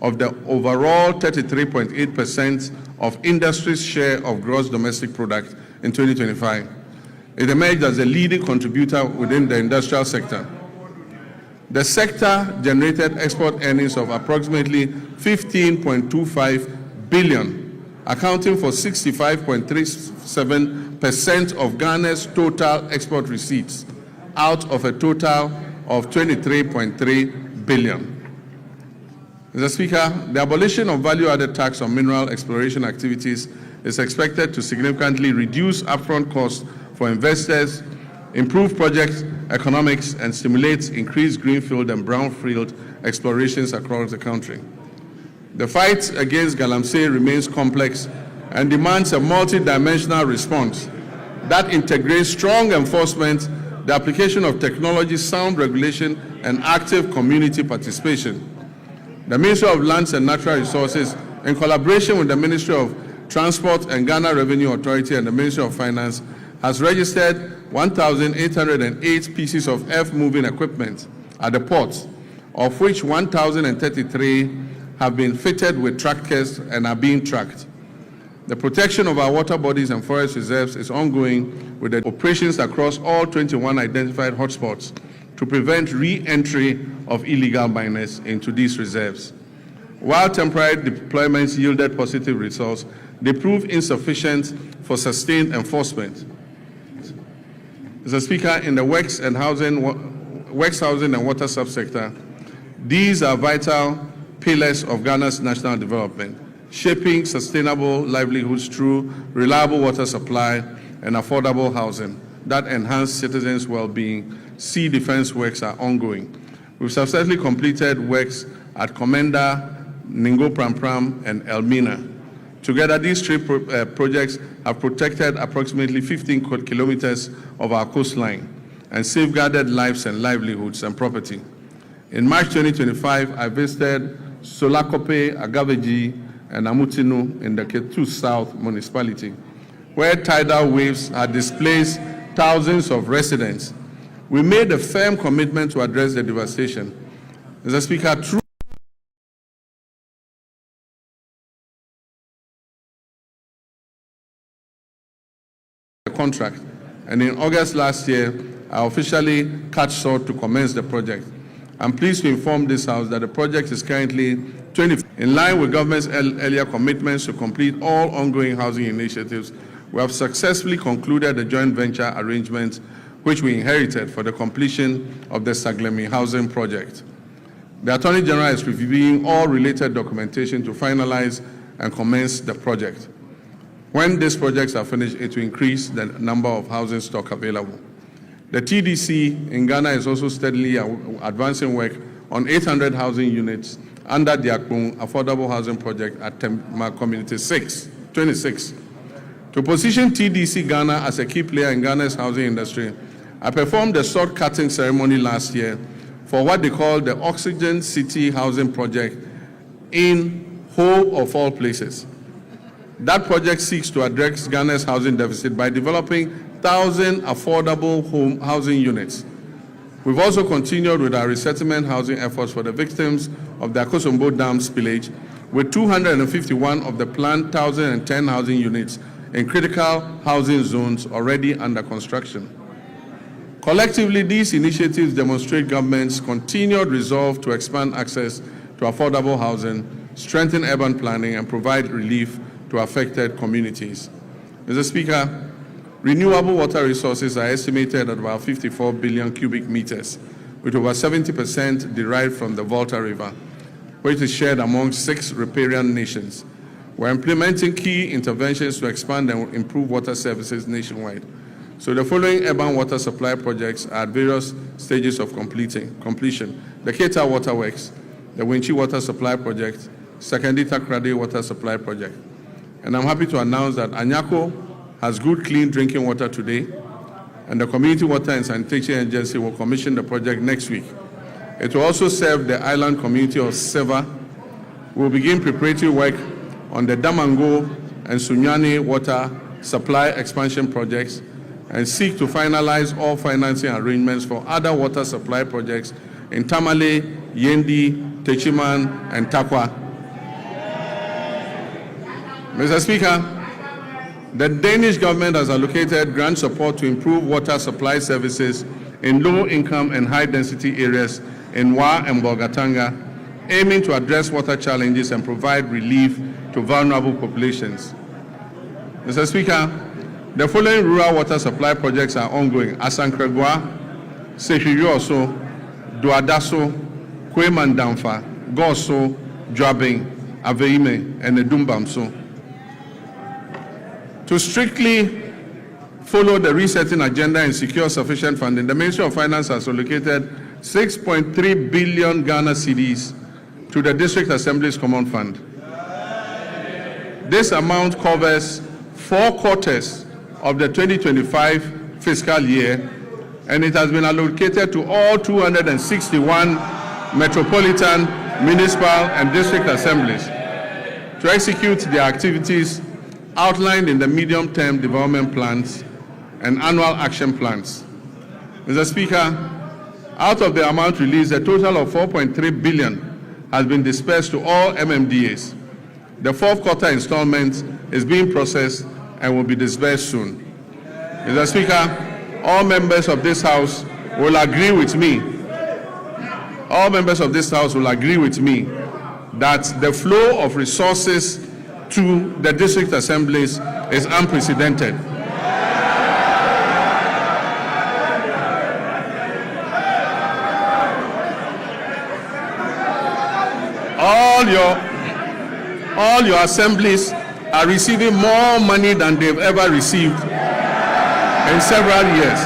Of the overall 33.8% of industry's share of gross domestic product in 2025. It emerged as a leading contributor within the industrial sector. The sector generated export earnings of approximately 15.25 billion, accounting for 65.37% of Ghana's total export receipts, out of a total of 23.3 billion. Mr. Speaker, the abolition of value-added tax on mineral exploration activities is expected to significantly reduce upfront costs for investors, improve project economics, and stimulate increased greenfield and brownfield explorations across the country. The fight against galamsey remains complex and demands a multi-dimensional response that integrates strong enforcement, the application of technology, sound regulation, and active community participation. The Ministry of Lands and Natural Resources, in collaboration with the Ministry of Transport and Ghana Revenue Authority and the Ministry of Finance, has registered 1,808 pieces of earth-moving equipment at the ports, of which 1,033 have been fitted with trackers and are being tracked. The protection of our water bodies and forest reserves is ongoing with the operations across all 21 identified hotspots to prevent re-entry of illegal miners into these reserves. While temporary deployments yielded positive results, they proved insufficient for sustained enforcement. Mr. Speaker, in the works housing and water subsector, these are vital pillars of Ghana's national development, shaping sustainable livelihoods through reliable water supply and affordable housing that enhance citizens' well-being. Sea defense works are ongoing. We've successfully completed works at Komenda, Ningo Pram, and Elmina. Together, these 3 projects have protected approximately 15 kilometers of our coastline and safeguarded lives and livelihoods and property. In March 2025, I visited Solakope, Agaveji, and Amutinu in the Ketu South municipality, where tidal waves had displaced thousands of residents. We made a firm commitment to address the devastation. Mr. Speaker, through the contract, and in August last year, I officially cut short to commence the project. I'm pleased to inform this House that the project is currently in line with government's earlier commitments to complete all ongoing housing initiatives. We have successfully concluded the joint venture arrangements which we inherited for the completion of the Saglemi housing project. The Attorney General is reviewing all related documentation to finalize and commence the project. When these projects are finished, it will increase the number of housing stock available. The TDC in Ghana is also steadily advancing work on 800 housing units under the Akpong Affordable Housing Project at Tema Community 26. To position TDC Ghana as a key player in Ghana's housing industry, I performed a sword cutting ceremony last year for what they call the Oxygen City Housing Project in Ho of all places. That project seeks to address Ghana's housing deficit by developing 1,000 affordable housing units. We've also continued with our resettlement housing efforts for the victims of the Akosombo Dam spillage, with 251 of the planned 1,010 housing units in critical housing zones already under construction. Collectively, these initiatives demonstrate government's continued resolve to expand access to affordable housing, strengthen urban planning, and provide relief to affected communities. Mr. Speaker, renewable water resources are estimated at about 54 billion cubic meters, with over 70% derived from the Volta River, which is shared among 6 riparian nations. We're implementing key interventions to expand and improve water services nationwide. So the following urban water supply projects are at various stages of completion. The Keta Waterworks, the Winchi Water Supply Project, Sakandita Krade Water Supply Project. And I'm happy to announce that Anyako has good, clean drinking water today, and the Community Water and Sanitation Agency will commission the project next week. It will also serve the island community of Seva. We'll begin preparatory work on the Damango and Sunyani water supply expansion projects and seek to finalize all financing arrangements for other water supply projects in Tamale, Yendi, Techiman, and Takwa. Mr. Speaker, the Danish government has allocated grant support to improve water supply services in low-income and high-density areas in Wa and Bolgatanga, aiming to address water challenges and provide relief to vulnerable populations. Mr. Speaker, the following rural water supply projects are ongoing: Asankregwa, Sehiyoso, Duadaso, Kwemandamfa, Goso, Dwabing, Aveime, and Edumbamso. To strictly follow the resetting agenda and secure sufficient funding, the Ministry of Finance has allocated 6.3 billion Ghana cedis to the District Assembly's Common Fund. This amount covers 4 quarters of the 2025 fiscal year, and it has been allocated to all 261 metropolitan, municipal, and district assemblies to execute their activities outlined in the medium-term development plans and annual action plans. Mr. Speaker, out of the amount released, a total of 4.3 billion has been dispersed to all MMDAs. The 4th quarter installment is being processed and will be disbursed soon. Mr. Speaker, all members of this House will agree with me. All members of this House will agree with me that the flow of resources to the district assemblies is unprecedented. All your assemblies are receiving more money than they've ever received in several years.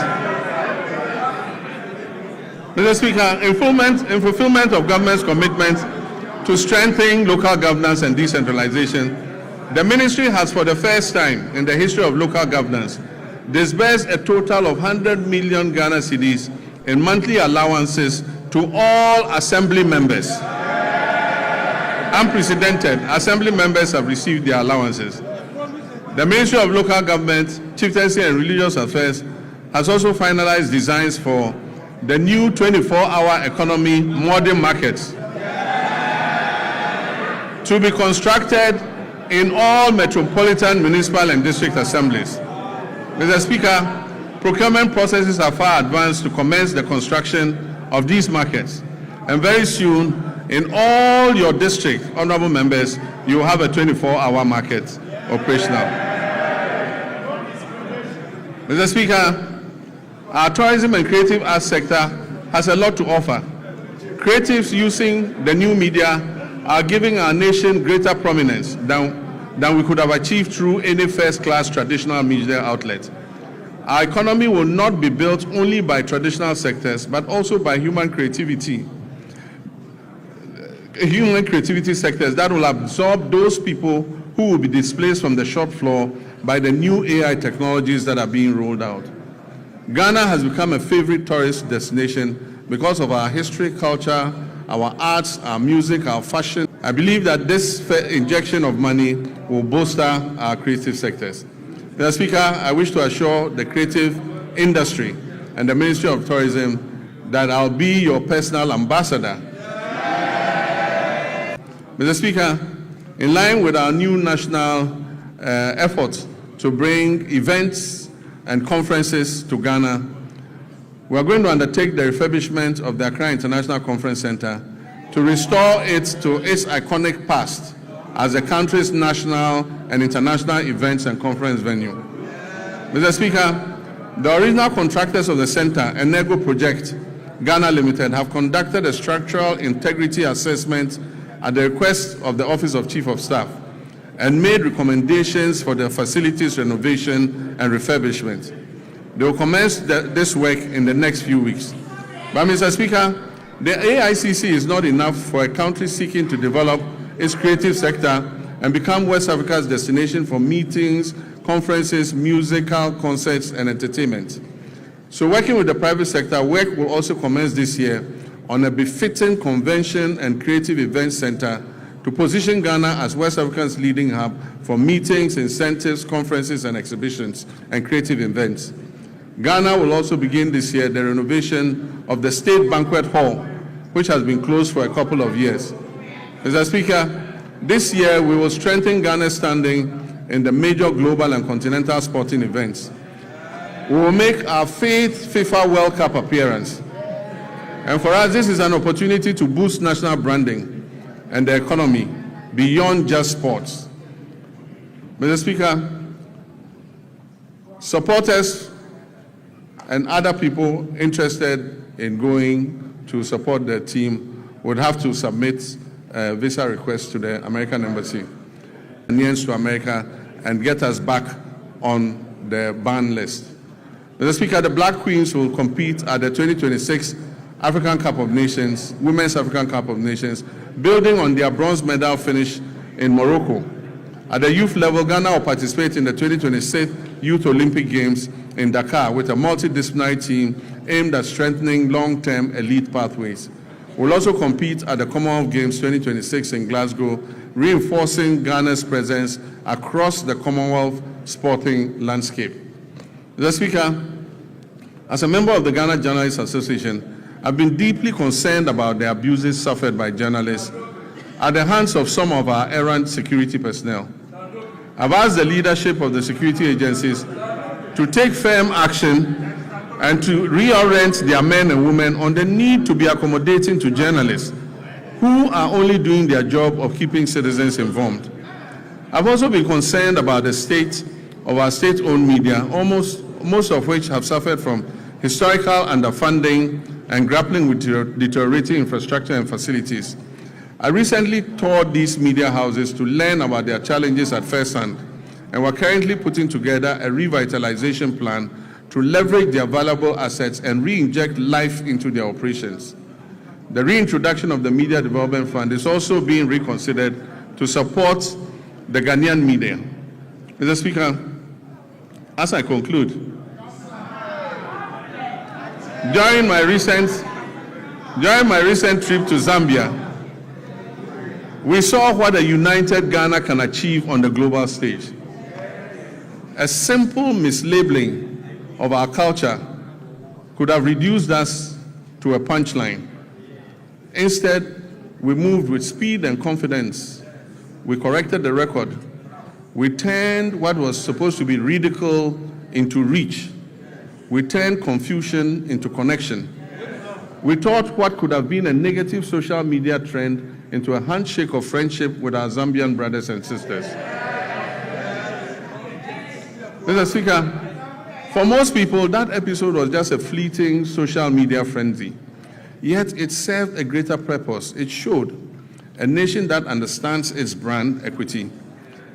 Mr. Speaker, in fulfillment of government's commitment to strengthening local governance and decentralization, the ministry has, for the first time in the history of local governance, disbursed a total of 100 million Ghana cedis in monthly allowances to all assembly members. Unprecedented, assembly members have received their allowances. The Ministry of Local Government, Chieftaincy and Religious Affairs has also finalized designs for the new 24-hour economy modern markets to be constructed in all metropolitan, municipal and district assemblies. Mr. Speaker, procurement processes are far advanced to commence the construction of these markets. And very soon, in all your district, honorable members, you will have a 24-hour market operational. Mr. Speaker, our tourism and creative arts sector has a lot to offer. Creatives using the new media are giving our nation greater prominence than we could have achieved through any first-class traditional media outlet. Our economy will not be built only by traditional sectors, but also by human creativity sectors that will absorb those people who will be displaced from the shop floor by the new AI technologies that are being rolled out. Ghana has become a favorite tourist destination because of our history, culture, our arts, our music, our fashion. I believe that this injection of money will bolster our creative sectors. Mr. Speaker, I wish to assure the creative industry and the Ministry of Tourism that I'll be your personal ambassador. Mr. Speaker, in line with our new national efforts to bring events and conferences to Ghana, we are going to undertake the refurbishment of the Accra International Conference Center to restore it to its iconic past as the country's national and international events and conference venue. Mr. Speaker, the original contractors of the center, Enego Project Ghana Limited, have conducted a structural integrity assessment at the request of the Office of Chief of Staff and made recommendations for the facilities renovation and refurbishment. They will commence this work in the next few weeks. But Mr. Speaker, the AICC is not enough for a country seeking to develop its creative sector and become West Africa's destination for meetings, conferences, musical concerts, and entertainment. So working with the private sector, work will also commence this year on a befitting convention and creative events center to position Ghana as West Africa's leading hub for meetings, incentives, conferences, and exhibitions and creative events. Ghana will also begin this year the renovation of the State Banquet Hall, which has been closed for a couple of years. Mr. Speaker, this year we will strengthen Ghana's standing in the major global and continental sporting events. We will make our 5th FIFA World Cup appearance. And for us, this is an opportunity to boost national branding and the economy beyond just sports. Mr. Speaker, supporters and other people interested in going to support the team would have to submit a visa request to the American Embassy, Ghanaians to America, and get us back on the ban list. Mr. Speaker, the Black Queens will compete at the 2026 African Cup of Nations, Women's African Cup of Nations, building on their bronze medal finish in Morocco. At the youth level, Ghana will participate in the 2026 Youth Olympic Games in Dakar with a multidisciplinary team aimed at strengthening long-term elite pathways. We'll also compete at the Commonwealth Games 2026 in Glasgow, reinforcing Ghana's presence across the Commonwealth sporting landscape. Mr. Speaker, as a member of the Ghana Journalists Association, I've been deeply concerned about the abuses suffered by journalists at the hands of some of our errant security personnel. I've asked the leadership of the security agencies to take firm action and to reorient their men and women on the need to be accommodating to journalists who are only doing their job of keeping citizens informed. I've also been concerned about the state of our state-owned media, most of which have suffered from historical underfunding and grappling with deteriorating infrastructure and facilities. I recently toured these media houses to learn about their challenges at first hand, and we're currently putting together a revitalization plan to leverage their valuable assets and re-inject life into their operations. The reintroduction of the Media Development Fund is also being reconsidered to support the Ghanaian media. Mr. Speaker, as I conclude, during my recent During my recent trip to Zambia, we saw what a united Ghana can achieve on the global stage. A simple mislabeling of our culture could have reduced us to a punchline. Instead, we moved with speed and confidence. We corrected the record. We turned what was supposed to be ridicule into reach. We turned confusion into connection. We taught what could have been a negative social media trend into a handshake of friendship with our Zambian brothers and sisters. Mr. Speaker, for most people, that episode was just a fleeting social media frenzy. Yet it served a greater purpose. It showed a nation that understands its brand equity.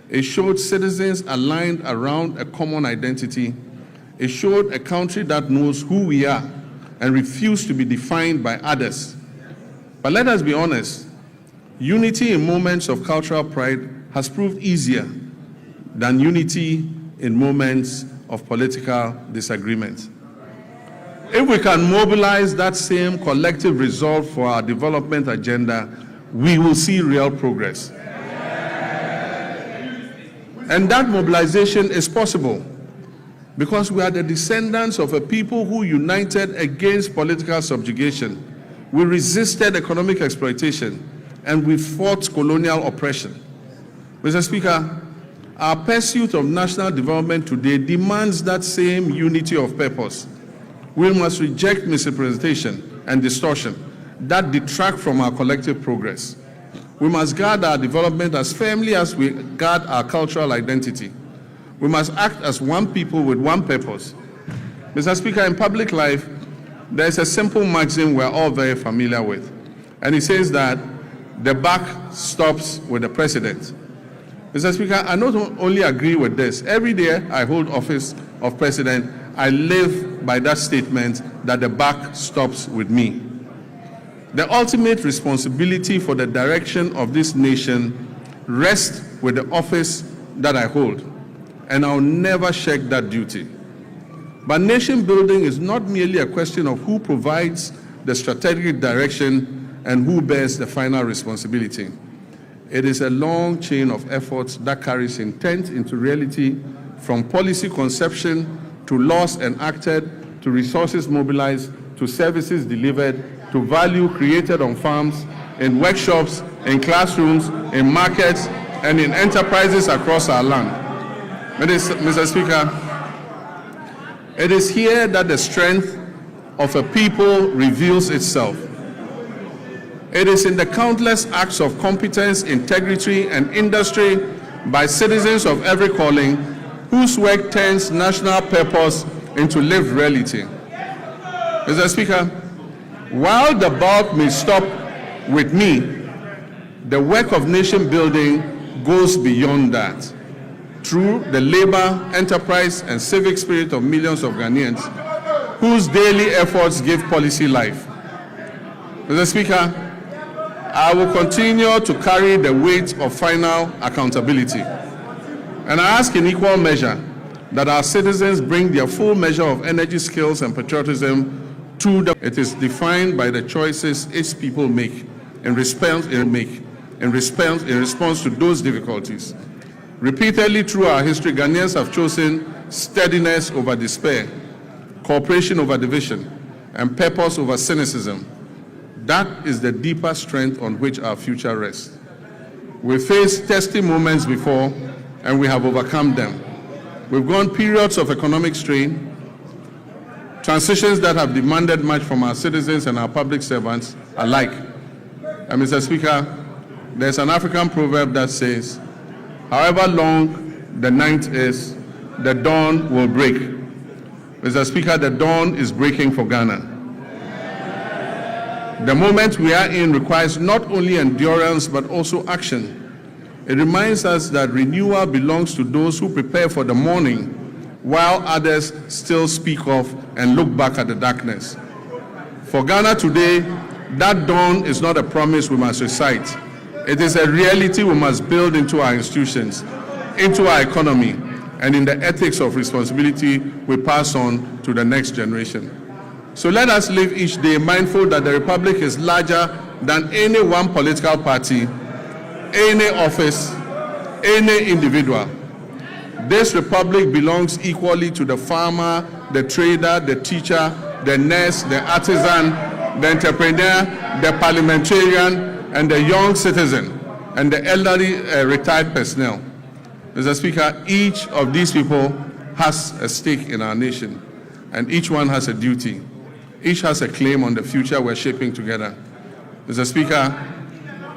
It showed citizens aligned around a common identity. It showed a country that knows who we are and refuses to be defined by others. But let us be honest, unity in moments of cultural pride has proved easier than unity in moments of political disagreement. If we can mobilize that same collective resolve for our development agenda, we will see real progress. And that mobilization is possible because we are the descendants of a people who united against political subjugation. We resisted economic exploitation and we fought colonial oppression. Mr. Speaker, our pursuit of national development today demands that same unity of purpose. We must reject misrepresentation and distortion that detract from our collective progress. We must guard our development as firmly as we guard our cultural identity. We must act as one people with one purpose. Mr. Speaker, in public life, there is a simple maxim we're all very familiar with, and it says that the buck stops with the president. Mr. Speaker, I not only agree with this. Every day I hold office of president, I live by that statement that the buck stops with me. The ultimate responsibility for the direction of this nation rests with the office that I hold, and I'll never shirk that duty. But nation building is not merely a question of who provides the strategic direction and who bears the final responsibility. It is a long chain of efforts that carries intent into reality, from policy conception to laws enacted, to resources mobilized, to services delivered, to value created on farms, in workshops, in classrooms, in markets, and in enterprises across our land. Mr. Speaker, it is here that the strength of a people reveals itself. It is in the countless acts of competence, integrity, and industry by citizens of every calling whose work turns national purpose into lived reality. Mr. Speaker, while the bulk may stop with me, the work of nation building goes beyond that. Through the labor, enterprise, and civic spirit of millions of Ghanaians whose daily efforts give policy life. Mr. Speaker, I will continue to carry the weight of final accountability. And I ask in equal measure that our citizens bring their full measure of energy, skills, and patriotism to the. It is defined by the choices its people make in response to those difficulties. Repeatedly through our history, Ghanaians have chosen steadiness over despair, cooperation over division, and purpose over cynicism. That is the deeper strength on which our future rests. We faced testy moments before, and we have overcome them. We've gone periods of economic strain, transitions that have demanded much from our citizens and our public servants alike. And Mr. Speaker, there's an African proverb that says, however long the night is, the dawn will break. Mr. Speaker, the dawn is breaking for Ghana. The moment we are in requires not only endurance, but also action. It reminds us that renewal belongs to those who prepare for the morning, while others still speak of and look back at the darkness. For Ghana today, that dawn is not a promise we must recite. It is a reality we must build into our institutions, into our economy, and in the ethics of responsibility we pass on to the next generation. So let us live each day mindful that the Republic is larger than any one political party, any office, any individual. This Republic belongs equally to the farmer, the trader, the teacher, the nurse, the artisan, the entrepreneur, the parliamentarian, and the young citizen, and the elderly retired personnel. Mr. Speaker, each of these people has a stake in our nation, and each one has a duty. Each has a claim on the future we're shaping together. Mr. Speaker,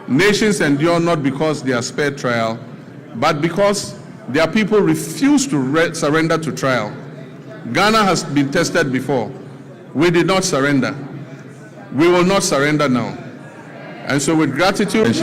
nations endure not because they are spared trial, but because their people refuse to surrender to trial. Ghana has been tested before. We did not surrender. We will not surrender now. And so with gratitude,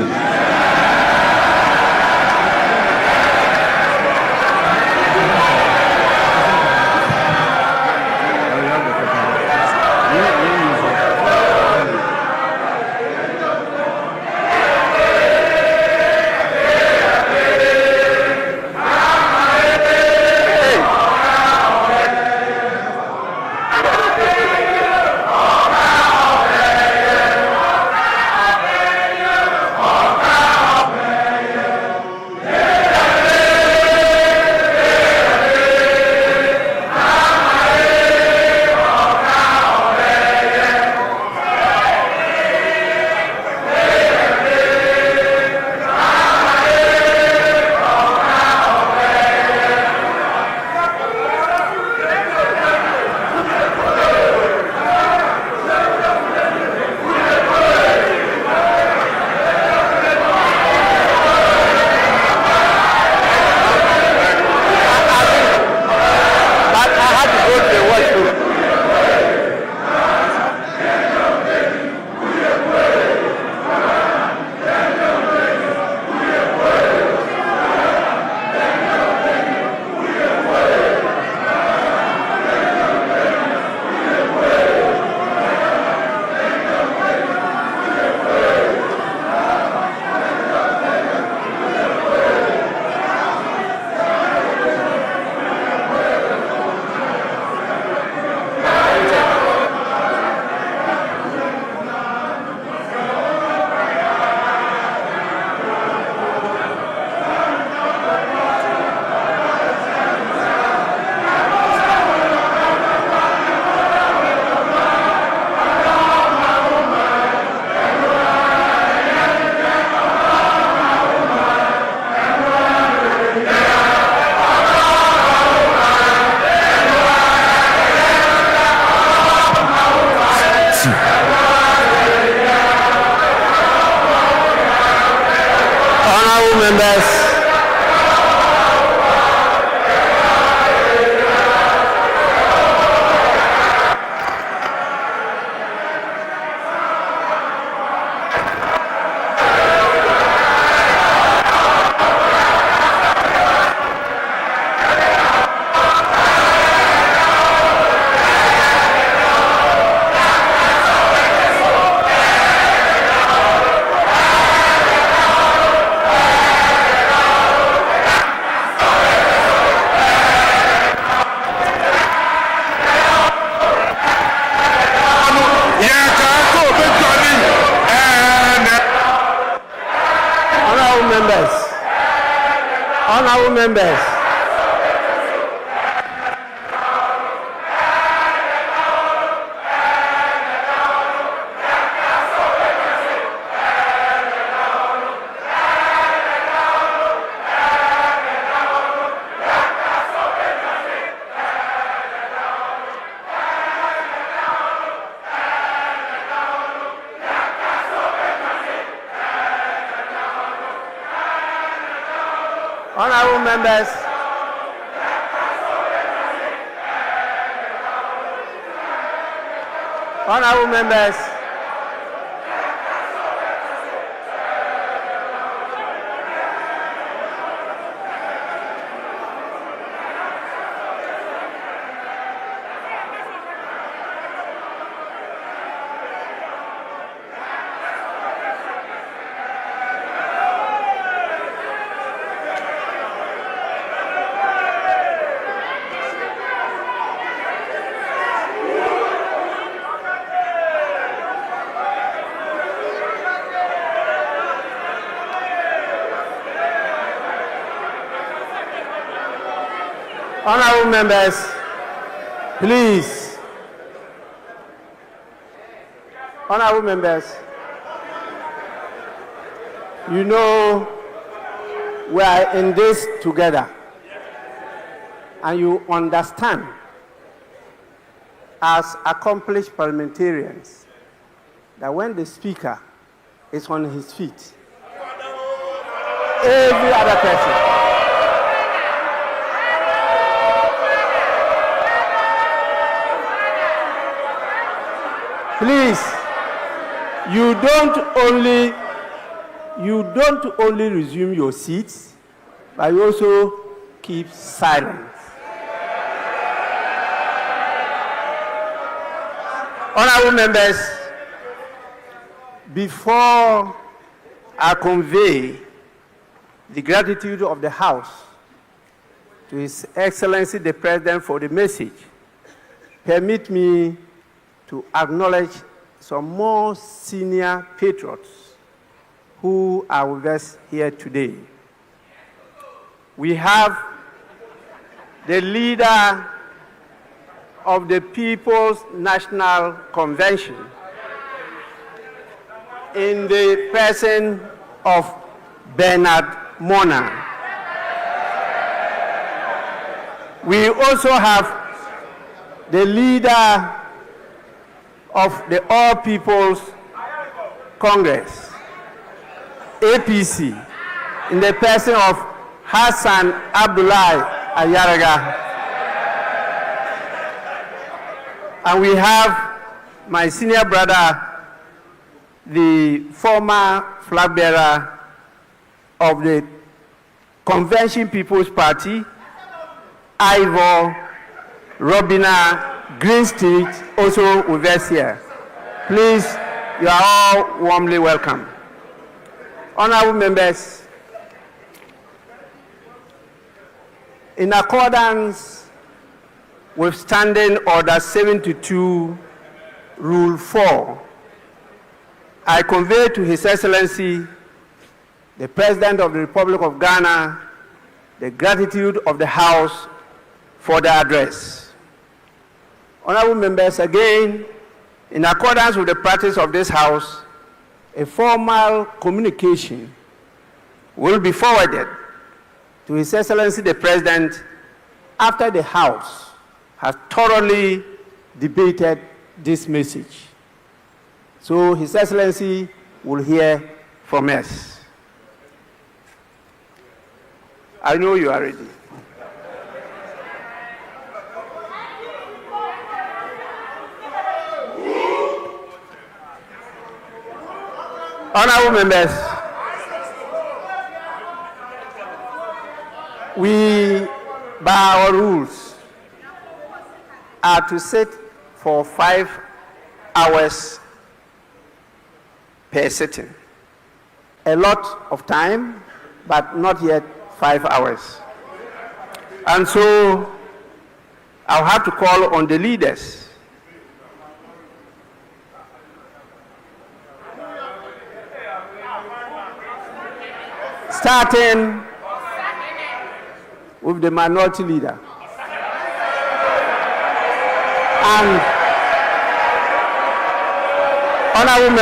members. Honorable members. Honorable members. Honorable members. Honorable members, please. Honorable members, you know we are in this together, and you understand as accomplished parliamentarians that when the speaker is on his feet, every other person please, you don't only resume your seats, but you also keep silent. Honorable members, before I convey the gratitude of the House to His Excellency the President for the message, permit me to acknowledge some more senior patriots who are with us here today. We have the leader of the People's National Convention in the person of Bernard Mona. We also have the leader of the All People's Congress, APC, in the person of Hassan Abdullahi Ayaraga. And we have my senior brother, the former flag bearer of the Convention People's Party, Ivor Robina Greenstreet, also with us here. Please, you are all warmly welcome. Honorable members, in accordance with Standing Order 72, Rule 4, I convey to His Excellency, the President of the Republic of Ghana, the gratitude of the House for the address. Honorable members, again, in accordance with the practice of this House, a formal communication will be forwarded to His Excellency the President after the House has thoroughly debated this message. So His Excellency will hear from us. I know you are ready. Honorable members, we, by our rules, are to sit for 5 hours per sitting. A lot of time, but not yet 5 hours. And so I'll have to call on the leaders starting with the minority leader. And honorable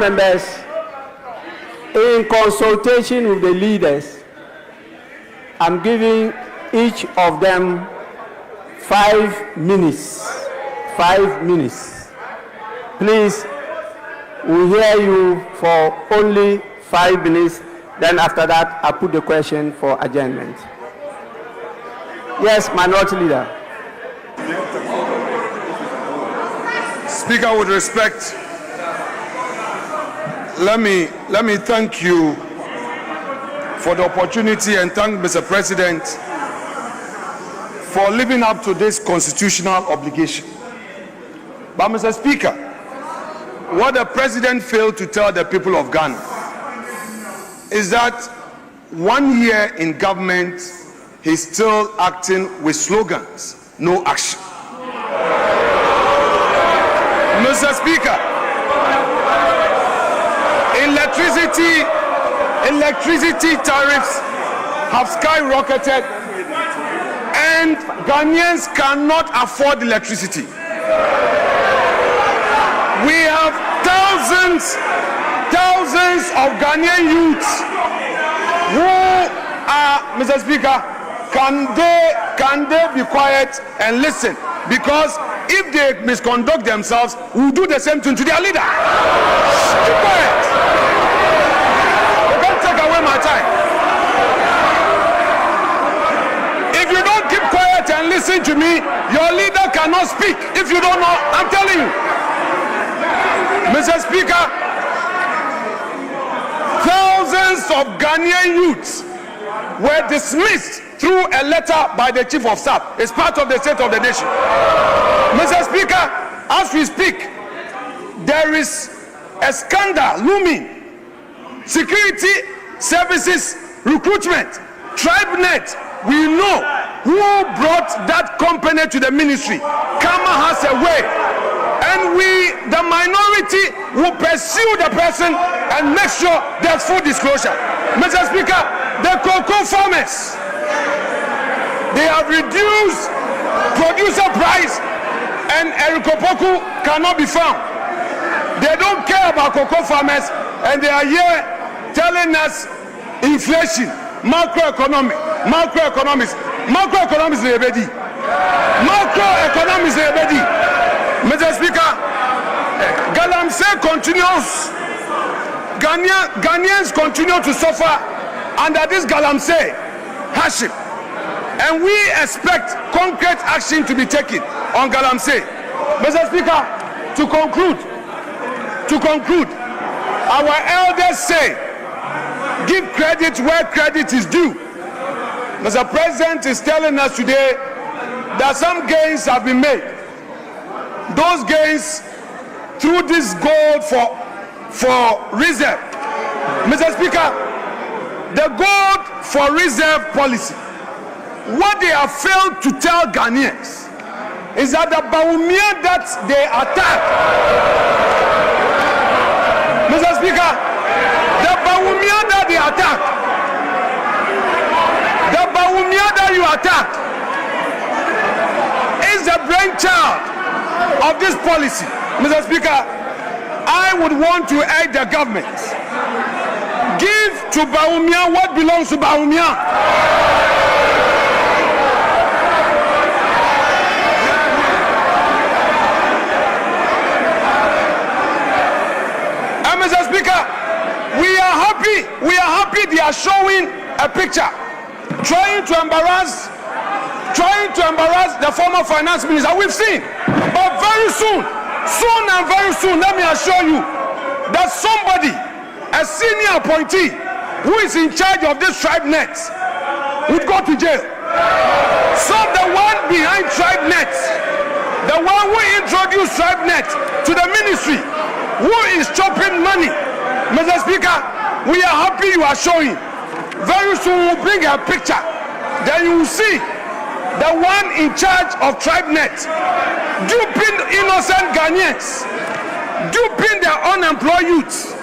members, in consultation with the leaders, I'm giving each of them 5 minutes. 5 minutes. Please, we'll hear you for only 5 minutes. Then after that, I'll put the question for adjournment. Yes, minority leader. Speaker, with respect, let me thank you for the opportunity and thank Mr. President for living up to this constitutional obligation. But Mr. Speaker, what the President failed to tell the people of Ghana is that 1 year in government, he's still acting with slogans, no action. Mr. Speaker, electricity tariffs have skyrocketed, and Ghanaians cannot afford electricity. We have thousands of Ghanaian youths who are, Mr. Speaker, can they be quiet and listen? Because if they misconduct themselves, we'll do the same thing to their leader. Keep quiet. You can't take away my time. If you don't keep quiet and listen to me, your leader cannot speak. If you don't know, I'm telling you. Mr. Speaker, thousands of Ghanaian youths were dismissed through a letter by the Chief of Staff. It's part of the State of the Nation. Mr. Speaker, as we speak, there is a scandal looming. Security services recruitment, TribeNet, we know who brought that company to the ministry. Kama has a way. And we, the minority, will pursue the person and make sure there's full disclosure. Mr. Speaker, the cocoa farmers, they have reduced producer price, and Erikopoku cannot be found. They don't care about cocoa farmers, and they are here telling us inflation, macroeconomics, lebedi. Macroeconomics lebedi. Mr. Speaker, Galamsey continues. Ghanaians continue to suffer under this Galamsey hardship, and we expect concrete action to be taken on Galamsey. Mr. Speaker, to conclude, our elders say, give credit where credit is due. Mr. President is telling us today that some gains have been made. Those gains through this gold for reserve. Mr. Speaker, the gold for reserve policy, what they have failed to tell Ghanaians is that the Bawumia that they attack, Mr. Speaker, the Bawumia that they attack, the Bawumia that you attacked is the brainchild of this policy. Mr. Speaker, I would want to urge the government, give to Bawumia what belongs to Bawumia. And Mr. Speaker, we are happy they are showing a picture, trying to embarrass the former finance minister. We've seen, but very soon, let me assure you that somebody, a senior appointee who is in charge of this TribeNet, would go to jail. So the one behind TribeNet, the one who introduced TribeNet to the ministry, who is chopping money, Mr. Speaker, we are happy you are showing. Very soon we'll bring a picture. Then you will see the one in charge of TribeNet duping innocent Ghanaians, duping their unemployed youths.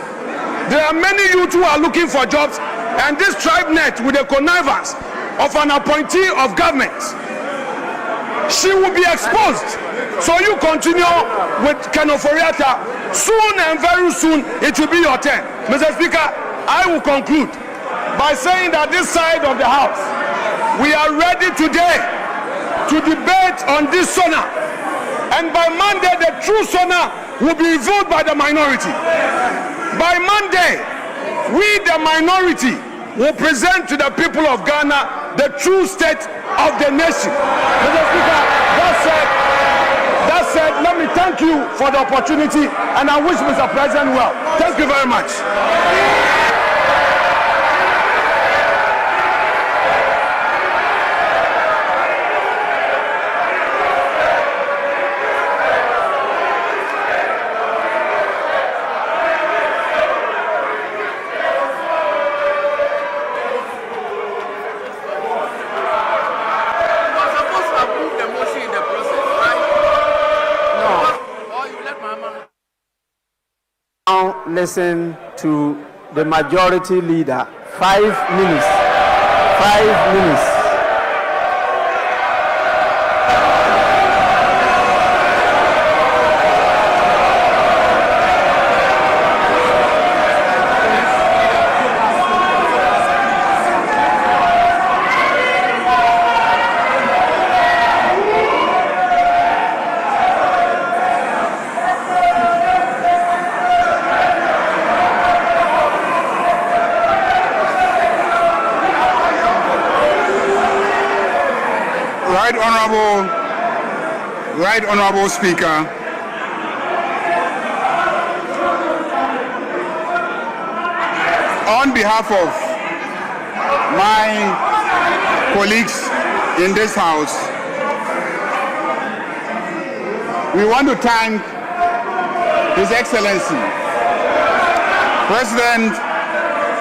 There are many youths who are looking for jobs, and this TribeNet, with the connivance of an appointee of government, she will be exposed. So you continue with Kenoforiata. Soon and very soon it will be your turn. Mr. Speaker, I will conclude by saying that this side of the house, we are ready today to debate on this SONA, and by Monday the true SONA will be revealed by the minority. By Monday, we the minority will present to the people of Ghana the true state of the nation. Mr. Speaker, that said, let me thank you for the opportunity, and I wish Mr. President well. Thank you very much. Listen to the majority leader. 5 minutes. 5 minutes. Right Honorable Speaker, on behalf of my colleagues in this House, we want to thank His Excellency, President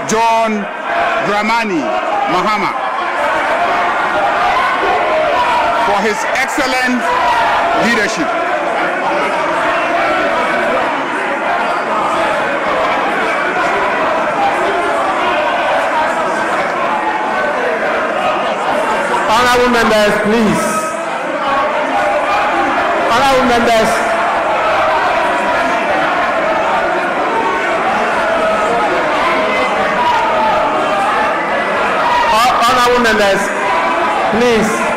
John Dramani Mahama, for his excellent leadership. Honorable members, please. Honorable members. Honorable members, please.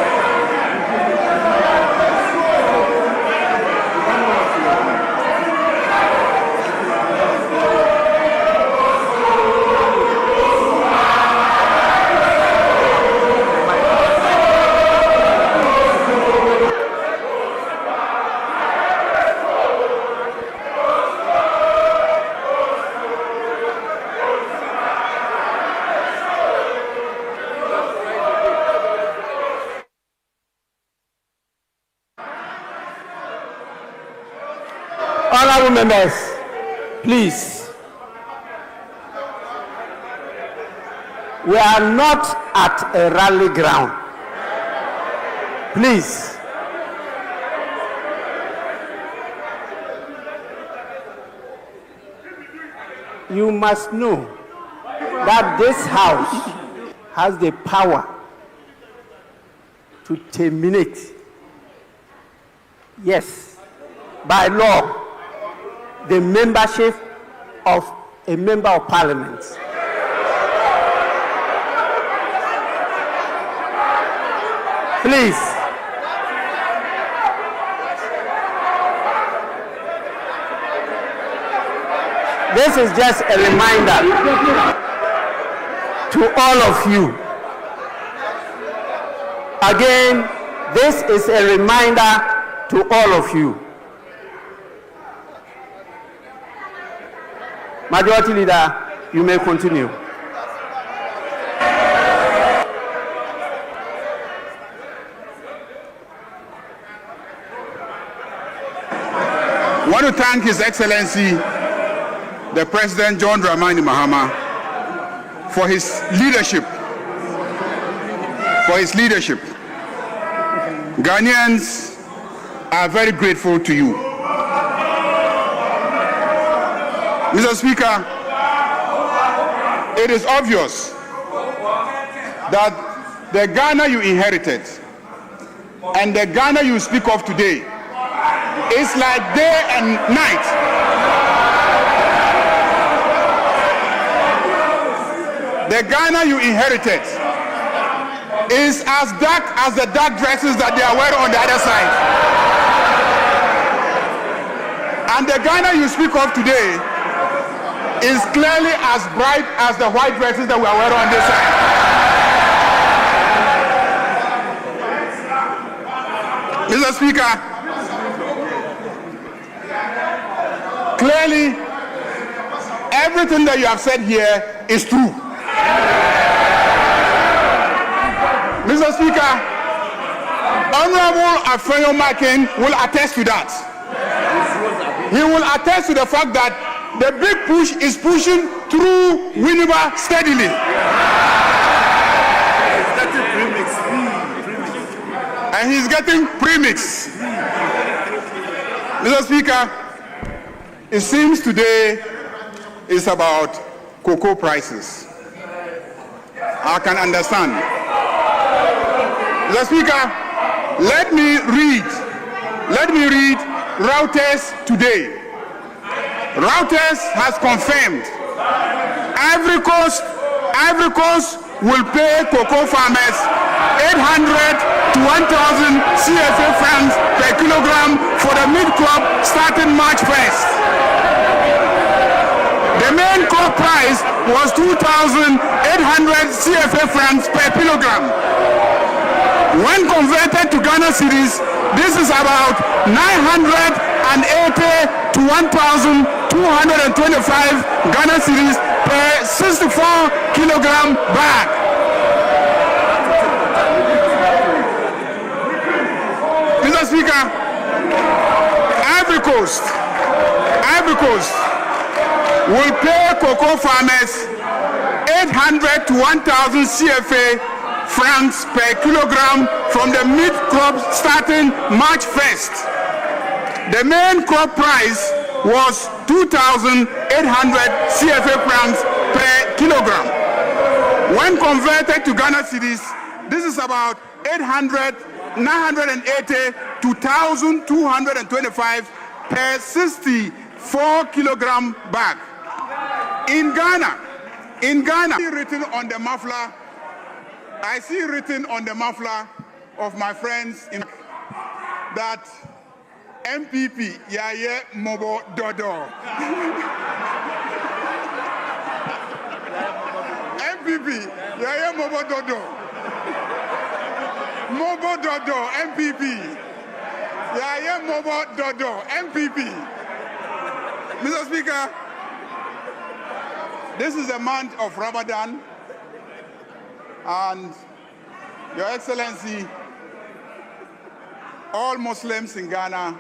Honorable members, please. We are not at a rally ground. Please. You must know that this House has the power to terminate, yes, by law, the membership of a member of parliament. Please. This is just a reminder to all of you. Again, this is a reminder to all of you. Majority Leader, you may continue. I want to thank His Excellency, the President John Dramani Mahama, for his leadership. Ghanaians are very grateful to you. Mr. Speaker, it is obvious that the Ghana you inherited and the Ghana you speak of today is like day and night. The Ghana you inherited is as dark as the dark dresses that they are wearing on the other side. And the Ghana you speak of today is clearly as bright as the white dresses that we are wearing on this side. Mr. Speaker, clearly, everything that you have said here is true. Mr. Speaker, Honorable Afenyo Makin will attest to that. He will attest to the fact that the big push is pushing through Winneba steadily. And he's getting premix. Mr. Speaker, it seems today is about cocoa prices. I can understand. Mr. Speaker, let me read Reuters today. Reuters has confirmed Ivory Coast will pay cocoa farmers 800 to 1,000 CFA francs per kilogram for the mid-crop starting March 1st. The main crop price was 2,800 CFA francs per kilogram. When converted to Ghana cedis, this is about 980 to 1,225 Ghana cedis per 64 kilogram bag. Mr. Speaker, Ivory Coast will pay cocoa farmers 800 to 1,000 CFA francs per kilogram from the mid-crop starting March 1st. The main crop price was 2,800 CFA francs per kilogram. When converted to Ghana cedis, this is about 980 to 1,225 per 64 kilogram bag. In Ghana, written on the muffler, I see written on the muffler of my friends that MPP Yaye Mobo Dodo. MPP Yaye Mobo Dodo. Mobo Dodo MPP. Yaye Mobo Dodo MPP. Mr. Speaker, this is the month of Ramadan, and Your Excellency, all Muslims in Ghana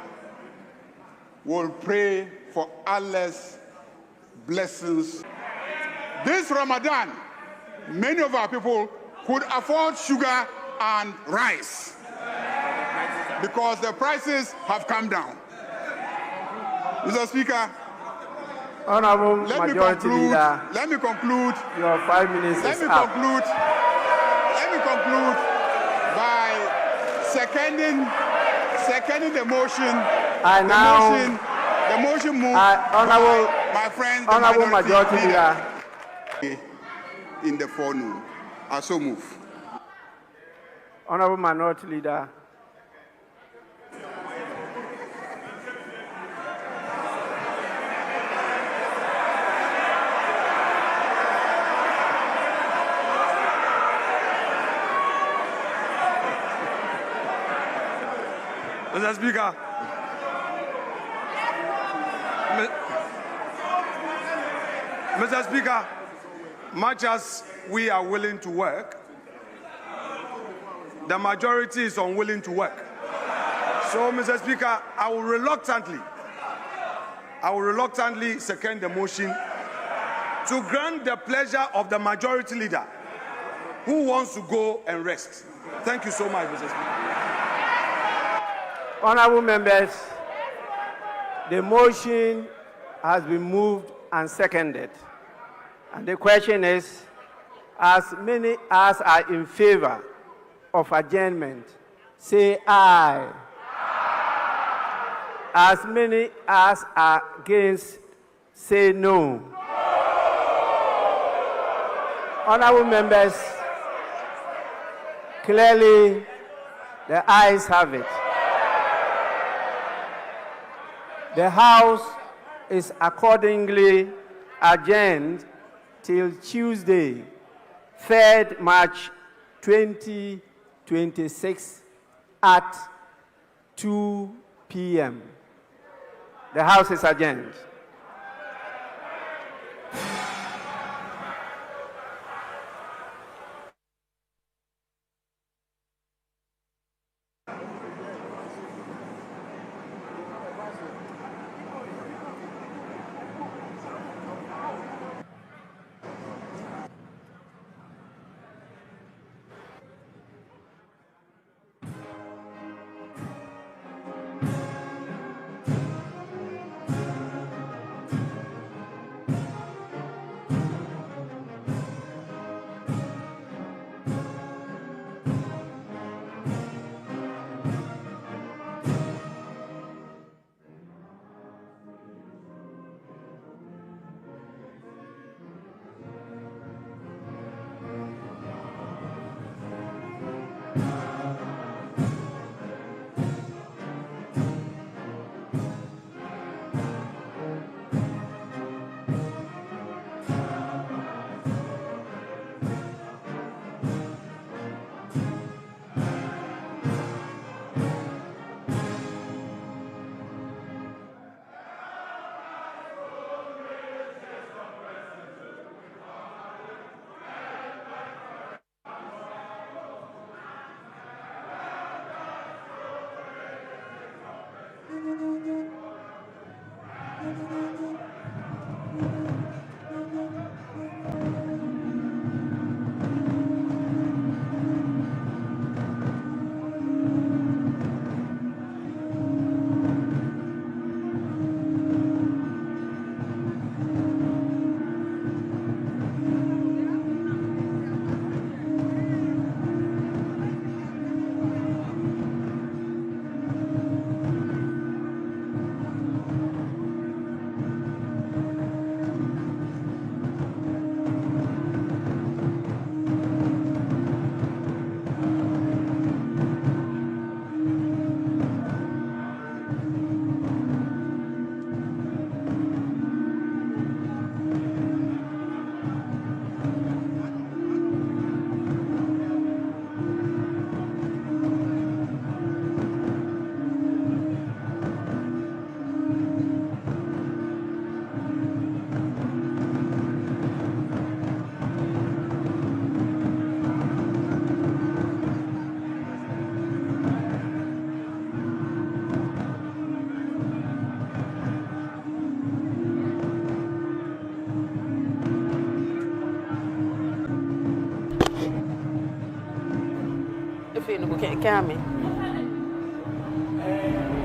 will pray for Allah's blessings. This Ramadan, many of our people could afford sugar and rice because the prices have come down. Mr. Speaker, Honorable Majority Leader, let me conclude. Your 5 minutes is up. Let me conclude by seconding the motion. The motion moved Honorable, by my friend, the Honorable Majority Leader. In the forenoon. I so move. Honorable Minority Leader. Mr. Speaker, Mr. Speaker, much as we are willing to work, the majority is unwilling to work. So, Mr. Speaker, I will reluctantly second the motion to grant the pleasure of the majority leader who wants to go and rest. Thank you so much, Mr. Speaker. Honorable members, the motion has been moved and seconded. And the question is, as many as are in favor of adjournment, say aye. As many as are against, say no. Honorable members, clearly the ayes have it. The House is accordingly adjourned till Tuesday, 3rd March 2026 at 2 p.m. The House is adjourned.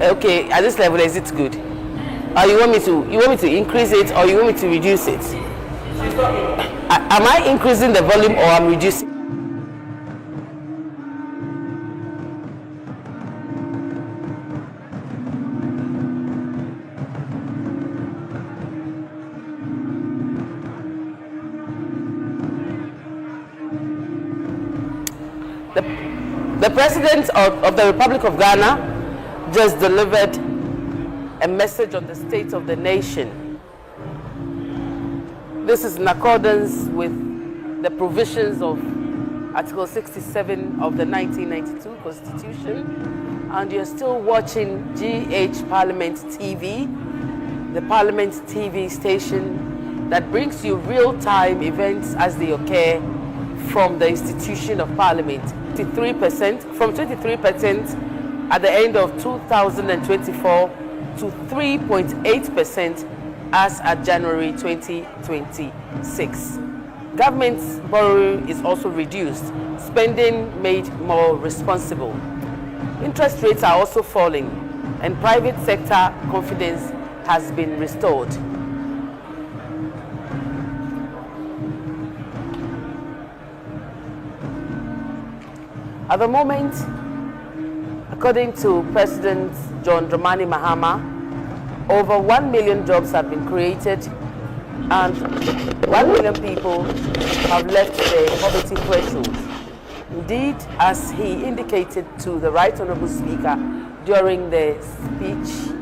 Okay, at this level, is it good? Or you want me to increase it, or you want me to reduce it? Am I increasing the volume, or I'm reducing? The President of the Republic of Ghana just delivered a message on the state of the nation. This is in accordance with the provisions of Article 67 of the 1992 Constitution, and you're still watching GH Parliament TV, the Parliament TV station that brings you real-time events as they occur from the institution of Parliament. 23%, from 23% at the end of 2024 to 3.8% as at January 2026. Government's borrowing is also reduced, spending made more responsible. Interest rates are also falling, and private sector confidence has been restored. At the moment, according to President John Dramani Mahama, over 1 million jobs have been created and 1 million people have left the poverty threshold. Indeed, as he indicated to the Right Honourable Speaker during the speech,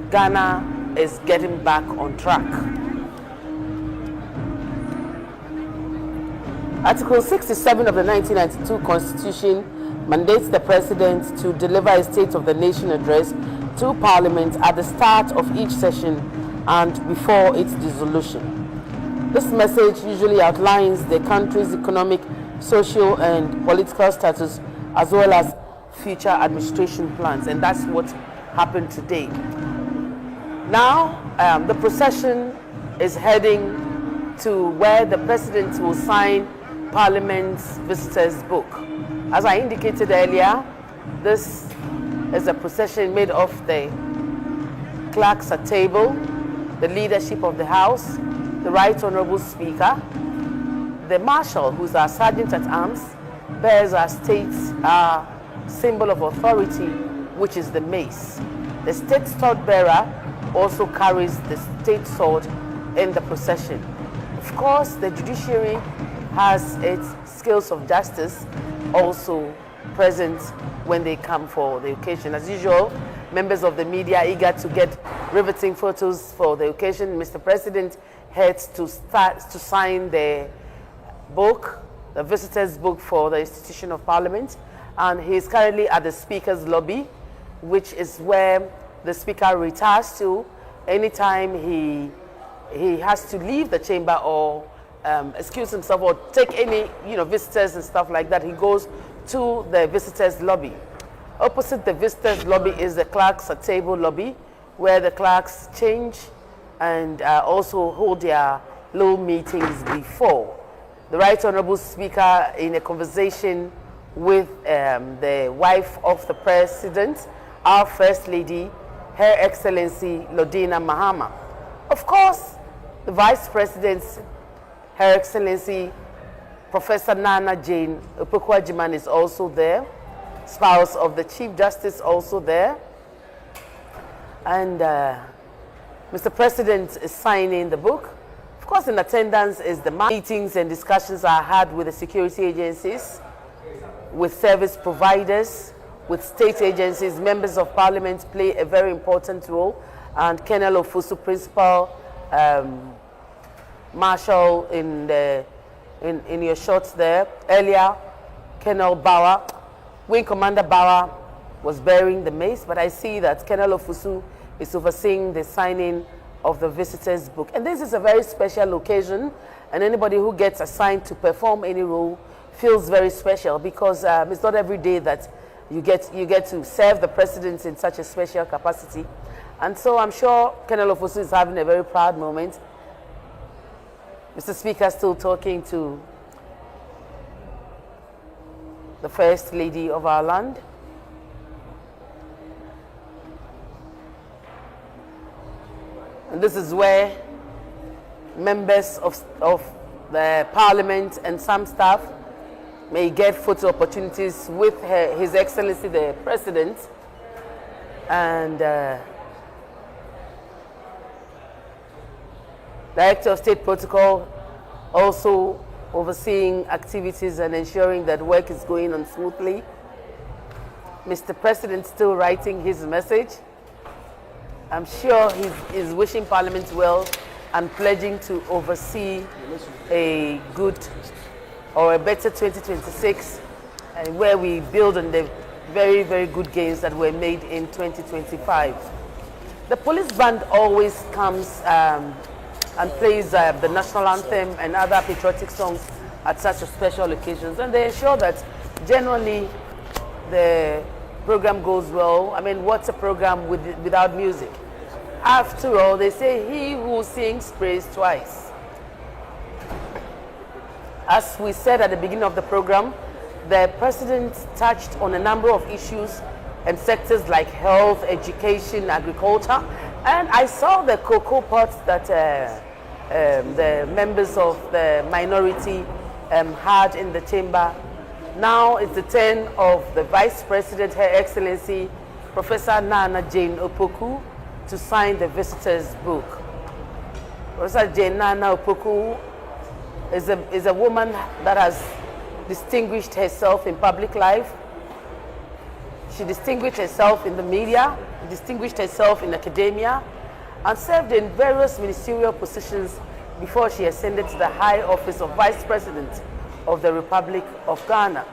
Ghana is getting back on track. Article 67 of the 1992 Constitution mandates the President to deliver a State of the Nation address to Parliament at the start of each session and before its dissolution. This message usually outlines the country's economic, social, and political status, as well as future administration plans, and that's what happened today. Now, the procession is heading to where the President will sign Parliament's visitors book. As I indicated earlier, this is a procession made of the clerks at table, the leadership of the House, the Right Honourable Speaker, the Marshal, who's our Sergeant at Arms, bears our state's symbol of authority, which is the mace. The state sword bearer also carries the state sword in the procession. Of course, the judiciary has its scales of justice also present when they come for the occasion. As usual, members of the media are eager to get riveting photos for the occasion. Mr. President heads to sign the book, the visitors book for the institution of Parliament, and he is currently at the Speaker's lobby, which is where the Speaker retires to anytime he has to leave the chamber or excuse himself or take any visitors and stuff like that. He goes to the visitors lobby. Opposite the visitors lobby is the clerks at table lobby, where the clerks change and also hold their low meetings before. The Right Honorable Speaker, in a conversation with the wife of the President, our First Lady, Her Excellency Lodina Mahama. Of course, the Vice President, Her Excellency Professor Nana Jane Opoku-Agyeman is also there. Spouse of the Chief Justice also there. And Mr. President is signing the book. Of course, in attendance is the meetings and discussions are had with the security agencies, with service providers, with state agencies. Members of Parliament play a very important role. And Colonel Ofusu, Principal Marshal in your shots there. Earlier, Colonel Bauer, Wing Commander Bauer was bearing the mace, but I see that Colonel Ofusu is overseeing the signing of the visitors' book. And this is a very special occasion, and anybody who gets assigned to perform any role feels very special, because it's not every day that you get to serve the President in such a special capacity. And so I'm sure Colonel Ofusu is having a very proud moment. Mr. Speaker, still talking to the First Lady of our land. And this is where members of the Parliament and some staff may get photo opportunities with His Excellency the President. And Director of State Protocol also overseeing activities and ensuring that work is going on smoothly. Mr. President still writing his message. I'm sure he's wishing Parliament well and pledging to oversee a good or a better 2026 where we build on the very, very good gains that were made in 2025. The police band always comes and plays the national anthem and other patriotic songs at such a special occasions, and they ensure that generally the program goes well. I mean, what's a program without music? After all, they say he who sings prays twice. As we said at the beginning of the program, the President touched on a number of issues and sectors like health, education, agriculture, and I saw the cocoa pots that the members of the minority had in the chamber. Now it's the turn of the Vice President, Her Excellency Professor Nana Jane Opoku, to sign the visitors' book. Professor Jane Nana Opoku is a woman that has distinguished herself in public life. She distinguished herself in the media, distinguished herself in academia, and served in various ministerial positions before she ascended to the high office of Vice President of the Republic of Ghana.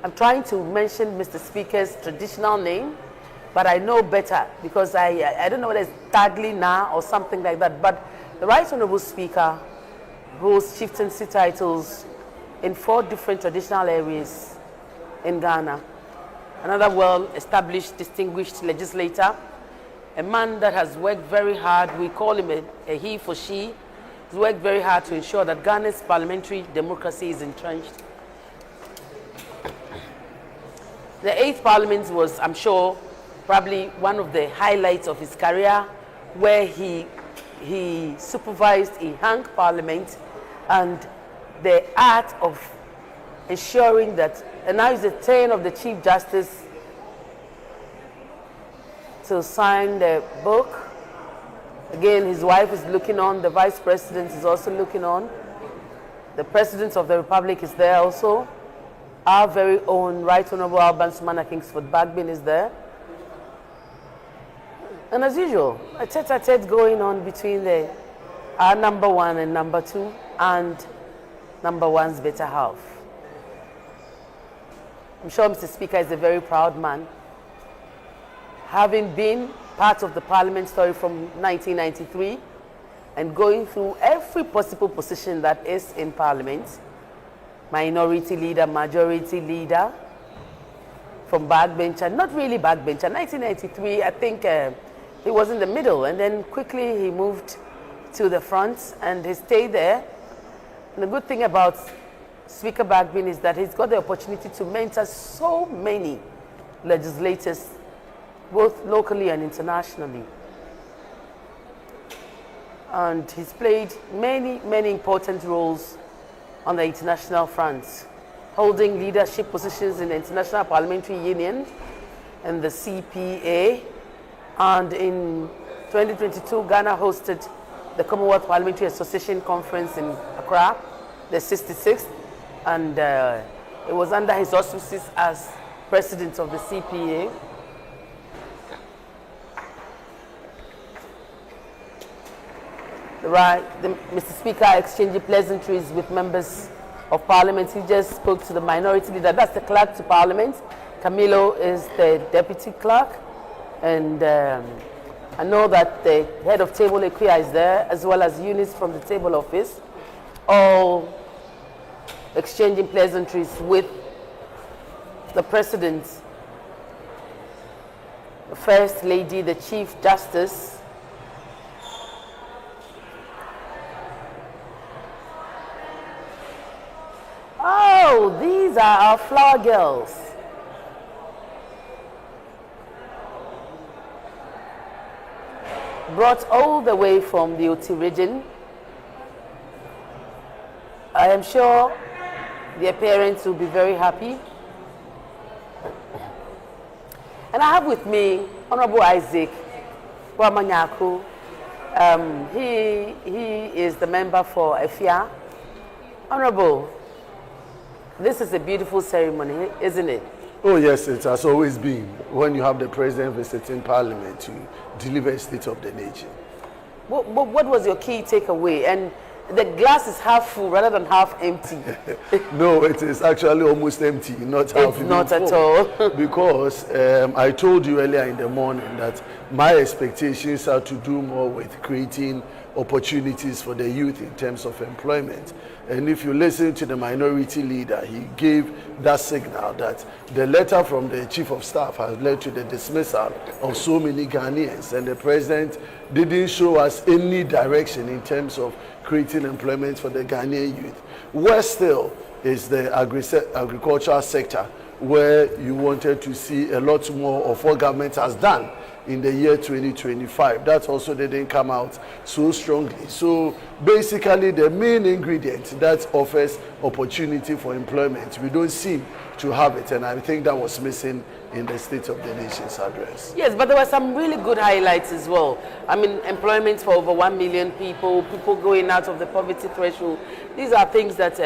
I'm trying to mention Mr. Speaker's traditional name, but I know better because I don't know whether it's Taglina or something like that, but the Right Honorable Speaker holds chieftaincy titles in 4 different traditional areas in Ghana. Another well-established, distinguished legislator, a man that has worked very hard. We call him a he for she. He's worked very hard to ensure that Ghana's parliamentary democracy is entrenched. The 8th Parliament was, I'm sure, probably one of the highlights of his career, where he supervised a hung parliament and the art of ensuring that, and now it's the turn of the Chief Justice to sign the book. Again, his wife is looking on, the Vice President is also looking on. The President of the Republic is there also. Our very own Right Honorable Alban Sumana Kingsford Bagbin is there. And as usual, a tete-a-tete going on between our number 1 and number 2 and number 1's better half. I'm sure Mr. Speaker is a very proud man, having been part of the Parliament story from 1993 and going through every possible position that is in Parliament. Minority leader, majority leader, from backbencher, not really backbencher. 1993, I think he was in the middle, and then quickly he moved to the front, and he stayed there. And the good thing about Speaker Bagbin is that he's got the opportunity to mentor so many legislators, both locally and internationally. And he's played many, many important roles on the international front, holding leadership positions in the International Parliamentary Union and the CPA. And in 2022, Ghana hosted the Commonwealth Parliamentary Association Conference in Accra, the 66th, and it was under his auspices as president of the CPA. Mr. Speaker exchanging pleasantries with members of Parliament. He just spoke to the minority leader. That's the clerk to Parliament. Camilo is the deputy clerk. And I know that the head of Table Equia is there, as well as Eunice from the Table Office, all exchanging pleasantries with the President, the First Lady, the Chief Justice. Oh, these are our flower girls. Brought all the way from the Oti region. I am sure their parents will be very happy. And I have with me Honorable Isaac Wamanyaku. He is the member for Efia. Honorable, this is a beautiful ceremony, isn't it? Oh yes, it has always been when you have the president visiting Parliament to deliver a state of the nation. What was your key takeaway? And the glass is half full rather than half empty. No, it is actually almost empty, not half. It's not at all. Because I told you earlier in the morning that my expectations are to do more with creating opportunities for the youth in terms of employment. And if you listen to the minority leader, he gave that signal that the letter from the chief of staff has led to the dismissal of so many Ghanaians, and the president didn't show us any direction in terms of creating employment for the Ghanaian youth. Worse still is the agricultural sector, where you wanted to see a lot more of what government has done in the year 2025. That also didn't come out so strongly. So basically the main ingredient that offers opportunity for employment, we don't seem to have it, and I think that was missing in the State of the Nation's address. Yes, but there were some really good highlights as well. I mean, employment for over 1 million people, people going out of the poverty threshold. These are things that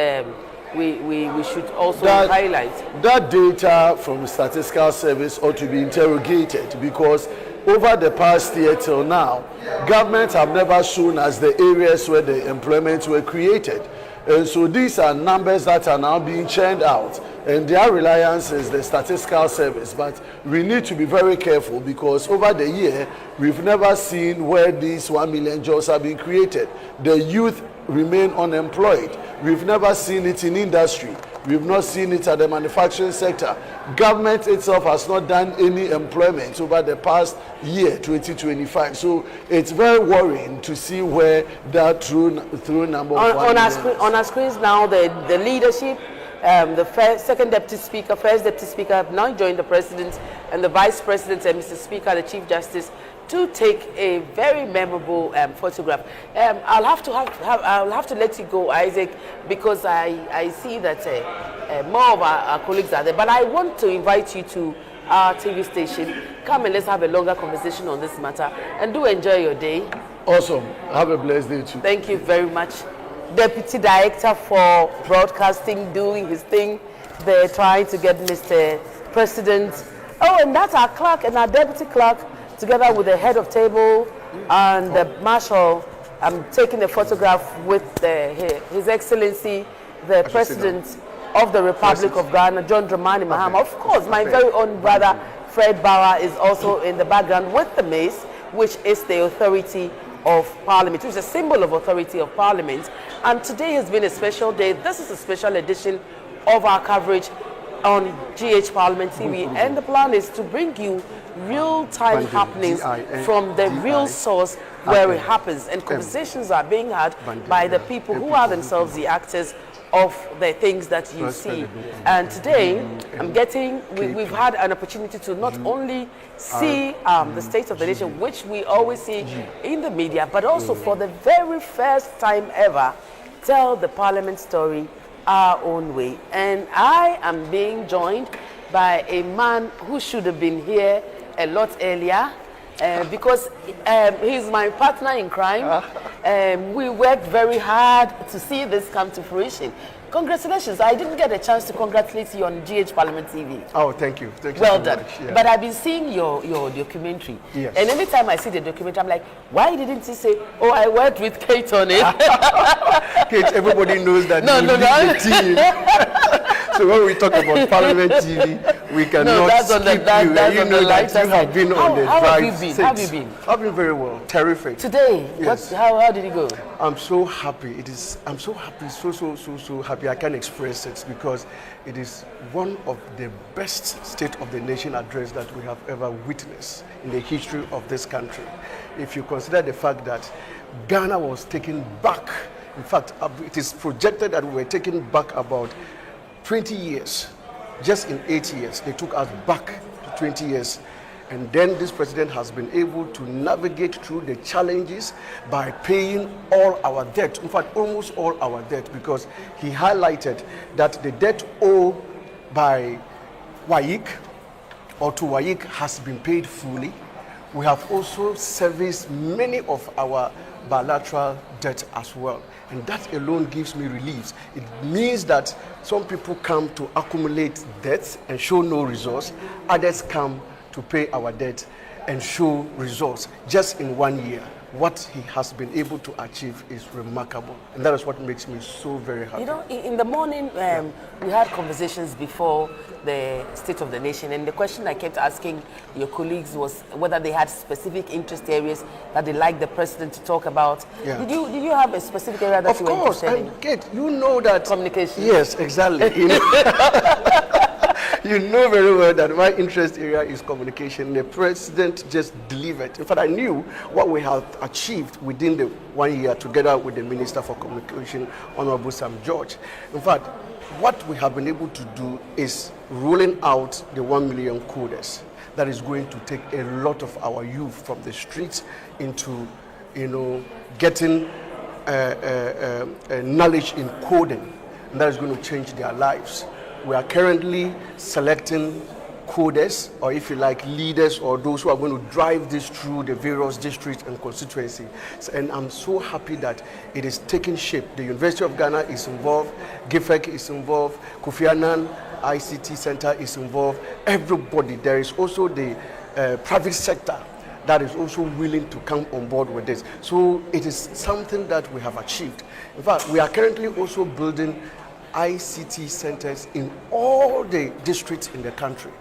we should also highlight. That data from the Statistical Service ought to be interrogated, because over the past year till now, governments have never shown us the areas where the employments were created. And so these are numbers that are now being churned out, and their reliance is the Statistical Service. But we need to be very careful, because over the year, we've never seen where these 1 million jobs have been created. The youth remain unemployed. We've never seen it in industry. We've not seen it at the manufacturing sector. Government itself has not done any employment over the past year, 2025. So it's very worrying to see where that true number on our screens now, the leadership, the second deputy speaker, first deputy speaker have now joined the president and the vice president and Mr. Speaker, the Chief Justice, to take a very memorable photograph. I'll have to let you go, Isaac, because I see that more of our colleagues are there. But I want to invite you to our TV station. Come and let's have a longer conversation on this matter, and do enjoy your day. Awesome. Have a blessed day too. Thank you very much. Deputy Director for Broadcasting doing his thing. They're trying to get Mr. President. Oh, and that's our clerk and our deputy clerk, together with the head of table and the marshal. I'm taking a photograph with His Excellency, the President of the Republic of Ghana, John Dramani Mahama. Of course, my very own brother, Fred Bauer, is also in the background with the mace, which is the authority of Parliament, which is a symbol of authority of Parliament. And today has been a special day. This is a special edition of our coverage on GH Parliament TV, and the plan is to bring you real-time happenings from the real source where it happens, and conversations are being had by the people who are themselves the actors of the things that you see. And today, we've had an opportunity to not only see the state of the nation, which we always see in the media, but also for the very first time ever, tell the Parliament story our own way. And I am being joined by a man who should have been here a lot earlier, because he's my partner in crime. We worked very hard to see this come to fruition. Congratulations. I didn't get a chance to congratulate you on GH Parliament TV. Oh, thank you. Thank you well so done. much. Yeah. But I've been seeing your documentary. Yes. And every time I see the documentary, I'm like, why didn't you say, oh, I worked with Kate on it? Kate, everybody knows that you lead the team. So when we talk about Parliament TV, we cannot skip you. And you know that you have been on the drive. How have you been? I've been very well. Terrific. Today, Yes. how did it go? I'm so happy. I'm so happy, so happy. I can't express it because it is one of the best State of the Nation address that we have ever witnessed in the history of this country. If you consider the fact that Ghana was taken back, in fact, it is projected that we were taken back about 20 years. Just in 8 years, they took us back to 20 years. And then this president has been able to navigate through the challenges by paying all our debt, in fact, almost all our debt, because he highlighted that the debt owed by WAIC or to WAIC has been paid fully. We have also serviced many of our bilateral debt as well. And that alone gives me relief. It means that some people come to accumulate debts and show no results. Others come to pay our debt and show results just in 1 year. What he has been able to achieve is remarkable, and that is what makes me so very happy. You know, in the morning, we had conversations before the State of the Nation, and the question I kept asking your colleagues was whether they had specific interest areas that they like the president to talk about. Yeah. Did you have a specific area that you were interested in? Of course, and Kate, you know that Communication. Yes, exactly. You know, you know very well that my interest area is communication. The president just delivered. In fact, I knew what we have achieved within the 1 year together with the Minister for Communication, Honorable Sam George. In fact, what we have been able to do is rolling out the 1 million coders. That is going to take a lot of our youth from the streets into, getting knowledge in coding, and that is going to change their lives. We are currently selecting coders, or if you like, leaders, or those who are going to drive this through the various districts and constituencies. And I'm so happy that it is taking shape. The University of Ghana is involved, GIFEC is involved, Kofi Annan ICT Center is involved, everybody. There is also the private sector that is also willing to come on board with this. So it is something that we have achieved. In fact, we are currently also building ICT centers in all the districts in the country.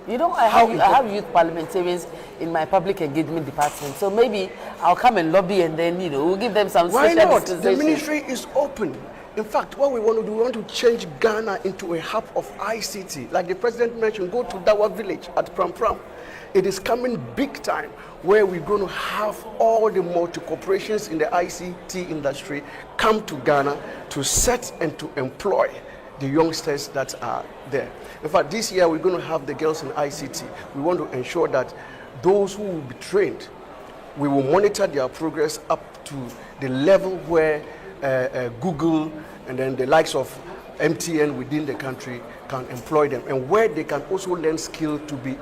You know, I have youth parliamentarians in my public engagement department, so maybe I'll come and lobby, and then we'll give them some Why special not? dispensation. The ministry is open. In fact, what we want to do, we want to change Ghana into a hub of ICT. Like the president mentioned, go to Dawa village at Pram Pram. It is coming big time, where we're going to have all the multi-corporations in the ICT industry come to Ghana to set and to employ the youngsters that are there. In fact, this year we're going to have the girls in ICT. We want to ensure that those who will be trained, we will monitor their progress up to the level where Google and then the likes of MTN within the country can employ them, and where they can also learn skill to be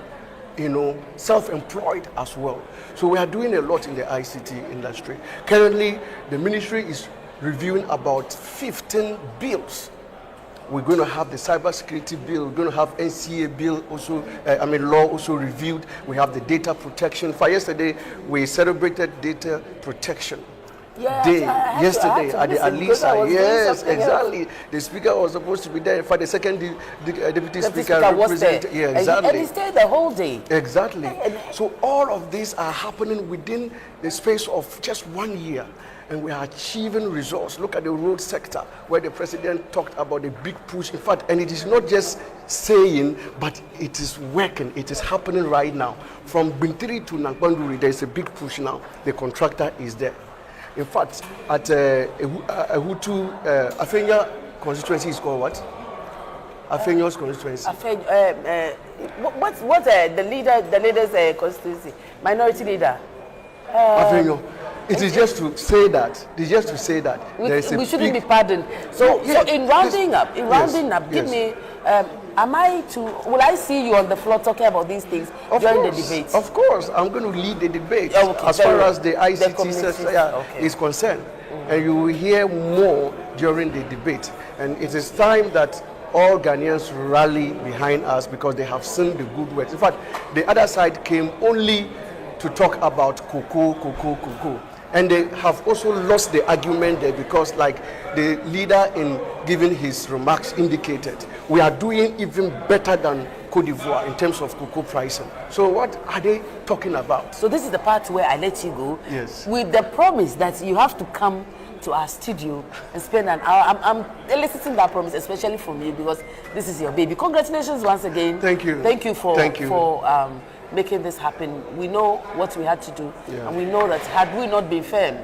self-employed as well. So we are doing a lot in the ICT industry. Currently, the ministry is reviewing about 15 bills. We're going to have the cybersecurity bill, we're going to have NCA bill also, law also reviewed. We have the data protection. For yesterday, we celebrated data protection. Yeah, day I yesterday had to at the listen because I Alisa. was doing Yes, something exactly. The speaker was supposed to be there. In fact, the second deputy speaker was there. Yeah, exactly. And he stayed the whole day. Exactly. So all of these are happening within the space of just 1 year. And we are achieving results. Look at the road sector, where the president talked about the big push. In fact, and it is not just saying, but it is working. It is happening right now. From Bintiri to Nagbanduri, there is a big push now. The contractor is there. In fact, at Hutu, Afenya constituency is called what? Afenya's constituency. What's the leader's constituency? Minority leader. Afenyo. It is just to say that. It's just to say that we shouldn't be pardoned. So, yes, so in rounding up, give me. Will I see you on the floor talking about these things during the debate? Of course, I'm going to lead the debate as far as the ICT is concerned. And you will hear more during the debate. And it is time that all Ghanaians rally behind us because they have seen the good work. In fact, the other side came only to talk about cocoa. And they have also lost the argument there because, like the leader in giving his remarks indicated, we are doing even better than Cote d'Ivoire in terms of cocoa pricing. So what are they talking about? So this is the part where I let you go. Yes. With the promise that you have to come to our studio and spend an hour. I'm eliciting that promise, especially from you, because this is your baby. Congratulations once again. Thank you. Thank you for making this happen. We know what we had to do, and we know that had we not been firm,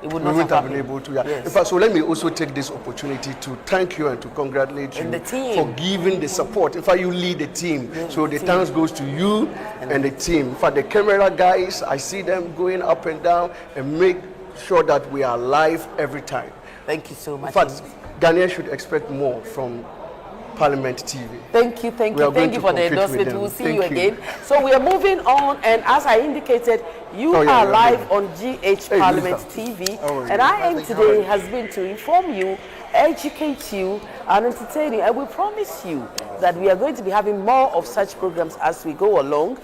it would not have been able to. Yes. In fact, so let me also take this opportunity to thank you and to congratulate you for giving the support. In fact, you lead the team, so the thanks goes to you and the team. In fact, the camera guys, I see them going up and down and make sure that we are live every time. Thank you so much. In fact, Ghanaians should expect more from Parliament TV. Thank you for the endorsement. We'll see you again. So we are moving on, and as I indicated, you are live on GH Parliament TV, and our aim today has been to inform you, educate you, and entertain you, and we promise you that we are going to be having more of such programs as we go along.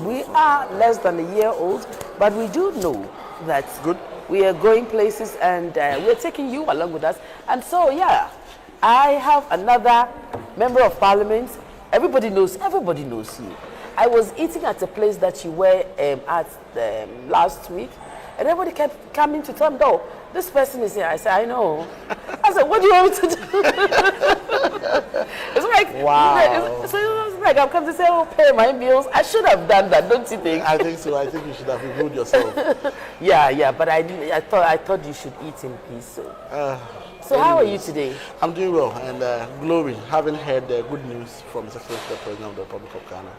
We are less than a year old, but we do know that we are going places, and we are taking you along with us. And so, I have another member of parliament. Everybody knows you. I was eating at a place that you were at last week, and everybody kept coming to tell me, "Oh, this person is here." I said, "I know." I said, "What do you want me to do?" It's like, wow. It's like I've come to say, "Oh, pay my bills." I should have done that, don't you think? I think so. I think you should have removed yourself. Yeah, but I didn't. I thought you should eat in peace. So how are you today? I'm doing well and glowing, having heard good news from the President of the Republic of Ghana.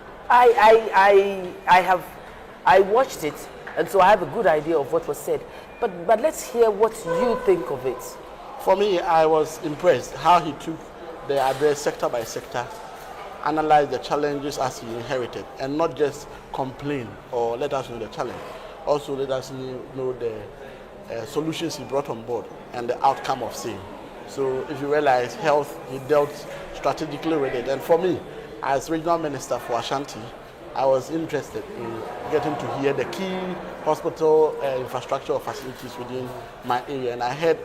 I watched it, and so I have a good idea of what was said. But let's hear what you think of it. For me, I was impressed how he took the address sector by sector, analyzed the challenges as he inherited, and not just complain or let us know the challenge. Also let us know the solutions he brought on board and the outcome of same. So if you realize health, he dealt strategically with it. And for me, as regional minister for Ashanti, I was interested in getting to hear the key hospital infrastructure or facilities within my area. And I heard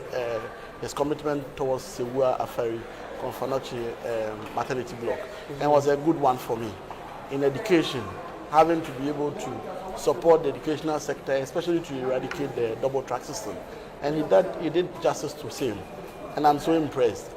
his commitment towards Sewua Afari Konfanochi maternity block. And it was a good one for me. In education, having to be able to support the educational sector, especially to eradicate the double track system. And he did justice to same. And I'm so impressed.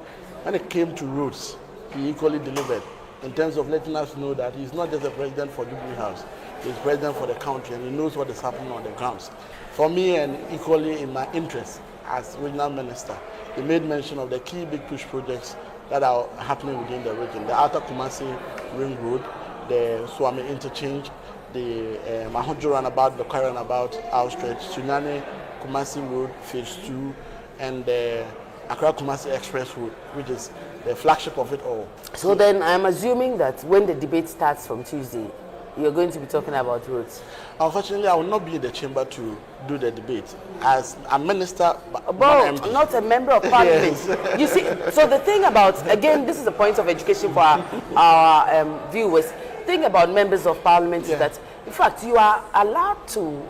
When it came to roads, he equally delivered in terms of letting us know that he's not just a president for Jubilee House, he's president for the country and he knows what is happening on the grounds. For me, and equally in my interest as regional minister, he made mention of the key big push projects that are happening within the region. The Outer Kumasi Ring Road, the Swami Interchange, the Mahodjo Runabout, the Kwara Runabout outstretch, Sunyane Kumasi Road Phase 2, and the Accra Kumasi Express Road, which is the flagship of it all. So then I'm assuming that when the debate starts from Tuesday, you're going to be talking about roads. Unfortunately, I will not be in the chamber to do the debate as a minister, but not a member of parliament. Yes. You see, so the thing about, again, this is a point of education for our viewers. The thing about members of parliament is that, in fact, you are allowed to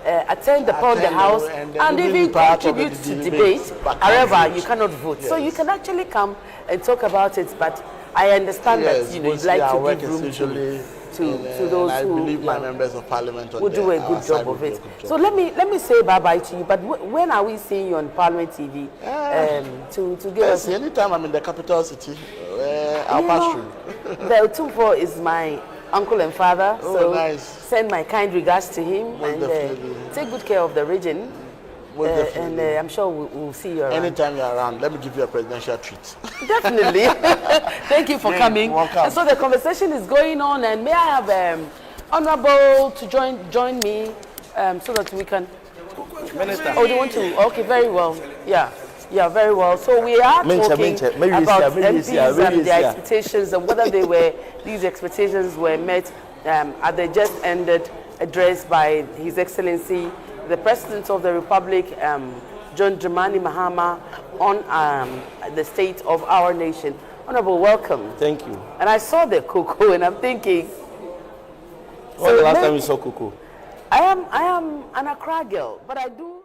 attend upon the House and even contribute to debate. However, you cannot vote. So you can actually come and talk about it, but I understand that you'd like to give room to those I who believe my members of parliament will do a good job of it. So let me say bye-bye to you, but when are we seeing you on Parliament TV to give us... Anytime I'm in the capital city, I'll pass through. The Tumpo is my uncle and father, so nice. Send my kind regards to him and take good care of the region. And I'm sure we'll see you around. Anytime you're around, let me give you a presidential treat. Definitely. Thank you for coming. Welcome. And so the conversation is going on, and may I have Honorable to join me so that we can... Minister. Oh, they want to? Okay, very well. Yeah, very well. So we are talking about MPs and their expectations and whether these expectations were met at the just ended address by His Excellency the President of the Republic, John Dramani Mahama, on the state of our nation. Honorable, welcome. Thank you. And I saw the cocoa, and I'm thinking. When the last time you saw cocoa? I am an Accra girl, but I do